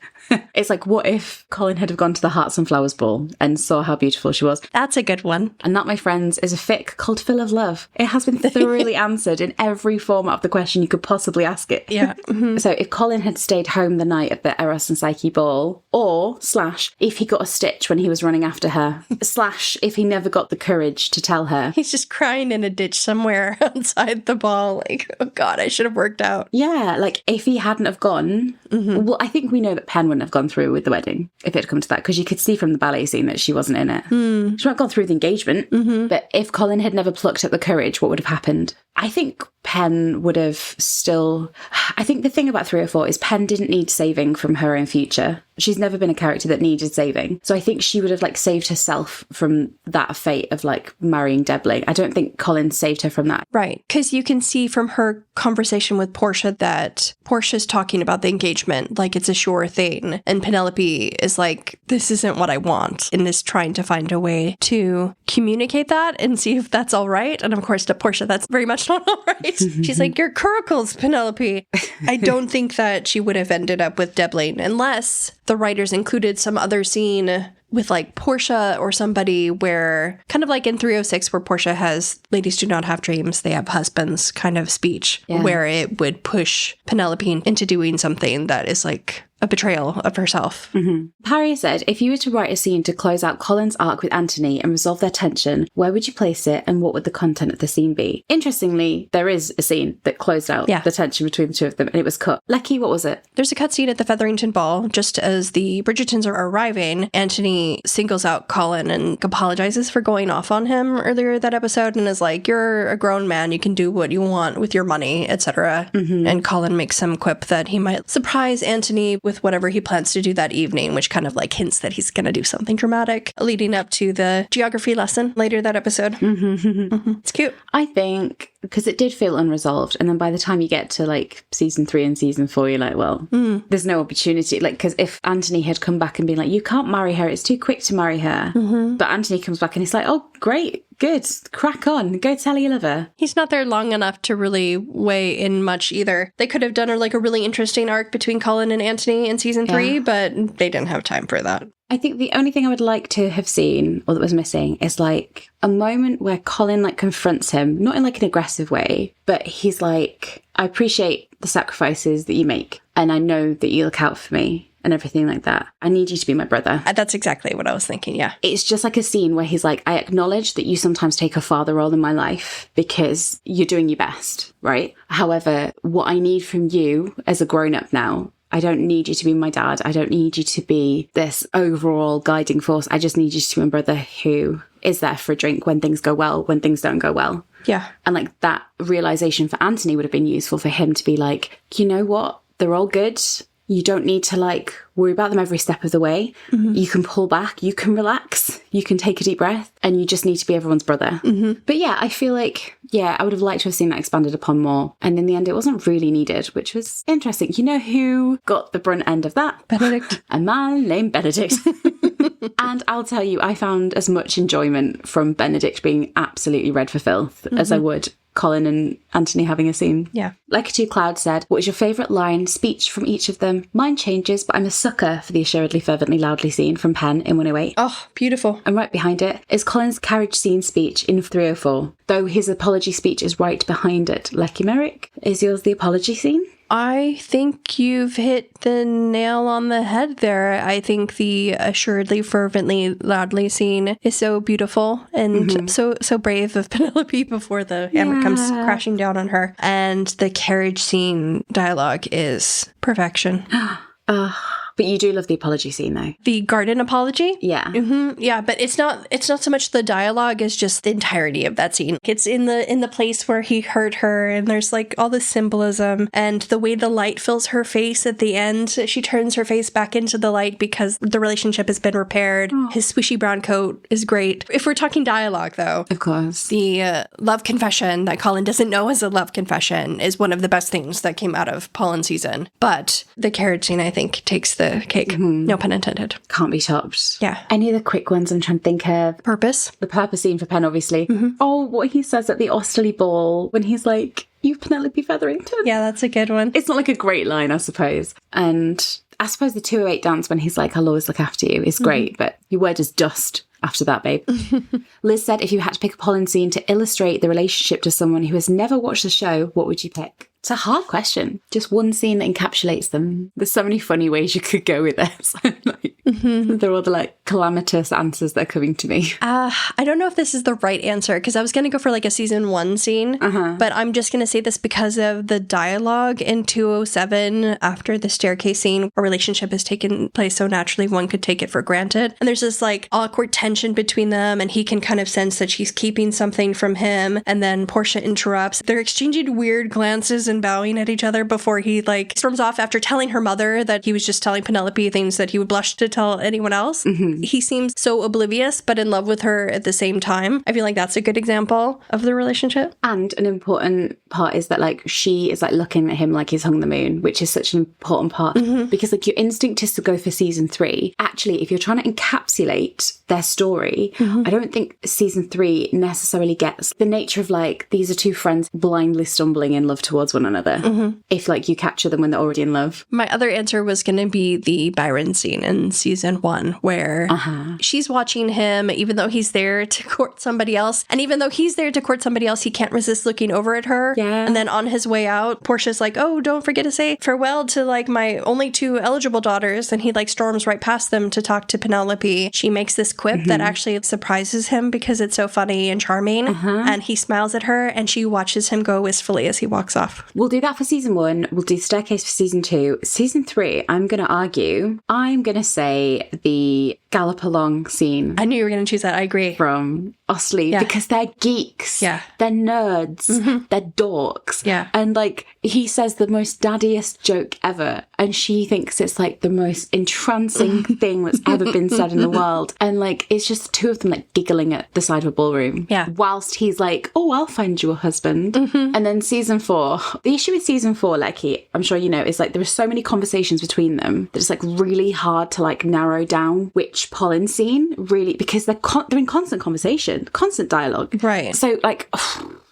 it's like what if Colin had have gone to the Hearts and Flowers ball and saw how beautiful she was? That's a good one. And that, my friends, is a fic called Fill of Love. It has been thoroughly answered in every format of the question you could possibly ask it. Yeah. So if Colin had stayed home the night of the Eros and Psyche ball, or / if he got a stitch when he was running after her, / if he never got the courage to tell her. He's just crying in a ditch somewhere outside the ball. Like, oh God, I should have worked out. Yeah, like if he hadn't have gone, well, I think we know that Pen wouldn't have gone through with the wedding if it had come to that, because you could see from the ballet scene that she wasn't in it. She might have gone through the engagement, but if Colin had never plucked up the courage, what would have happened? I think Pen would have still... I think the thing about 3 or 4 is Pen didn't need saving from her own future. She's never been a character that needed saving. So I think she would have like saved herself from that fate of like marrying Debling. I don't think Colin saved her from that. Right. Because you can see from her conversation with Portia that Portia's talking about the engagement like it's a sure thing. And Penelope is like, this isn't what I want. And is trying to find a way to communicate that and see if that's all right. And of course, to Portia, that's very much not all right. She's like, your curricles, Penelope. I don't think that she would have ended up with Debling unless the writers included some other scene with like Portia or somebody where, kind of like in 306 where Portia has ladies do not have dreams, they have husbands kind of speech, where it would push Penelope into doing something that is like a betrayal of herself. Harry said, if you were to write a scene to close out Colin's arc with Anthony and resolve their tension, where would you place it and what would the content of the scene be? Interestingly, there is a scene that closed out the tension between the two of them and it was cut. Lecky, what was it? There's a cut scene at the Featherington Ball. Just as the Bridgertons are arriving, Anthony singles out Colin and apologizes for going off on him earlier that episode and is like, you're a grown man, you can do what you want with your money, etc. And Colin makes some quip that he might surprise Anthony with whatever he plans to do that evening, which kind of like hints that he's going to do something dramatic leading up to the geography lesson later that episode. It's cute. I think because it did feel unresolved. And then by the time you get to like season 3 and season 4, you're like, well, there's no opportunity. Like, because if Anthony had come back and been like, you can't marry her, it's too quick to marry her. But Anthony comes back and he's like, oh, great, good, crack on, go tell your lover. He's not there long enough to really weigh in much either. They could have done a really interesting arc between Colin and Anthony in season 3, but they didn't have time for that. I think the only thing I would like to have seen, or that was missing, is like a moment where Colin like confronts him, not in like an aggressive way, but he's like, I appreciate the sacrifices that you make, and I know that you look out for me and everything like that. I need you to be my brother. That's exactly what I was thinking, yeah. It's just like a scene where he's like, I acknowledge that you sometimes take a father role in my life because you're doing your best, right? However, what I need from you as a grown-up now, I don't need you to be my dad. I don't need you to be this overall guiding force. I just need you to be my brother who is there for a drink when things go well, when things don't go well. Yeah. And like that realization for Anthony would have been useful for him to be like, you know what? They're all good. You don't need to like worry about them every step of the way. You can pull back, you can relax, you can take a deep breath, and you just need to be everyone's brother. But yeah, I feel like, yeah, I would have liked to have seen that expanded upon more. And in the end, it wasn't really needed, which was interesting. You know who got the brunt end of that? Benedict. A man named Benedict. And I'll tell you, I found as much enjoyment from Benedict being absolutely red for filth as I would Colin and Anthony having a scene. Yeah. Like a Two Clouds said, what is your favourite line, speech from each of them? Mine changes, but I'm a sucker for the assuredly, fervently, loudly scene from Penn in 108. Oh, beautiful. And right behind it is Colin's carriage scene speech in 304. Though his apology speech is right behind it. Lucky Merrick, is yours the apology scene? I think you've hit the nail on the head there. I think the assuredly, fervently, loudly scene is so beautiful and so brave of Penelope before the hammer comes crashing down on her. And the carriage scene dialogue is perfection. But you do love the apology scene, though. The garden apology? Yeah. Yeah, but it's not so much the dialogue as just the entirety of that scene. It's in the place where he hurt her, and there's like all the symbolism and the way the light fills her face at the end. She turns her face back into the light because the relationship has been repaired. His swishy brown coat is great. If we're talking dialogue, though, Of course. the love confession that Colin doesn't know is a love confession is one of the best things that came out of Polin season. But the carriage scene, I think, takes the cake. No pun intended. Can't be topped. Yeah. Any of the quick ones I'm trying to think of? Purpose. The purpose scene for Penn, obviously. Oh, what he says at the Osterley ball when he's like, you Penelope Featherington. Yeah, that's a good one. It's not like a great line, I suppose. And I suppose the 208 dance when he's like, I'll always look after you is great, but your word is dust after that, babe. Liz said, if you had to pick a Polin scene to illustrate the relationship to someone who has never watched the show, what would you pick? It's a hard question. Just one scene that encapsulates them. There's so many funny ways you could go with this. They're all the like calamitous answers that are coming to me. I don't know if this is the right answer because I was going to go for like a season 1 scene, but I'm just going to say this because of the dialogue in 207 after the staircase scene. A relationship has taken place so naturally one could take it for granted. And there's this like awkward tension between them and he can kind of sense that she's keeping something from him. And then Portia interrupts. They're exchanging weird glances and bowing at each other before he like storms off after telling her mother that he was just telling Penelope things that he would blush to tell anyone else. He seems so oblivious but in love with her at the same time. I feel like that's a good example of the relationship. And an important part is that like she is like looking at him like he's hung the moon, which is such an important part because like your instinct is to go for season 3. Actually, if you're trying to encapsulate their story, I don't think season 3 necessarily gets the nature of like these are two friends blindly stumbling in love towards one another. If like you capture them when they're already in love. My other answer was going to be the Byron scene in season 1 where she's watching him even though he's there to court somebody else. And even though he's there to court somebody else, he can't resist looking over at her. Yeah. And then on his way out, Portia's like, oh, don't forget to say farewell to like my only 2 eligible daughters. And he like storms right past them to talk to Penelope. She makes this quip that actually surprises him because it's so funny and charming. And he smiles at her and she watches him go wistfully as he walks off. We'll do that for season 1. We'll do Staircase for season 2. Season 3, I'm going to argue. I'm going to say say the gallop along scene I knew you were going to choose that. I agree. from Ostley because they're geeks. Yeah. They're nerds. They're dorks. Yeah. And like he says the most daddiest joke ever. And she thinks it's like the most entrancing thing that's ever been said in the world. And like it's just the two of them like giggling at the side of a ballroom. Yeah. Whilst he's like, oh, I'll find you a husband. And then season 4. The issue with season 4, Lecky, I'm sure you know, is like there are so many conversations between them that it's like really hard to like narrow down which Polin scene really, because they're in constant conversation, constant dialogue. Right. So like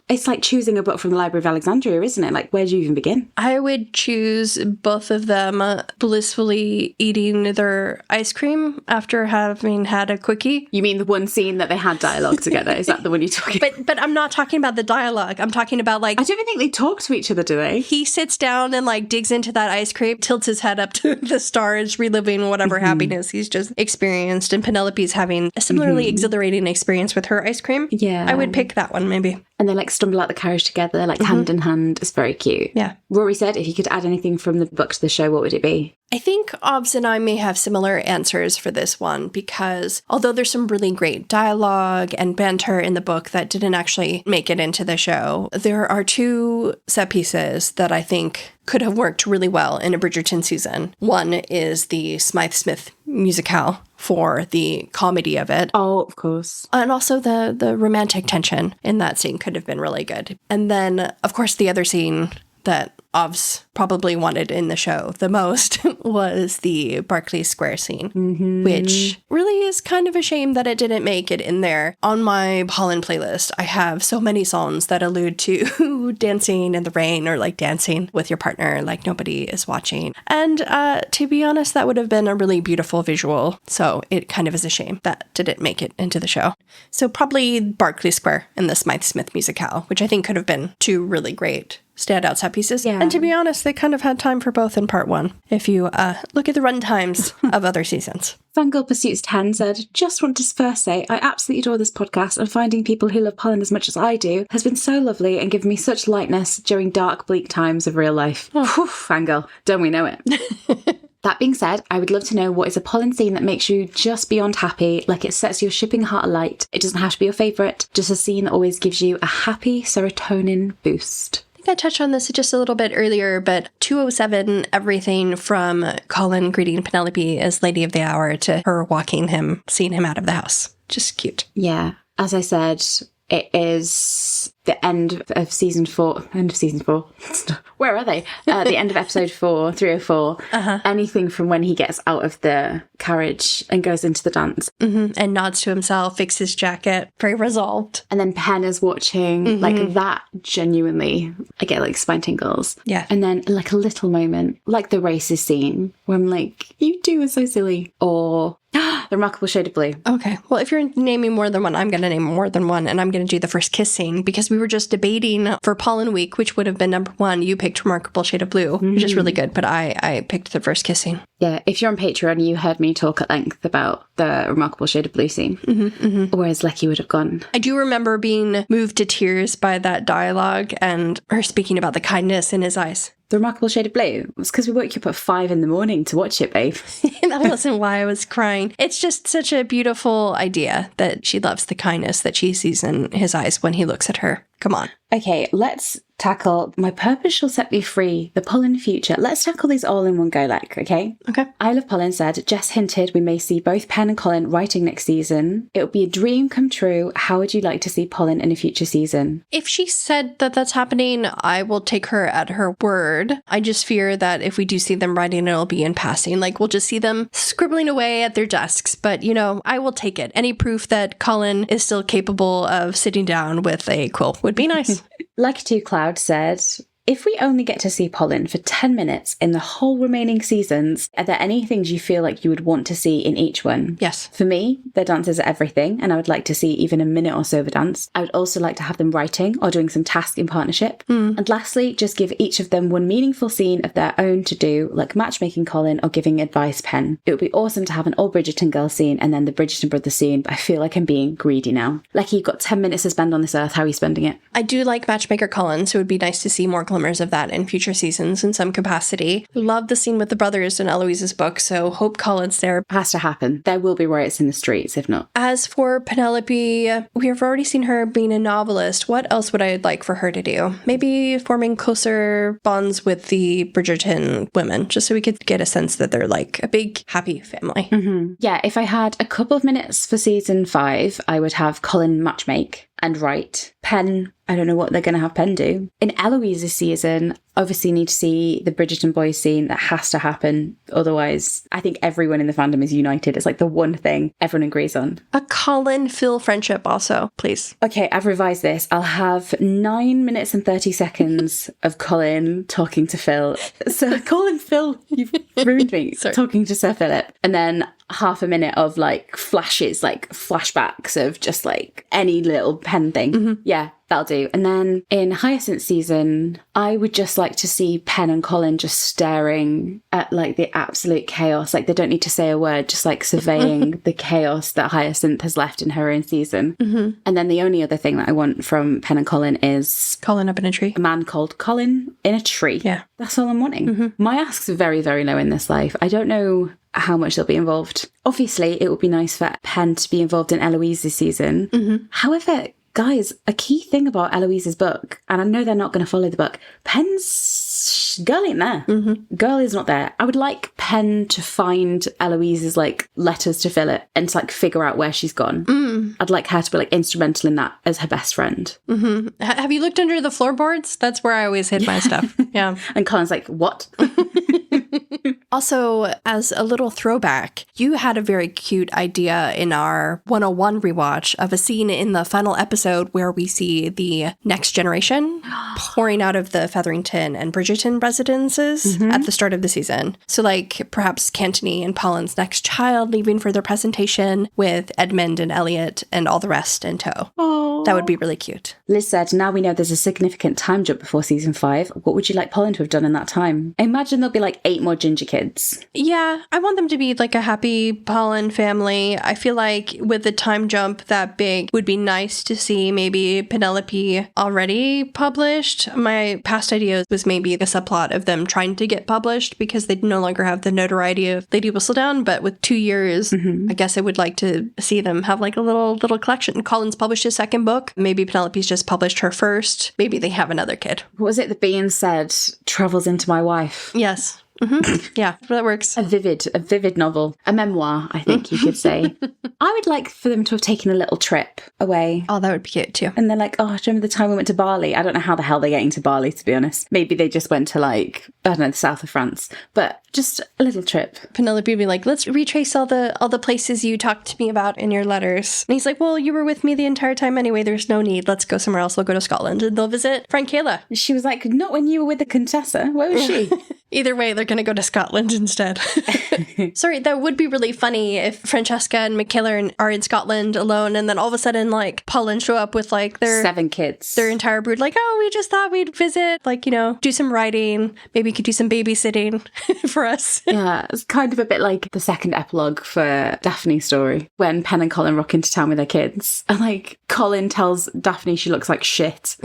it's like choosing a book from the Library of Alexandria, isn't it? Like, where do you even begin? I would choose both of them blissfully eating their ice cream after having had a quickie. You mean the one scene that they had dialogue together? Is that the one you're talking about? But I'm not talking about the dialogue. I'm talking about like I don't even think they talk to each other, do they? he sits down and like digs into that ice cream, tilts his head up to the stars, reliving whatever happiness he's just experienced. And Penelope's having a similarly exhilarating experience with her ice cream. Yeah. I would pick that one maybe. And they like stumble out the carriage together, like hand in hand. It's very cute. Yeah. Rory said if you could add anything from the book to the show, what would it be? I think Obs and I may have similar answers for this one because although there's some really great dialogue and banter in the book that didn't actually make it into the show, there are 2 set pieces that I think could have worked really well in a Bridgerton season. One is the Smythe Smith musicale for the comedy of it. Oh, of course. And also the romantic tension in that scene could have been really good. And then, of course, the other scene that Ovs probably wanted in the show the most was the Berkeley Square scene, which really is kind of a shame that it didn't make it in there. On my Polin playlist, I have so many songs that allude to dancing in the rain or like dancing with your partner like nobody is watching. And to be honest, that would have been a really beautiful visual. So it kind of is a shame that didn't make it into the show. So probably Berkeley Square and the Smythe Smith musicale, which I think could have been 2 really great standout set pieces. Yeah. And to be honest, they kind of had time for both in part 1, if you look at the run times of other seasons. Fangirl Pursuits 10 said, just want to first say, I absolutely adore this podcast and finding people who love Polin as much as I do has been so lovely and given me such lightness during dark, bleak times of real life. Whew, fangirl, don't we know it? That being said, I would love to know what is a Polin scene that makes you just beyond happy, like it sets your shipping heart alight. It doesn't have to be your favourite, just a scene that always gives you a happy serotonin boost. I think I touched on this just a little bit earlier, but 207, everything from Colin greeting Penelope as Lady of the Hour to her walking him, seeing him out of the house. Just cute. Yeah, as I said, it is the end of season 4. End of season 4. Where are they? The end of episode 4, 304. Anything from when he gets out of the carriage and goes into the dance. And nods to himself, fixes his jacket, very resolved. And then Pen is watching, like that genuinely, I get like spine tingles. Yeah. And then like a little moment, like the races scene, where I'm like, you two are so silly. Or the remarkable shade of blue. Okay. Well, if you're naming more than one, I'm going to name more than one, and I'm going to do the first kiss scene because we were just debating for Polin Week, which would have been number 1. You picked Remarkable Shade of Blue, which is really good, but I picked the first kiss scene. Yeah, if you're on Patreon, you heard me talk at length about the remarkable shade of blue scene. Whereas Lecky would have gone. I do remember being moved to tears by that dialogue and her speaking about the kindness in his eyes. The remarkable shade of blue? It was because we woke you up at 5 a.m. to watch it, babe. That wasn't why I was crying. It's just such a beautiful idea that she loves the kindness that she sees in his eyes when he looks at her. Come on. Okay, let's tackle My Purpose Shall Set Me Free, the Polin future. Let's tackle these all in one go, like, okay? Okay. I Love Polin said, Jess hinted we may see both Pen and Colin writing next season. It would be a dream come true. How would you like to see Polin in a future season? If she said that that's happening, I will take her at her word. I just fear that if we do see them writing, it'll be in passing. Like, we'll just see them scribbling away at their desks. But, you know, I will take it. Any proof that Colin is still capable of sitting down with a quill would be nice. Lucky Two Cloud said, if we only get to see Polin for 10 minutes in the whole remaining seasons, are there any things you feel like you would want to see in each one? Yes. For me, their dances are everything, and I would like to see even a minute or so of a dance. I would also like to have them writing or doing some task in partnership. And lastly, just give each of them one meaningful scene of their own to do, like matchmaking Colin or giving advice Pen. It would be awesome to have an all Bridgerton girl scene and then the Bridgerton brothers scene, but I feel like I'm being greedy now. Like, you've got 10 minutes to spend on this earth. How are you spending it? I do like Matchmaker Colin, so it would be nice to see more glimmers of that in future seasons in some capacity. Love the scene with the brothers in Eloise's book, so hope Colin's there. Has to happen. There will be riots in the streets, if not. As for Penelope, we have already seen her being a novelist. What else would I like for her to do? Maybe forming closer bonds with the Bridgerton women, just so we could get a sense that they're like a big, happy family. Mm-hmm. Yeah, if I had a couple of minutes for season 5, I would have Colin matchmake and write. Pen, I don't know what they're going to have Pen do. In Eloise's season, obviously need to see the Bridgerton boys scene. That has to happen. Otherwise, I think everyone in the fandom is united. It's like the one thing everyone agrees on. A Colin-Phil friendship also, please. Okay, I've revised this. I'll have 9 minutes and 30 seconds of Colin talking to Phil. So Colin, Phil, you've ruined me. Talking to Sir Philip. And then half a minute of like flashes, like flashbacks of just like any little Pen thing. Mm-hmm. Yeah, that'll do. And then in Hyacinth's season, I would just like to see Pen and Colin just staring at like the absolute chaos. Like they don't need to say a word, just like surveying the chaos that Hyacinth has left in her own season. Mm-hmm. And then the only other thing that I want from Pen and Colin is Colin up in a tree. A man called Colin in a tree. Yeah. That's all I'm wanting. Mm-hmm. My asks are very, very low in this life. I don't know how much they'll be involved. Obviously, it would be nice for Pen to be involved in Eloise's season. Mm-hmm. However, guys, a key thing about Eloise's book, and I know they're not going to follow the book, Pen's girl ain't there. Mm-hmm. Girl is not there. I would like Pen to find Eloise's like letters to Philip and to like figure out where she's gone. Mm. I'd like her to be like instrumental in that as her best friend. Mm-hmm. Have you looked under the floorboards? That's where I always hid my stuff. Yeah. And Colin's like, what? Also, as a little throwback, you had a very cute idea in our 101 rewatch of a scene in the final episode where we see the next generation pouring out of the Featherington and Bridgerton residences at the start of the season. So like perhaps Cantony and Polin's next child leaving for their presentation with Edmund and Elliot and all the rest in tow. Aww. That would be really cute. Liz said, now we know there's a significant time jump before season 5. What would you like Polin to have done in that time? I imagine there'll be like 8 more ginger kids. Yeah, I want them to be like a happy Polin family. I feel like with the time jump that big, would be nice to see maybe Penelope already published. My past idea was maybe a subplot of them trying to get published because they no longer have the notoriety of Lady Whistledown, but with 2 years, I guess I would like to see them have like a little collection. Colin's published his second book. Maybe Penelope's just published her first. Maybe they have another kid. What was it that Bean said? Travels into my wife. Yes. Mm-hmm. Yeah, that works. A vivid novel. A memoir, I think you could say. I would like for them to have taken a little trip away. Oh, that would be cute too. And they're like, oh, do you remember the time we went to Bali? I don't know how the hell they're getting to Bali, to be honest. Maybe they just went to like, I don't know, the south of France. But just a little trip. Penelope would be like, let's retrace all the places you talked to me about in your letters. And he's like, well, you were with me the entire time anyway. There's no need. Let's go somewhere else. We'll go to Scotland. And they'll visit Frank Kayla. She was like, not when you were with the Contessa. Where was she? Either way, they're going to go to Scotland instead. Sorry, that would be really funny if Francesca and Michaela are in Scotland alone, and then all of a sudden, like, Polin show up with, like, their 7 kids. Their entire brood, like, oh, we just thought we'd visit, like, you know, do some writing. Maybe you could do some babysitting for us. Yeah, it's kind of a bit like the second epilogue for Daphne's story, when Pen and Colin rock into town with their kids. And, like, Colin tells Daphne she looks like shit.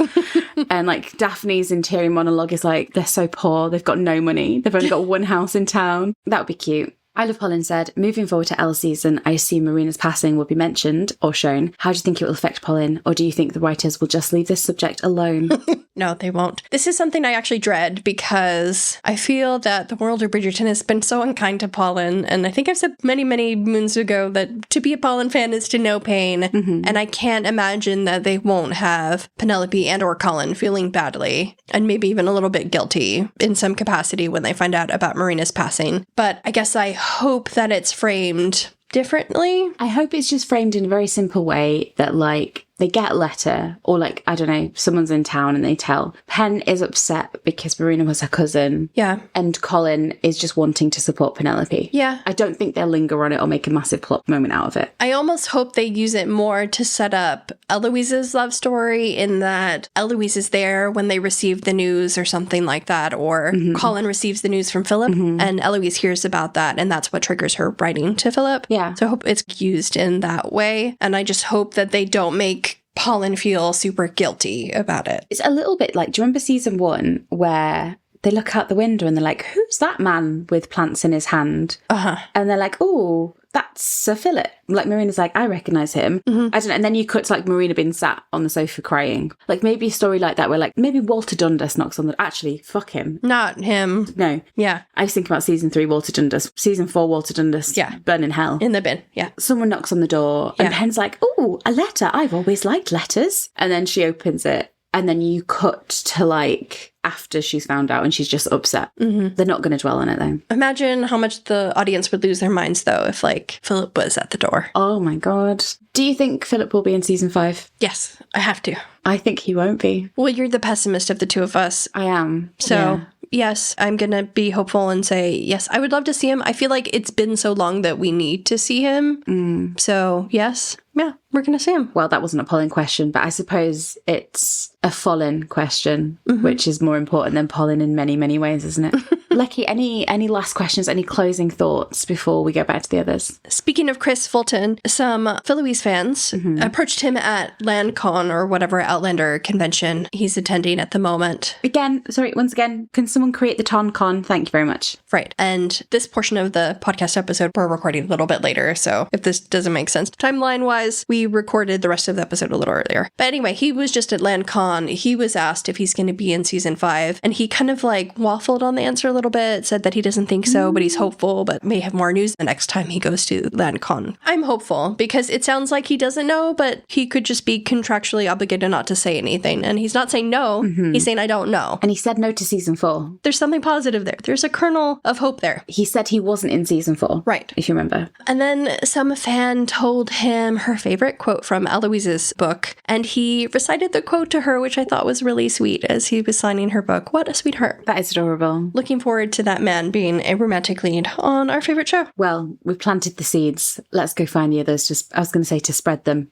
And, like, Daphne's interior monologue is like, they're so poor, they've got no money. They've only got one house in town. That would be cute. I Love Polin said, moving forward to Elle's season, I assume Marina's passing will be mentioned or shown. How do you think it will affect Polin? Or do you think the writers will just leave this subject alone? No, they won't. This is something I actually dread because I feel that the world of Bridgerton has been so unkind to Polin. And I think I've said many, many moons ago that to be a Polin fan is to know pain. Mm-hmm. And I can't imagine that they won't have Penelope and or Colin feeling badly and maybe even a little bit guilty in some capacity when they find out about Marina's passing. But I guess I hope that it's framed differently. I hope it's just framed in a very simple way that, like, they get a letter, or like, I don't know, someone's in town and they tell. Pen is upset because Marina was her cousin. Yeah. And Colin is just wanting to support Penelope. Yeah. I don't think they'll linger on it or make a massive plot moment out of it. I almost hope they use it more to set up Eloise's love story, in that Eloise is there when they receive the news or something like that, or Colin receives the news from Philip and Eloise hears about that, and that's what triggers her writing to Philip. Yeah. So I hope it's used in that way. And I just hope that they don't make Colin feel super guilty about it. It's a little bit like, do you remember season 1 where they look out the window and they're like, who's that man with plants in his hand? And they're like, oh, that's Sir Philip. Like, Marina's like, I recognise him. I don't know. And then you cut to, like, Marina being sat on the sofa crying. Like, maybe a story like that where, like, maybe Walter Dundas knocks on the... Actually, fuck him. Not him. No. Yeah. I was thinking about season 3, Walter Dundas. Season 4, Walter Dundas. Yeah. Burn in hell. In the bin. Yeah. Someone knocks on the door and Pen's like, oh, a letter. I've always liked letters. And then she opens it. And then you cut to, like, after she's found out and she's just upset. They're not going to dwell on it, though. Imagine how much the audience would lose their minds, though, if, like, Philip was at the door. Oh, my God. Do you think Philip will be in season 5? Yes, I have to. I think he won't be. Well, you're the pessimist of the two of us. I am. So... Yeah. Yes, I'm going to be hopeful and say, yes, I would love to see him. I feel like it's been so long that we need to see him. So, yes, yeah, we're going to see him. Well, that wasn't a Polin question, but I suppose it's a Polin question, which is more important than Polin in many, many ways, isn't it? Lecky, any last questions, any closing thoughts before we go back to the others? Speaking of Chris Fulton, some Phillies fans approached him at LandCon or whatever Outlander convention he's attending at the moment. Once again, can someone create the TonCon? Thank you very much. Right. And this portion of the podcast episode we're recording a little bit later, so if this doesn't make sense timeline-wise, we recorded the rest of the episode a little earlier. But anyway, he was just at LandCon. He was asked if he's going to be in season 5, and he kind of like waffled on the answer a little bit, said that he doesn't think so, but he's hopeful, but may have more news the next time he goes to LandCon. I'm hopeful because it sounds like he doesn't know, but he could just be contractually obligated not to say anything. And he's not saying no, he's saying I don't know. And he said no to season 4. There's something positive there. There's a kernel of hope there. He said he wasn't in season 4. Right. If you remember. And then some fan told him her favorite quote from Eloise's book, and he recited the quote to her, which I thought was really sweet as he was signing her book. What a sweetheart. That is adorable. Looking forward to that man being a romantic lead on our favorite show. Well, we've planted the seeds. Let's go find the others. I was going to say to spread them.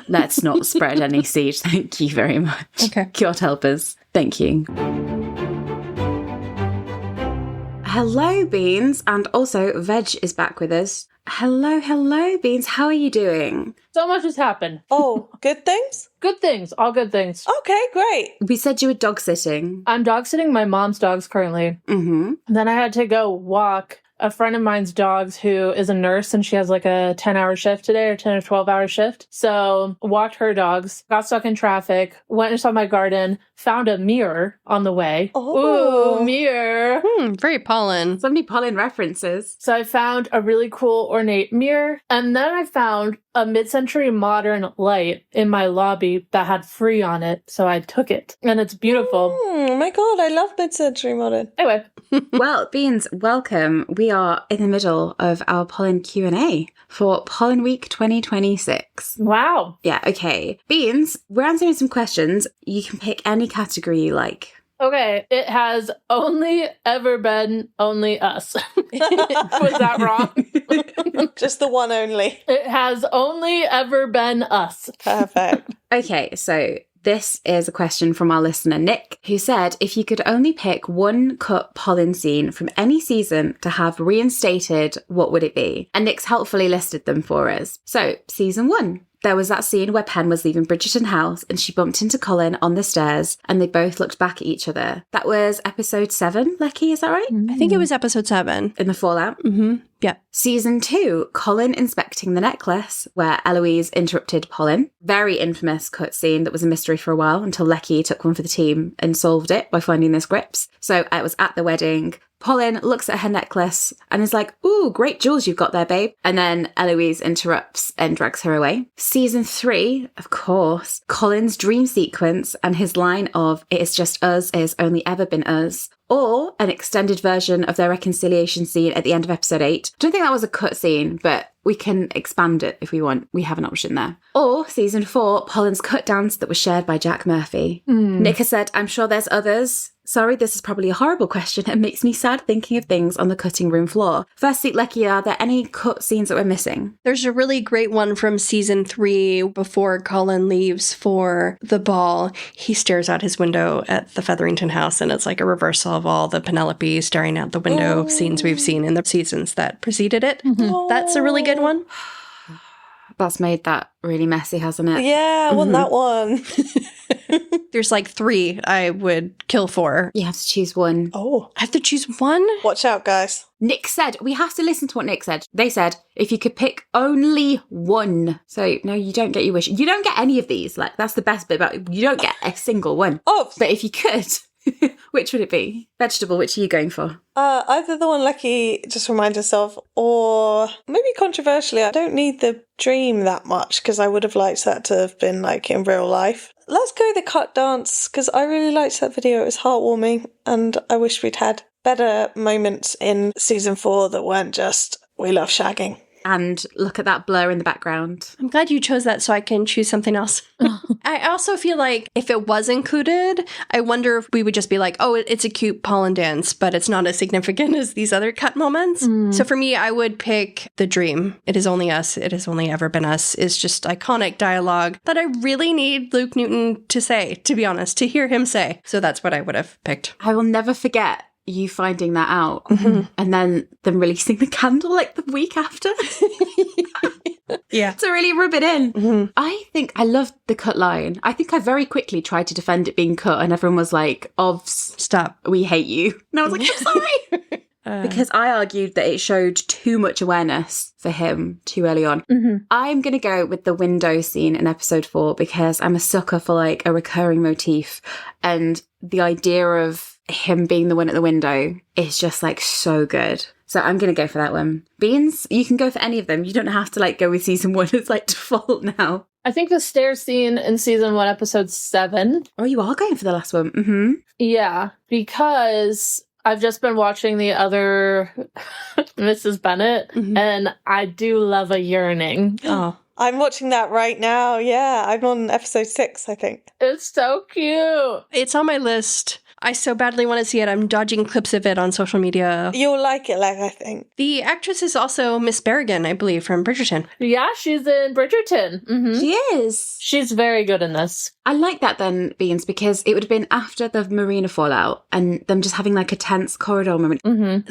Let's not spread any seeds. Thank you very much. Okay. God help us. Thank you. Hello, Beans. And also, Veg is back with us. Hello, Beans. How are you doing? So much has happened. Oh, good things? Good things. All good things. Okay, great. We said you were dog sitting. I'm dog sitting my mom's dogs currently. Then I had to go walk a friend of mine's dogs who is a nurse, and she has like a 10-hour shift today, or 10 or 12-hour shift. So walked her dogs, got stuck in traffic, went and saw my garden, found a mirror on the way. Oh. Ooh, mirror. Very Polin. So many Polin references. So I found a really cool ornate mirror, and then I found a mid-century modern light in my lobby that had free on it, so I took it, and it's beautiful. Oh my god, I love mid-century modern. Anyway. Well, Beans, welcome. We are in the middle of our Polin Q&A for Polin Week 2026. Wow. Yeah, okay. Beans, we're answering some questions. You can pick any category you like. Okay, it has only ever been only us. Was that wrong? Just the one only. It has only ever been us. Perfect. Okay, so this is a question from our listener, Nick, who said, if you could only pick one cut Polin scene from any season to have reinstated, what would it be? And Nick's helpfully listed them for us. So, season 1. There was that scene where Pen was leaving Bridgerton House and she bumped into Colin on the stairs and they both looked back at each other. That was episode 7, Lecky, is that right? I think it was episode 7. In the fallout. Yeah. Season 2, Colin inspecting the necklace, where Eloise interrupted Polin. Very infamous cutscene that was a mystery for a while until Lecky took one for the team and solved it by finding the scripts. So it was at the wedding. Polin looks at her necklace and is like, ooh, great jewels you've got there, babe. And then Eloise interrupts and drags her away. Season 3, of course, Colin's dream sequence and his line of, it is just us, it has only ever been us. Or an extended version of their reconciliation scene at the end of episode 8. I don't think that was a cut scene, but we can expand it if we want. We have an option there. Or season 4, Polin's cut dance that was shared by Jack Murphy. Nick has said, I'm sure there's others. Sorry, this is probably a horrible question. It makes me sad thinking of things on the cutting room floor. Firstly, Lecky, are there any cut scenes that we're missing? There's a really great one from season 3 before Colin leaves for the ball. He stares out his window at the Featherington house, and it's like a reversal of all the Penelope staring out the window scenes we've seen in the seasons that preceded it. That's a really good one. That's made that really messy, hasn't it? Yeah, I want that one. There's like 3 I would kill for. You have to choose one. Oh, I have to choose one? watch out, guys. Nick said, we have to listen to what Nick said. They said, if you could pick only one. So, no, you don't get your wish. You don't get any of these. Like, that's the best bit about it. You don't get a single one. Oh, But if you could, which would it be? Vegetable, which are you going for? either the one Lucky just reminds us of, or maybe controversially, I don't need the dream that much because I would have liked that to have been like in real life. Let's go the cut dance because I really liked that video. It was heartwarming and I wish we'd had better moments in season 4 that weren't just, we love shagging. And look at that blur in the background. I'm glad you chose that so I can choose something else. I also feel like if it was included, I wonder if we would just be like, oh, it's a cute Polin dance, but it's not as significant as these other cut moments. So for me, I would pick The Dream. It is only us. It has only ever been us. It's just iconic dialogue that I really need Luke Newton to say, to be honest, to hear him say. So that's what I would have picked. I will never forget you finding that out and then them releasing the candle like the week after. Yeah. To really rub it in. I think I loved the cut line. I think I very quickly tried to defend it being cut and everyone was like, "Ovs, Stop. we hate you." And I was like, I'm sorry. Because I argued that it showed too much awareness for him too early on. I'm going to go with the window scene in episode 4 because I'm a sucker for like a recurring motif. And the idea of him being the one at the window is just like so good. So I'm going to go for that one. Beans, you can go for any of them. You don't have to like go with season 1 as like default now. I think the stairs scene in season 1, episode 7. Oh, you are going for the last one. Yeah, because I've just been watching the other Mrs. Bennet, and I do love a yearning. Oh. I'm watching that right now. Yeah, I'm on episode 6, I think. It's so cute. It's on my list. I so badly want to see it. I'm dodging clips of it on social media. You'll like it, I think. The actress is also Miss Berrigan, I believe, from Bridgerton. Yeah, she's in Bridgerton. She is. She's very good in this. I like that then, Beans, because it would have been after the Marina fallout and them just having like a tense corridor moment.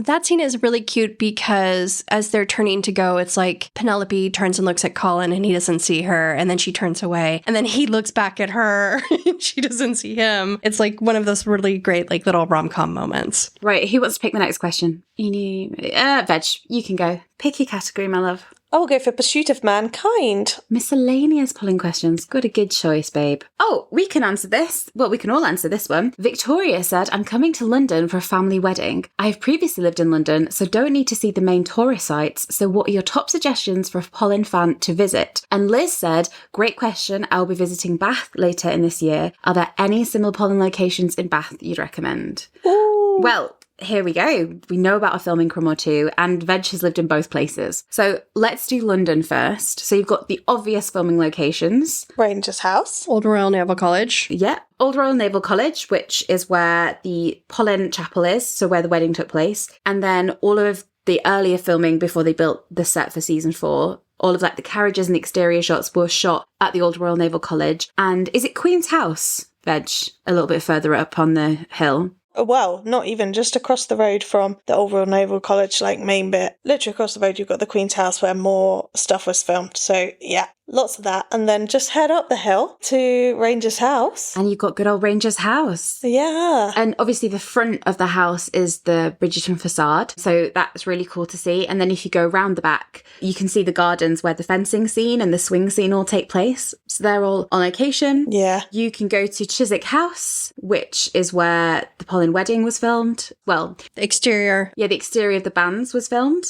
That scene is really cute because as they're turning to go, it's like Penelope turns and looks at Colin and he doesn't see her, and then she turns away, and then he looks back at her and she doesn't see him. It's like one of those really great like little rom-com moments. Right, who wants to pick the next question? Veg, you can go. Pick your category, my love. I'll go for Pursuit of Mankind. Miscellaneous polling questions. Got a good choice, babe. Oh, we can answer this. Well, we can all answer this one. Victoria said, I'm coming to London for a family wedding. I've previously lived in London, so don't need to see the main tourist sites. So what are your top suggestions for a Polin fan to visit? And Liz said, great question. I'll be visiting Bath later in this year. Are there any similar Polin locations in Bath you'd recommend? Ooh. Well, here we go. We know about a filming crumb or two, and Veg has lived in both places. So let's do London first. So you've got the obvious filming locations. Ranger's House. Old Royal Naval College. Yeah. Old Royal Naval College, which is where the Polin Chapel is, so where the wedding took place. And then all of the earlier filming before they built the set for season 4. All of like the carriages and the exterior shots were shot at the Old Royal Naval College. And is it Queen's House, Veg? A little bit further up on the hill. Well, not even, just across the road from the Old Royal Naval College, like main bit. Literally across the road, you've got the Queen's House where more stuff was filmed. So yeah, lots of that. And then just head up the hill to Ranger's House. And you've got good old Ranger's House. Yeah. And obviously the front of the house is the Bridgerton facade. So that's really cool to see. And then if you go round the back, you can see the gardens where the fencing scene and the swing scene all take place. So they're all on location. Yeah. You can go to Chiswick House, which is where the Polin wedding was filmed. Well, The exterior. yeah, the exterior of the bands was filmed.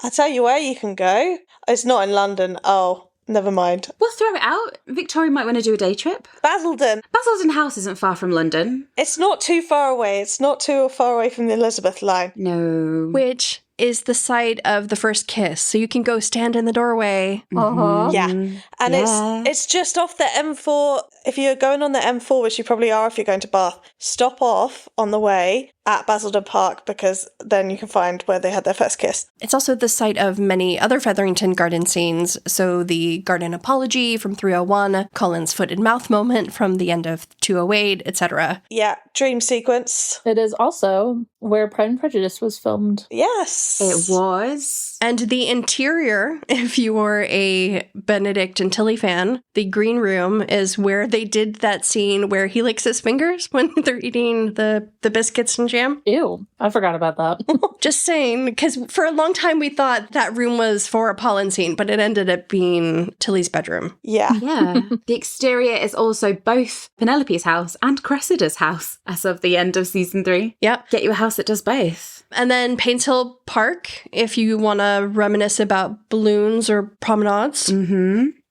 I'll tell you where you can go. It's not in London. Oh, never mind. We'll throw it out. Victoria might want to do a day trip. Basildon. Basildon House isn't far from London. It's not too far away. It's not too far away from the Elizabeth line. No. Which is the site of the first kiss. So you can go stand in the doorway. Yeah. And Yeah. it's just off the M4. If you're going on the M4, which you probably are if you're going to Bath, stop off on the way at Basildon Park because then you can find where they had their first kiss. It's also the site of many other Featherington garden scenes. So the garden apology from 301, Colin's foot and mouth moment from the end of 208, etc. Yeah, dream sequence. It is also where Pride and Prejudice was filmed. Yes. It was. And the interior, if you were a Benedict and Tilly fan, the green room is where they did that scene where he licks his fingers when they're eating the biscuits and jam. Ew, I forgot about that. Just saying, because for a long time we thought that room was for a Polin scene, but it ended up being Tilly's bedroom. Yeah. Yeah. The exterior is also both Penelope's house and Cressida's house as of the end of season 3. Yep. Get you a house that does both. And then Paynes Hill Park, if you want to reminisce about balloons or promenades.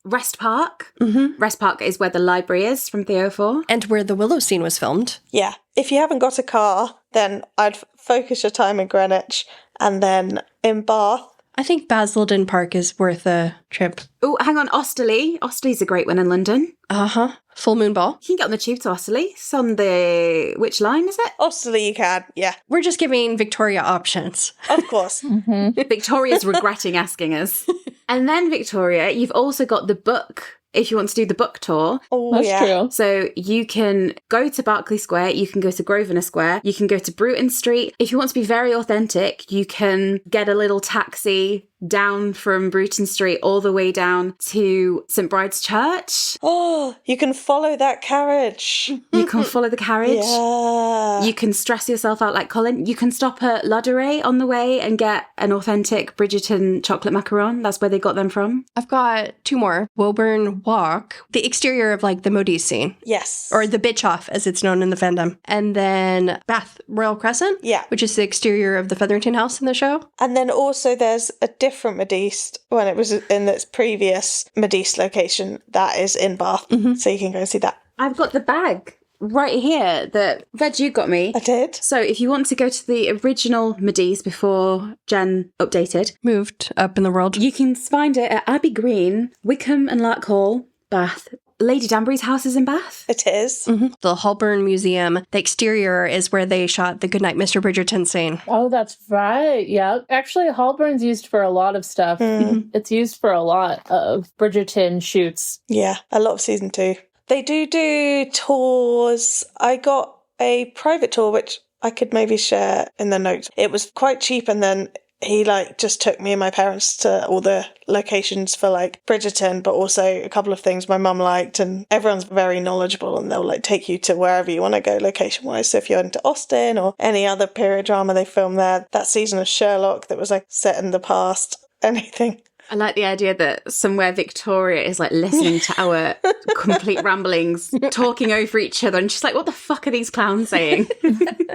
Rest Park. Rest Park is where the library is from 304. And where the Willow scene was filmed. Yeah. If you haven't got a car, then I'd focus your time in Greenwich and then in Bath. I think Basildon Park is worth a trip. Oh, hang on, Osterley. Osterley's a great one in London. Uh-huh. Full Moon Ball. You can get on the tube to Osterley. It's on the... Which line is it? Osterley you can, yeah. We're just giving Victoria options. Of course. Victoria's regretting asking us. And then, Victoria, you've also got the book, if you want to do the book tour. Oh, That's yeah. true. So you can go to Berkeley Square, you can go to Grosvenor Square, you can go to Bruton Street. If you want to be very authentic, you can get a little taxi down from Bruton Street all the way down to St. Bride's Church. Oh, you can follow that carriage. You can follow the carriage. Yeah. You can stress yourself out like Colin. You can stop at Ladurée on the way and get an authentic Bridgerton chocolate macaron. That's where they got them from. I've got 2 more. Woburn Walk, the exterior of like the Modiste scene. Yes. Or the bitch off, as it's known in the fandom. And then Bath Royal Crescent, Yeah. which is the exterior of the Featherington house in the show. And then also there's a different Modiste when it was in its previous Modiste location that is in Bath. So you can go and see that. I've got the bag right here that Veg, you got me. I did. So if you want to go to the original Modiste before Jen updated, Moved up in the world. you can find it at Abbey Green, Wickham and Lark Hall, Bath. Lady Danbury's house is in Bath. It is. The Holborn Museum, the exterior is where they shot the Goodnight Mr. Bridgerton scene. Oh, that's right. Yeah. Actually, Holborn's used for a lot of stuff. It's used for a lot of Bridgerton shoots. Yeah, a lot of season 2. They do tours. I got a private tour, which I could maybe share in the notes. It was quite cheap, and then he just took me and my parents to all the locations for Bridgerton, but also a couple of things my mum liked, and everyone's very knowledgeable and they'll take you to wherever you want to go location wise. So if you're into Austen or any other period drama they filmed there, that season of Sherlock that was set in the past, anything. I like the idea that somewhere Victoria is listening to our complete ramblings, talking over each other, and she's like, what the fuck are these clowns saying?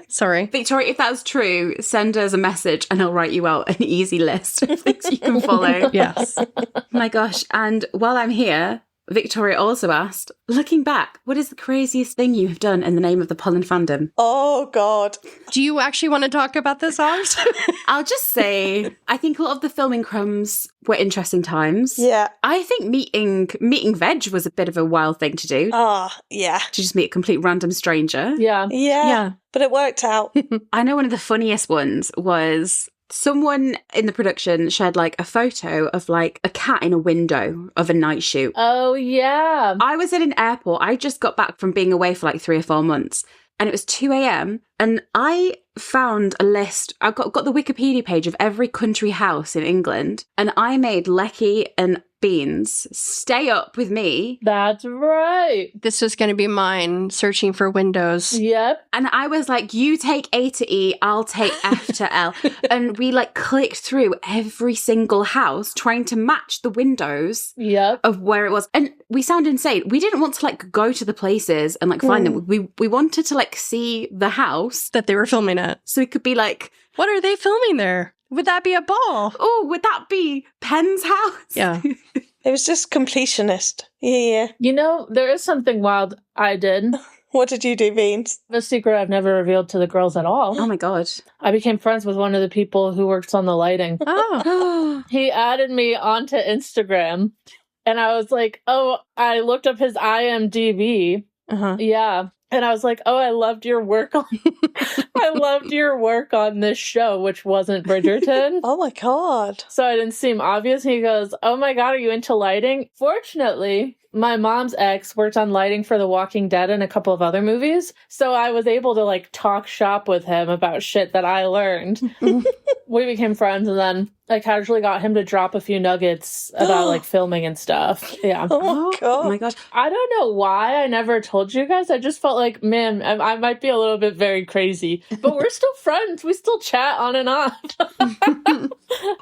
Sorry. Victoria, if that's true, send us a message and I'll write you out an easy list of things you can follow. Yes. My gosh. And while I'm here, Victoria also asked, looking back, what is the craziest thing you have done in the name of the Pollen fandom? Oh, God. Do you actually want to talk about this, Oz? I'll just say, I think a lot of the filming crumbs were interesting times. Yeah. I think meeting Veg was a bit of a wild thing to do. Yeah. To just meet a complete random stranger. Yeah. Yeah. But it worked out. I know one of the funniest ones was someone in the production shared a photo of a cat in a window of a night shoot. Oh, yeah. I was at an airport. I just got back from being away for 3 or 4 months. And it was 2 a.m. And I found a list. I got the Wikipedia page of every country house in England. And I made Lecky and Beans stay up with me. That's right. This was going to be mine, searching for windows. Yep. And I was like, you take A to E, I'll take F to L. And we clicked through every single house trying to match the windows Yep. of where it was. And we sound insane. We didn't want to go to the places and find them. We wanted to see the house That they were filming at. so we could be like, What are they filming there? Would that be a ball? oh, would that be Penn's house? Yeah. It was just completionist. Yeah. There is something wild I did. What did you do, Beans? A secret I've never revealed to the girls at all. Oh my God. I became friends with one of the people who works on the lighting. Oh. He added me onto Instagram, and I was like, oh, I looked up his IMDb. Uh-huh. Yeah. And I was like, oh, I loved your work on I loved your work on this show, which wasn't Bridgerton. Oh my God. So it didn't seem obvious. He goes, oh my God, are you into lighting? Fortunately, my mom's ex worked on lighting for The Walking Dead and a couple of other movies. So I was able to like talk shop with him about shit that I learned. We became friends, and then I casually got him to drop a few nuggets about like filming and stuff. Yeah. Oh my God. Oh my gosh. I don't know why I never told you guys. I just felt like, man, I might be a little bit very crazy, but we're still friends. We still chat on and on.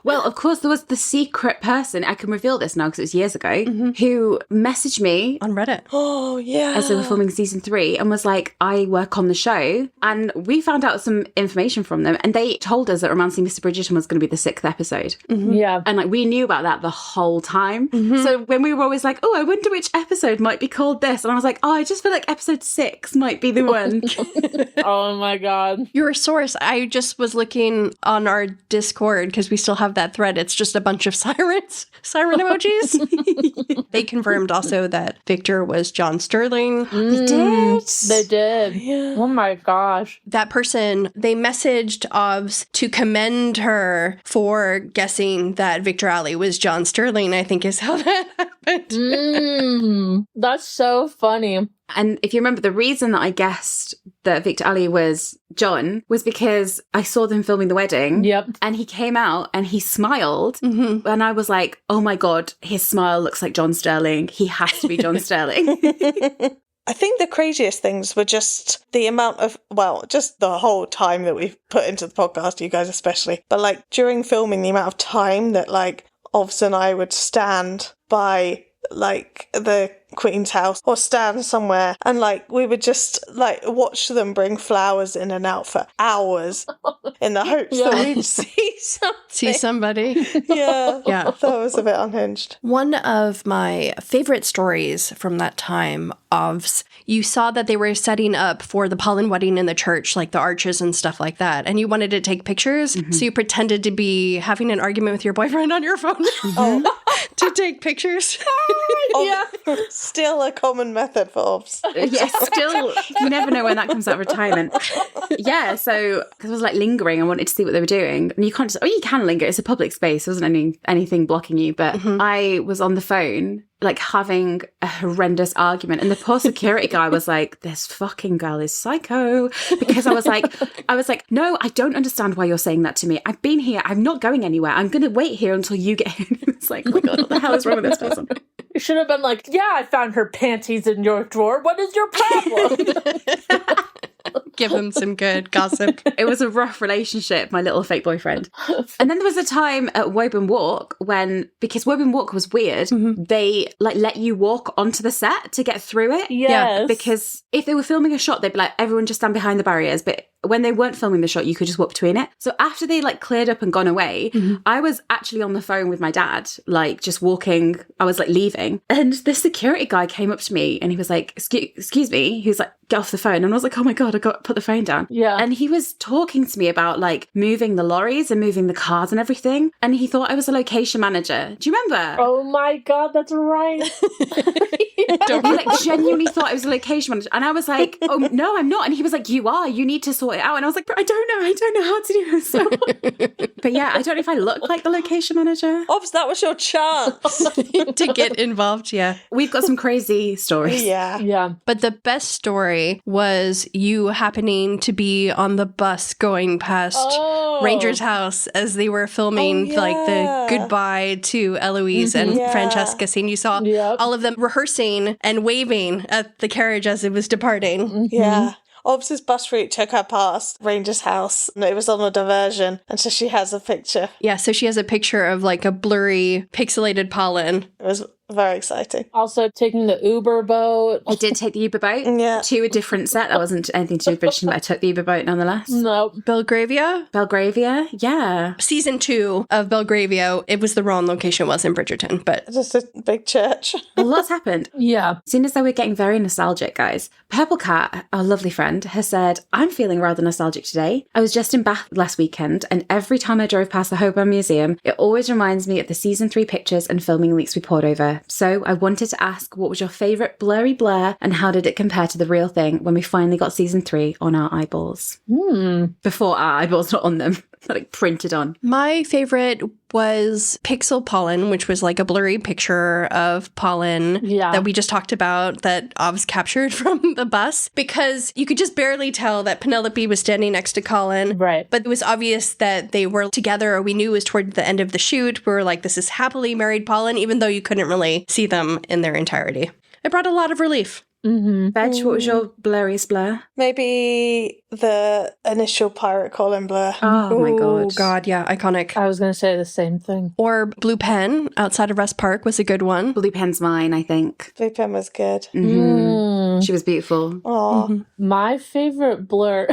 Well, of course, there was the secret person, I can reveal this now because it was years ago, who messaged me On Reddit. Oh, yeah. as they were filming season 3 and was like, I work on the show. And we found out some information from them, and they told us that Romancing Mr. Bridgerton was going to be the 6th episode. Yeah. And like we knew about that the whole time. So when we were always like, oh, I wonder which episode might be called this. And I was like, oh, I just feel like episode 6 might be the one. Oh my God. Your source, I just was looking on our Discord because we still have that thread. It's just a bunch of siren emojis. They confirmed also that Victor was John Sterling. They did. They did. Yeah. Oh my gosh. That person, they messaged Ovs to commend her for guessing that Victor Ali was John Sterling, I think is how that happened. That's so funny. And if you remember, the reason that I guessed that Victor Ali was John was because I saw them filming the wedding. Yep. And he came out and he smiled. And I was like, oh my God, his smile looks like John Sterling. He has to be John Sterling. I think the craziest things were just the amount of, well, just the whole time that we've put into the podcast, you guys especially. But like during filming, the amount of time that like Ovs and I would stand by like the Queen's house or stand somewhere and like we would just like watch them bring flowers in and out for hours in the hopes that we'd see something. See somebody. Yeah. Yeah. That was a bit unhinged. One of my favorite stories from that time of, you saw that they were setting up for the Polin wedding in the church, like the arches and stuff like that, and you wanted to take pictures, so you pretended to be having an argument with your boyfriend on your phone to take picters. Yeah. Still a common method for Ovs. Yes, still, you never know when that comes out of retirement. Yeah, so because I was like lingering, I wanted to see what they were doing. And you can't just, you can linger, it's a public space, there wasn't anything blocking you. But I was on the phone, like having a horrendous argument. And the poor security guy was like, this fucking girl is psycho. Because I was like, no, I don't understand why you're saying that to me. I've been here, I'm not going anywhere. I'm going to wait here until you get in. It's like, oh my God, what the hell is wrong with this person? You should have been like, yeah, I found her panties in your drawer. What is your problem? Give him some good gossip. It was a rough relationship, my little fake boyfriend. And then there was a time at Woburn Walk when, because Woburn Walk was weird, they like let you walk onto the set to get through it. Yes. Because if they were filming a shot, they'd be like, everyone just stand behind the barriers. But when they weren't filming the shot, you could just walk between it. So after they like cleared up and gone away, I was actually on the phone with my dad, like just walking. I was like leaving. And the security guy came up to me and he was like, excuse me. He was like, get off the phone. And I was like, oh my God, I got to put the phone down. Yeah. And he was talking to me about like moving the lorries and moving the cars and everything. And he thought I was a location manager. Do you remember? Oh my God, that's right. He like genuinely thought I was a location manager. And I was like, oh no, I'm not. And he was like, you are. You need to sort it out. And I was like, but I don't know how to do this. But yeah, I don't know if I look like the location manager. Ovs, that was your chance. To get involved, yeah. We've got some crazy stories. Yeah. Yeah. But the best story was you happening to be on the bus going past Ranger's house as they were filming like the goodbye to Eloise and Francesca scene. You saw all of them rehearsing and waving at the carriage as it was departing. Yeah. Ovs' bus route took her past Ranger's house and it was on a diversion. And so she has a picture. Yeah, so she has a picture of like a blurry, pixelated Polin. It was very exciting. Also taking the Uber boat. I did take the Uber boat to a different set. That wasn't anything to do with Bridgerton, but I took the Uber boat nonetheless. No. Belgravia? Belgravia, yeah. Season 2 of Belgravia, it was the wrong location, was in Bridgerton, but... Just a big church. A lot's happened. Yeah. Seeing as though we're getting very nostalgic, guys. Purple Cat, our lovely friend, has said, I'm feeling rather nostalgic today. I was just in Bath last weekend, and every time I drove past the Holborn Museum, it always reminds me of the season 3 pictures and filming weeks we poured over. year. So I wanted to ask, what was your favourite blurry blur and how did it compare to the real thing when we finally got season 3 on our eyeballs? Before our eyeballs, not on them. Like printed on. My favorite was Pixel Polin, which was like a blurry picture of Polin that we just talked about that Ovs captured from the bus, because you could just barely tell that Penelope was standing next to Colin. Right. But it was obvious that they were together, or we knew it was toward the end of the shoot. We were like, this is happily married Polin, even though you couldn't really see them in their entirety. It brought a lot of relief. Veg, what was your blurriest blur? Maybe the initial pirate Colin blur. Oh my god. Oh god, yeah, iconic. I was going to say the same thing. Or Blue Pen outside of Rest Park was a good one. Blue Pen's mine, I think. Blue pen was good. She was beautiful. Oh, My favorite blur...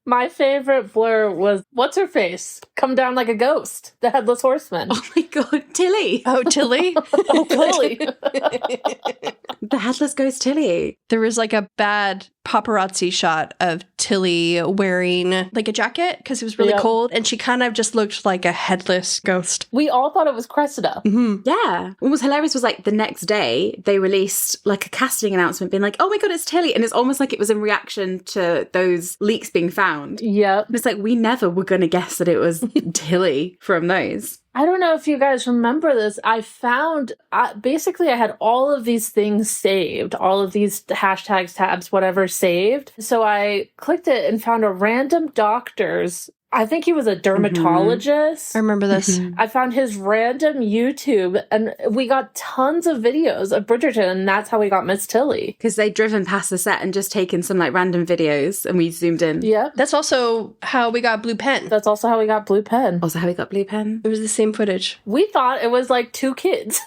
My favorite blur was, what's her face? Come down like a ghost. The Headless Horseman. Oh my god, Tilly. Oh, Tilly? Oh, Tilly. The Headless Ghost Tilly. There was like a bad paparazzi shot of Tilly wearing like a jacket because it was really cold, and she kind of just looked like a headless ghost. We all thought it was Cressida. Yeah. What was hilarious was like the next day they released like a casting announcement being like, oh my god, it's Tilly. And it's almost like it was in reaction to those leaks being found. Yep. And it's like, we never were going to guess that it was Tilly from those. I don't know if you guys remember this. Basically I had all of these things saved, all of these hashtags, tabs, whatever saved. So I clicked it and found a random doctor's, I think he was a dermatologist. I remember this. I found his random YouTube and we got tons of videos of Bridgerton, and that's how we got Miss Tilly. Because they'd driven past the set and just taken some like random videos and we zoomed in. Yep. That's also how we got Blue Pen. That's also how we got Blue Pen. Also how we got Blue Pen. It was the same footage. We thought it was like 2 kids.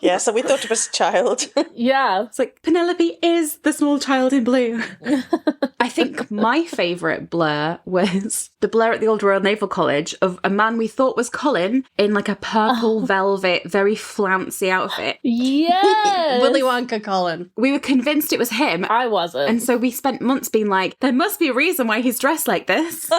yeah, so we thought it was a child. Yeah. It's like, Penelope is the small child in blue. I think my favourite blur was the blur at the Old Royal Naval College of a man we thought was Colin in like a purple velvet, very flouncy outfit. Yes! Willy Wonka Colin. We were convinced it was him. I wasn't. And so we spent months being like, there must be a reason why he's dressed like this.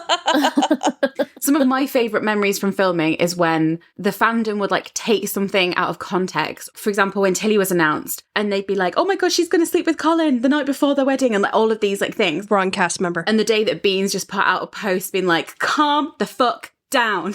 Some of my favourite memories from filming is when the fandom would like take something out of context. For example, when Tilly was announced and they'd be like, oh my god, she's going to sleep with Colin the night before their wedding, and like all of these like things. Wrong cast member. And the day that Beans just put out a post being like, calm the fuck down.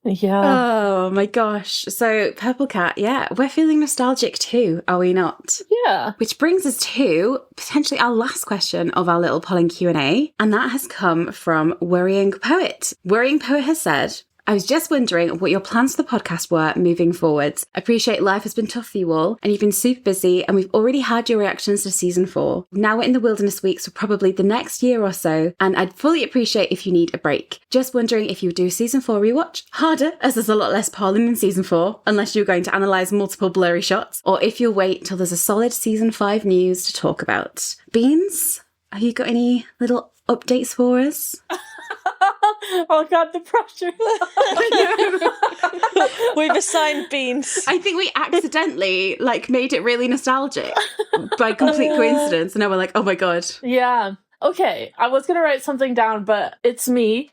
Yeah. Oh my gosh. So Purple Cat, yeah, we're feeling nostalgic too, are we not? Yeah. Which brings us to potentially our last question of our little Pollen Q&A, and that has come from Worrying Poet. Worrying Poet has said, I was just wondering what your plans for the podcast were moving forwards. Appreciate life has been tough for you all, and you've been super busy, and we've already had your reactions to season 4. Now we're in the wilderness weeks for probably the next year or so, and I'd fully appreciate if you need a break. Just wondering if you would do season 4 rewatch. Harder, as there's a lot less Pollen in season 4, unless you're going to analyse multiple blurry shots, or if you'll wait till there's a solid season 5 news to talk about. Beans, have you got any little updates for us? Oh god, the pressure. We've assigned Beans. I think we accidentally like made it really nostalgic by complete coincidence, and now we're like, oh my god. Yeah. Okay, I was gonna write something down, but it's me.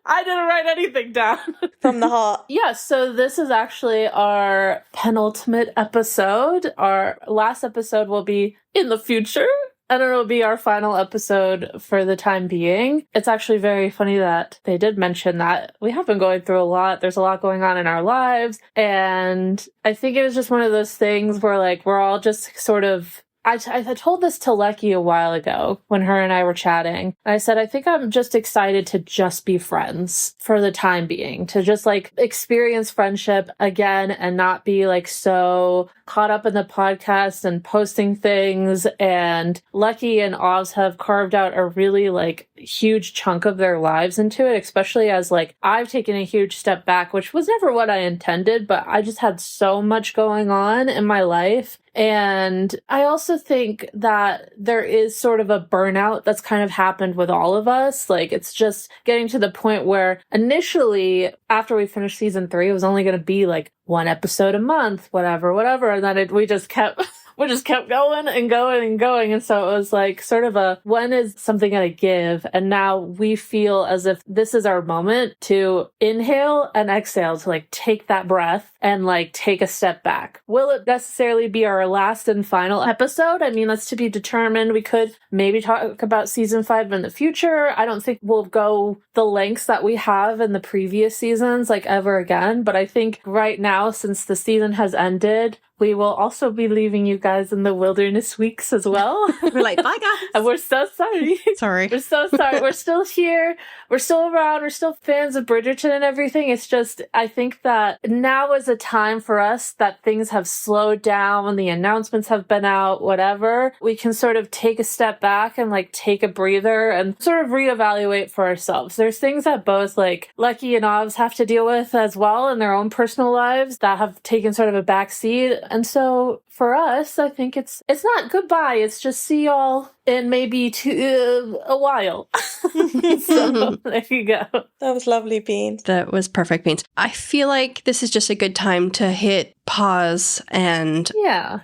I didn't write anything down. From the heart. Yeah, so this is actually our penultimate episode. Our last episode will be in the future, and it'll be our final episode for the time being. It's actually very funny that they did mention that we have been going through a lot. There's a lot going on in our lives. And I think it was just one of those things where like we're all just sort of... I told this to Lecky a while ago when her and I were chatting. I said, I think I'm just excited to just be friends for the time being, to just like experience friendship again and not be like so caught up in the podcast and posting things. And Lecky and Oz have carved out a really like huge chunk of their lives into it, especially as like I've taken a huge step back, which was never what I intended, but I just had so much going on in my life. And I also think that there is sort of a burnout that's kind of happened with all of us. Like, it's just getting to the point where initially, after we finished season 3, it was only going to be like 1 episode a month, whatever. And then we just kept we just kept going and going and going. And so it was like sort of a, when is something going to give? And now we feel as if this is our moment to inhale and exhale, to like take that breath and like take a step back. Will it necessarily be our last and final episode? I mean, that's to be determined. We could maybe talk about season 5 in the future. I don't think we'll go the lengths that we have in the previous seasons like ever again. But I think right now, since the season has ended, we will also be leaving you guys in the wilderness weeks as well. We're like, bye guys. And we're so sorry. Sorry. We're so sorry. We're still here. We're still around. We're still fans of Bridgerton and everything. It's just, I think that now is a time for us that things have slowed down. The announcements have been out, whatever. We can sort of take a step back and like take a breather and sort of reevaluate for ourselves. There's things that both like Lucky and Ovs have to deal with as well in their own personal lives that have taken sort of a back seat. And so for us, I think it's not goodbye. It's just see y'all in maybe a while. So there you go. That was lovely, Beans. That was perfect, Beans. I feel like this is just a good time to hit pause and, Yeah.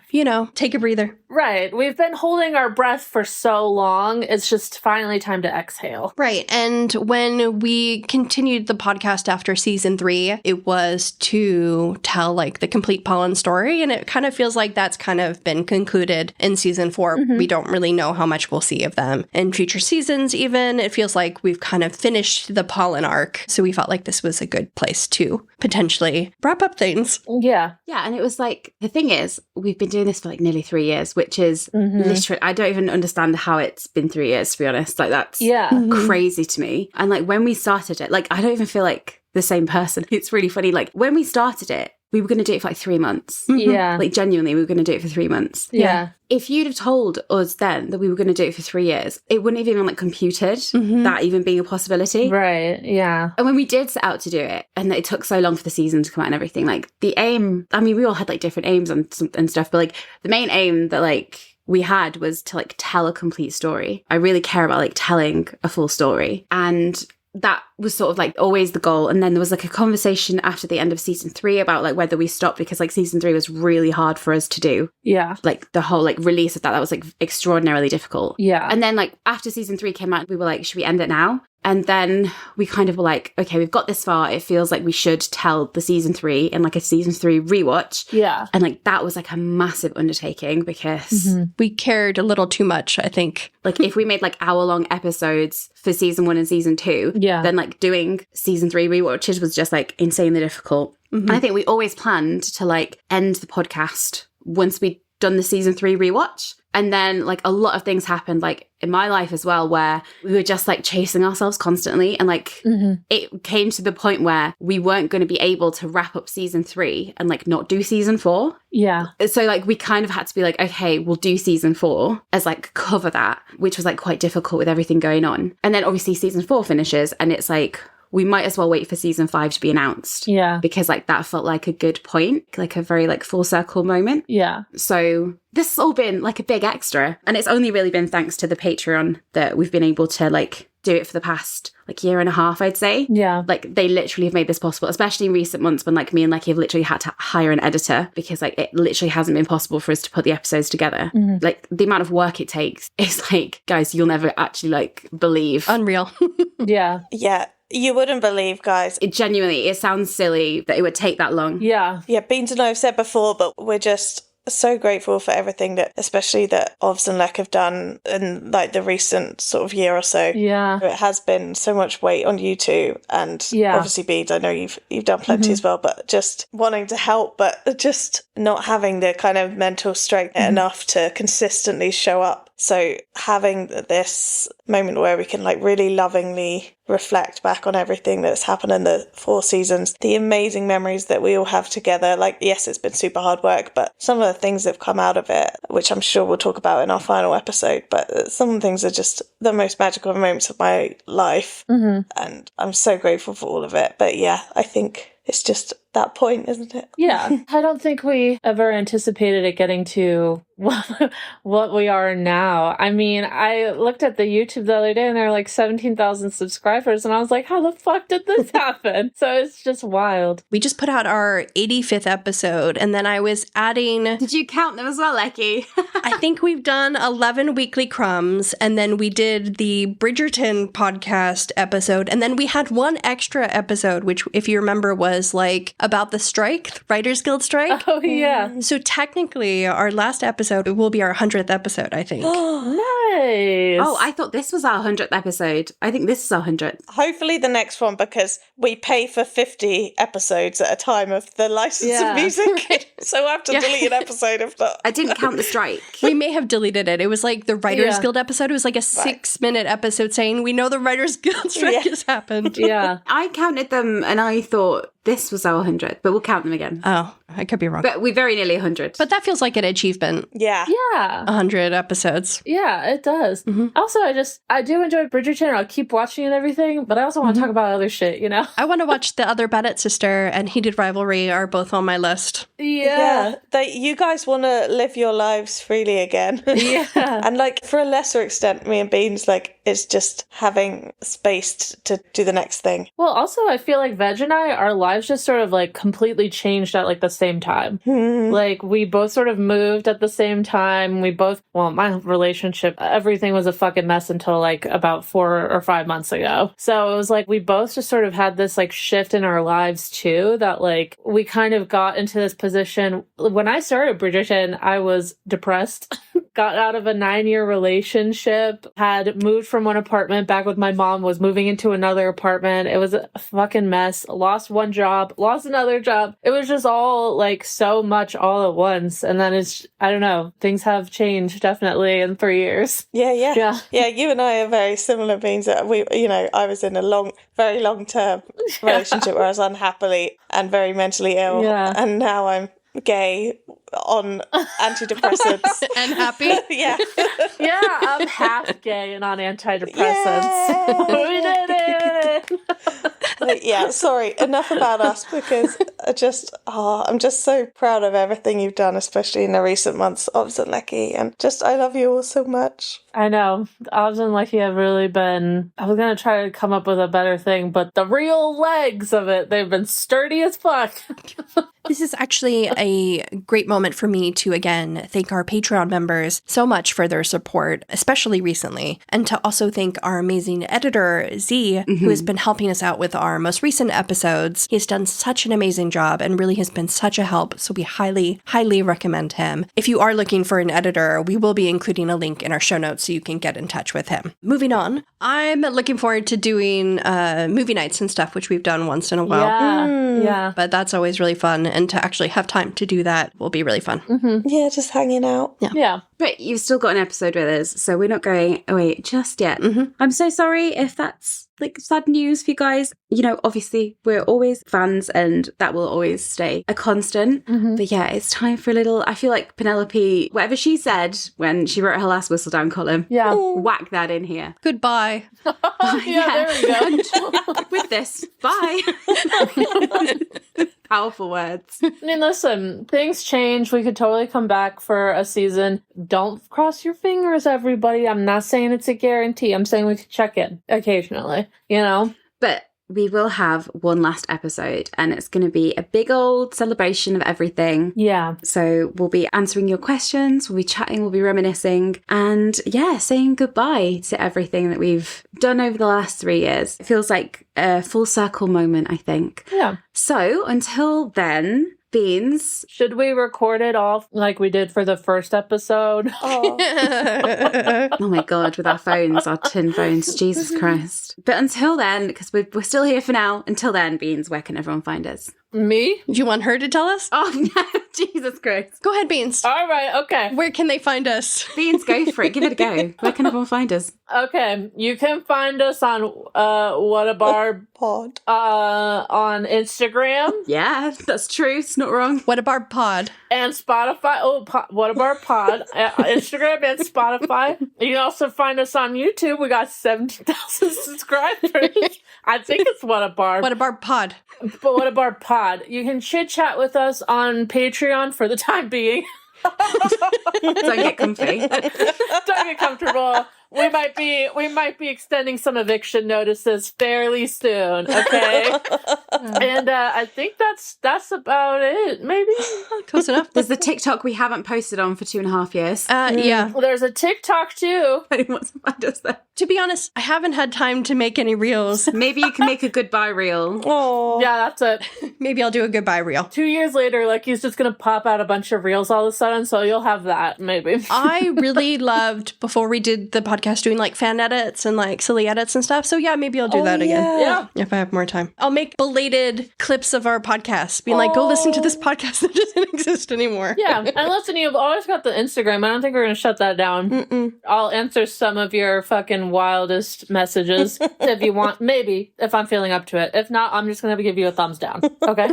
take a breather. Right. We've been holding our breath for so long. It's just finally time to exhale. Right. And when we continued the podcast after season 3, it was to tell like the complete Polin story. And it kind of feels like that's kind of been concluded in season 4. Mm-hmm. We don't really know how much we'll see of them in future seasons, even. It feels like we've kind of finished the Polin arc. So we felt like this was a good place to potentially wrap up things. Yeah. Yeah, and it was like, the thing is, we've been doing this for like nearly 3 years, which is literally, I don't even understand how it's been 3 years, to be honest. Like, that's crazy to me. And like, when we started it, like, I don't even feel like the same person. It's really funny. Like, when we started it, we were going to do it for like 3 months. Yeah. Like, genuinely, we were going to do it for 3 months. Yeah. If you'd have told us then that we were going to do it for 3 years, it wouldn't have even like computed that even being a possibility. Right. Yeah. And when we did set out to do it, and it took so long for the season to come out and everything, like the aim, I mean, we all had like different aims and stuff, but like the main aim that like we had was to like tell a complete story. I really care about like telling a full story. And that was sort of like always the goal. And then there was like a conversation after the end of season 3 about like whether we stopped, because like season 3 was really hard for us to do. Yeah. Like the whole like release of that was like extraordinarily difficult. Yeah. And then like after season 3 came out, we were like, should we end it now? And then we kind of were like, okay, we've got this far. It feels like we should tell the season 3 in like a season 3 rewatch. Yeah. And like that was like a massive undertaking because We cared a little too much, I think. like if we made like hour-long episodes for season 1 and season 2, then like doing season 3 rewatches was just like insanely difficult. And I think we always planned to like end the podcast once we'd done the season 3 rewatch. And then like a lot of things happened like in my life as well, where we were just like chasing ourselves constantly. And like it came to the point where we weren't going to be able to wrap up season 3 and like not do season 4. Yeah. So like we kind of had to be like, okay, we'll do season 4 as like cover that, which was like quite difficult with everything going on. And then obviously season 4 finishes and it's like, we might as well wait for season 5 to be announced. Yeah. Because like that felt like a good point, like a very like full circle moment. Yeah. So this has all been like a big extra. And it's only really been thanks to the Patreon that we've been able to like do it for the past like year and a half, I'd say. Yeah. Like they literally have made this possible, especially in recent months when like me and Lucky have literally had to hire an editor because like it literally hasn't been possible for us to put the episodes together. Like the amount of work it takes is like, guys, you'll never actually like believe. Unreal. Yeah. Yeah. You wouldn't believe, guys. It genuinely, it sounds silly that it would take that long. Yeah. Yeah, Beans and I have said before, but we're just so grateful for everything that, especially that Ovs and Lek have done in like the recent sort of year or so. Yeah. It has been so much weight on you two, and obviously Beans, I know you've done plenty as well, but just wanting to help, but just not having the kind of mental strength enough to consistently show up. So having this moment where we can like really lovingly reflect back on everything that's happened in the 4 seasons, the amazing memories that we all have together. Like, yes, it's been super hard work, but some of the things that have come out of it, which I'm sure we'll talk about in our final episode, but some things are just the most magical moments of my life. And I'm so grateful for all of it. But yeah, I think it's just that point, isn't it? Yeah. I don't think we ever anticipated it getting to what we are now. I mean, I looked at the YouTube the other day and there are like 17,000 subscribers, and I was like, how the fuck did this happen? So it's just wild. We just put out our 85th episode, and then I was adding... Did you count them as well, Lecky? I think we've done 11 weekly crumbs, and then we did the Bridgerton podcast episode, and then we had one extra episode, which, if you remember, was like about the strike, the Writers Guild strike. Oh, yeah. So technically, our last episode will be our 100th episode, I think. Nice. Oh, I thought this was our 100th episode. I think this is our 100th. Hopefully the next one, because we pay for 50 episodes at a time of the license of music. So I have to delete an episode if not. I didn't count the strike. We may have deleted it. It was like the Writers Guild episode. It was like a 6-minute episode saying, we know the Writers Guild strike has happened. Yeah. I counted them and I thought this was our 100th, but we'll count them again. Oh, I could be wrong. But we're very nearly 100. But that feels like an achievement. Yeah. Yeah. 100 episodes. Yeah, it does. Mm-hmm. Also, I do enjoy Bridgerton. I'll keep watching and everything, but I also want to talk about other shit, you know? I want to watch The Other Bennett Sister and Heated Rivalry are both on my list. Yeah. You guys want to live your lives freely again. Yeah. And like for a lesser extent, me and Beans, like it's just having space to do the next thing. Well, also, I feel like Veg and I, our lives just sort of like completely changed at like the same time. Like we both sort of moved at the same time. My relationship, everything was a fucking mess until like about 4 or 5 months ago. So it was like we both just sort of had this like shift in our lives too, that like we kind of got into this position. When I started Bridgerton, I was depressed, got out of a 9-year relationship, had moved from one apartment back with my mom, was moving into another apartment. It was a fucking mess. Lost one job, lost another job. It was just all like so much all at once. And then I don't know, things have changed definitely in 3 years. Yeah. Yeah, you and I are very similar, Beans. I was in a very long-term relationship where I was unhappily and very mentally ill. Yeah. And now I'm gay on antidepressants. And happy? Yeah. Yeah, I'm half gay and on antidepressants. We did it! Yeah, sorry, enough about us, because I'm just so proud of everything you've done, especially in the recent months, Obs and Lecky, and just I love you all so much. I know. Obs and Lecky have really been... I was going to try to come up with a better thing, but the real legs of it, they've been sturdy as fuck. This is actually a great moment for me to, again, thank our Patreon members so much for their support, especially recently, and to also thank our amazing editor, Z, who has been helping us out with our most recent episodes. He's done such an amazing job and really has been such a help, so we highly, highly recommend him. If you are looking for an editor, we will be including a link in our show notes so you can get in touch with him. Moving on, I'm looking forward to doing movie nights and stuff, which we've done once in a while. Yeah. But that's always really fun, and to actually have time to do that will be really fun. Yeah, just hanging out. Yeah. But you've still got an episode with us, so we're not going away just yet. I'm so sorry if that's like sad news for you guys. You know, obviously we're always fans and that will always stay a constant. But yeah, it's time for a little, I feel like Penelope, whatever she said when she wrote her last whistle down column, whack that in here. Goodbye. Yeah, there we go. With this, bye. Powerful words. I mean, listen, things change. We could totally come back for a season. Don't cross your fingers, everybody. I'm not saying it's a guarantee. I'm saying we could check in occasionally, you know? But we will have one last episode and it's going to be a big old celebration of everything. Yeah. So we'll be answering your questions, we'll be chatting, we'll be reminiscing, and yeah, saying goodbye to everything that we've done over the last 3 years. It feels like a full circle moment, I think. Yeah. So until then, Beans. Should we record it off like we did for the first episode? Oh. Oh my God, with our phones, our tin phones, Jesus Christ. But until then, because we're still here for now, until then, Beans, where can everyone find us? Me? Do you want her to tell us? Oh no, Jesus Christ. Go ahead, Beans. All right, okay. Where can they find us? Beans, go for it. Give it a go. Where can everyone find us? Okay, you can find us on What a Barb Pod. on Instagram Yeah, that's true. It's not wrong. What a Barb pod. and Spotify. Oh, What a Barb Pod, Instagram and Spotify. You can also find us on YouTube. We got 17,000 subscribers. I think it's What a Barb. What a Barb pod. But What a Barb Pod. You can chit chat with us on Patreon for the time being. Don't get comfy. Don't get comfortable. We might be extending some eviction notices fairly soon. Okay, and I think that's about it. Maybe Close enough. There's the TikTok we haven't posted on for 2.5 years. Yeah. well, there's a TikTok too. Anyone wants to find us there? To be honest, I haven't had time to make any reels. Maybe you can make a goodbye reel. Oh, Yeah, that's it. Maybe I'll do a goodbye reel. 2 years later, like he's just gonna pop out a bunch of reels all of a sudden, so you'll have that maybe. I really loved, before we did the podcast, doing like fan edits and like silly edits and stuff. So yeah, maybe I'll do that again. Yeah. If I have more time. I'll make belated clips of our podcast, being like, go listen to this podcast that doesn't exist anymore. Yeah, and listen, you've always got the Instagram. I don't think we're gonna shut that down. I'll answer some of your fucking wildest messages if you want. Maybe if I'm feeling up to it. If not, I'm just gonna give you a thumbs down. Okay.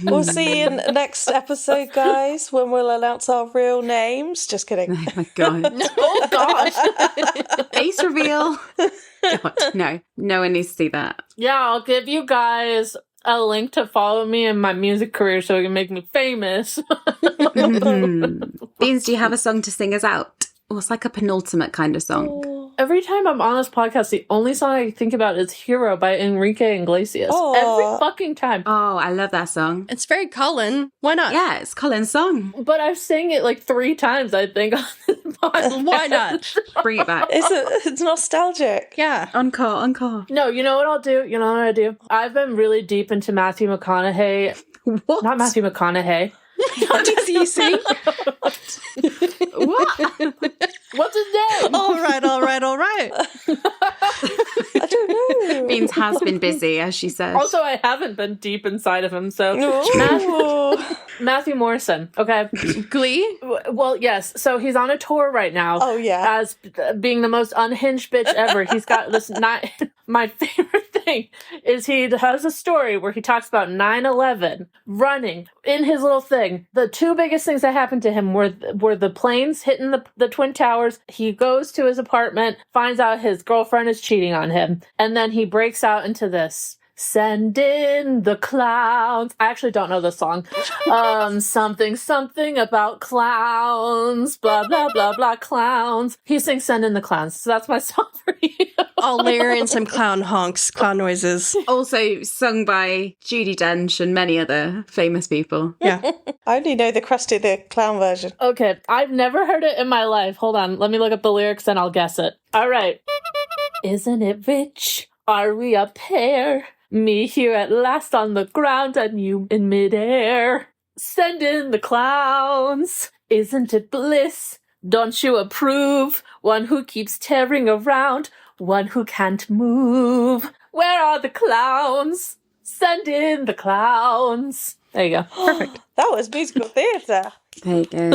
we'll see you in the next episode, guys, when we'll announce our real names. Just kidding. Oh my god. Oh gosh. Face reveal. God, no one needs to see that. Yeah, I'll give you guys a link to follow me in my music career so it can make me famous. Beans, do you have a song to sing us out? Oh, it's like a penultimate kind of song. Every time I'm on this podcast, the only song I think about is Hero by Enrique Iglesias. Aw. Every fucking time. Oh, I love that song. It's very Colin. Why not? Yeah, it's Colin's song. But I've sang it like 3 times, I think, on this podcast. Why not? Bring it back. It's nostalgic. Yeah. Encore. No, you know what I'll do? You know what I do? I've been really deep into Matthew McConaughey. What? Not Matthew McConaughey. What does he sing? What? What's his name? All right. I don't know. Beans has been busy, as she says. Also, I haven't been deep inside of him, so... Ooh. Matthew Morrison, okay? Glee? Well, yes. So he's on a tour right now. Oh, yeah. As being the most unhinged bitch ever. He's got this... My favorite thing is he has a story where he talks about 9/11 running in his little thing. The 2 biggest things that happened to him were the planes hitting the Twin Towers. He goes to his apartment, finds out his girlfriend is cheating on him, and then he breaks out into this. Send in the clowns. I actually don't know the song. Something about clowns. Blah, blah, blah, blah, clowns. He sings Send in the Clowns. So that's my song for you. I'll layer in some clown honks, clown noises. Also sung by Judi Dench and many other famous people. Yeah. I only know the Krusty the Clown version. Okay, I've never heard it in my life. Hold on. Let me look up the lyrics and I'll guess it. All right. Isn't it rich? Are we a pair? Me here at last on the ground and you in midair. Send in the clowns. Isn't it bliss? Don't you approve? One who keeps tearing around. One who can't move. Where are the clowns? Send in the clowns. There you go. Perfect. That was musical theatre. There you go.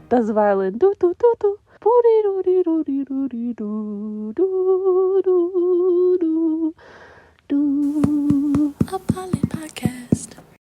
Das violin. Do do do do.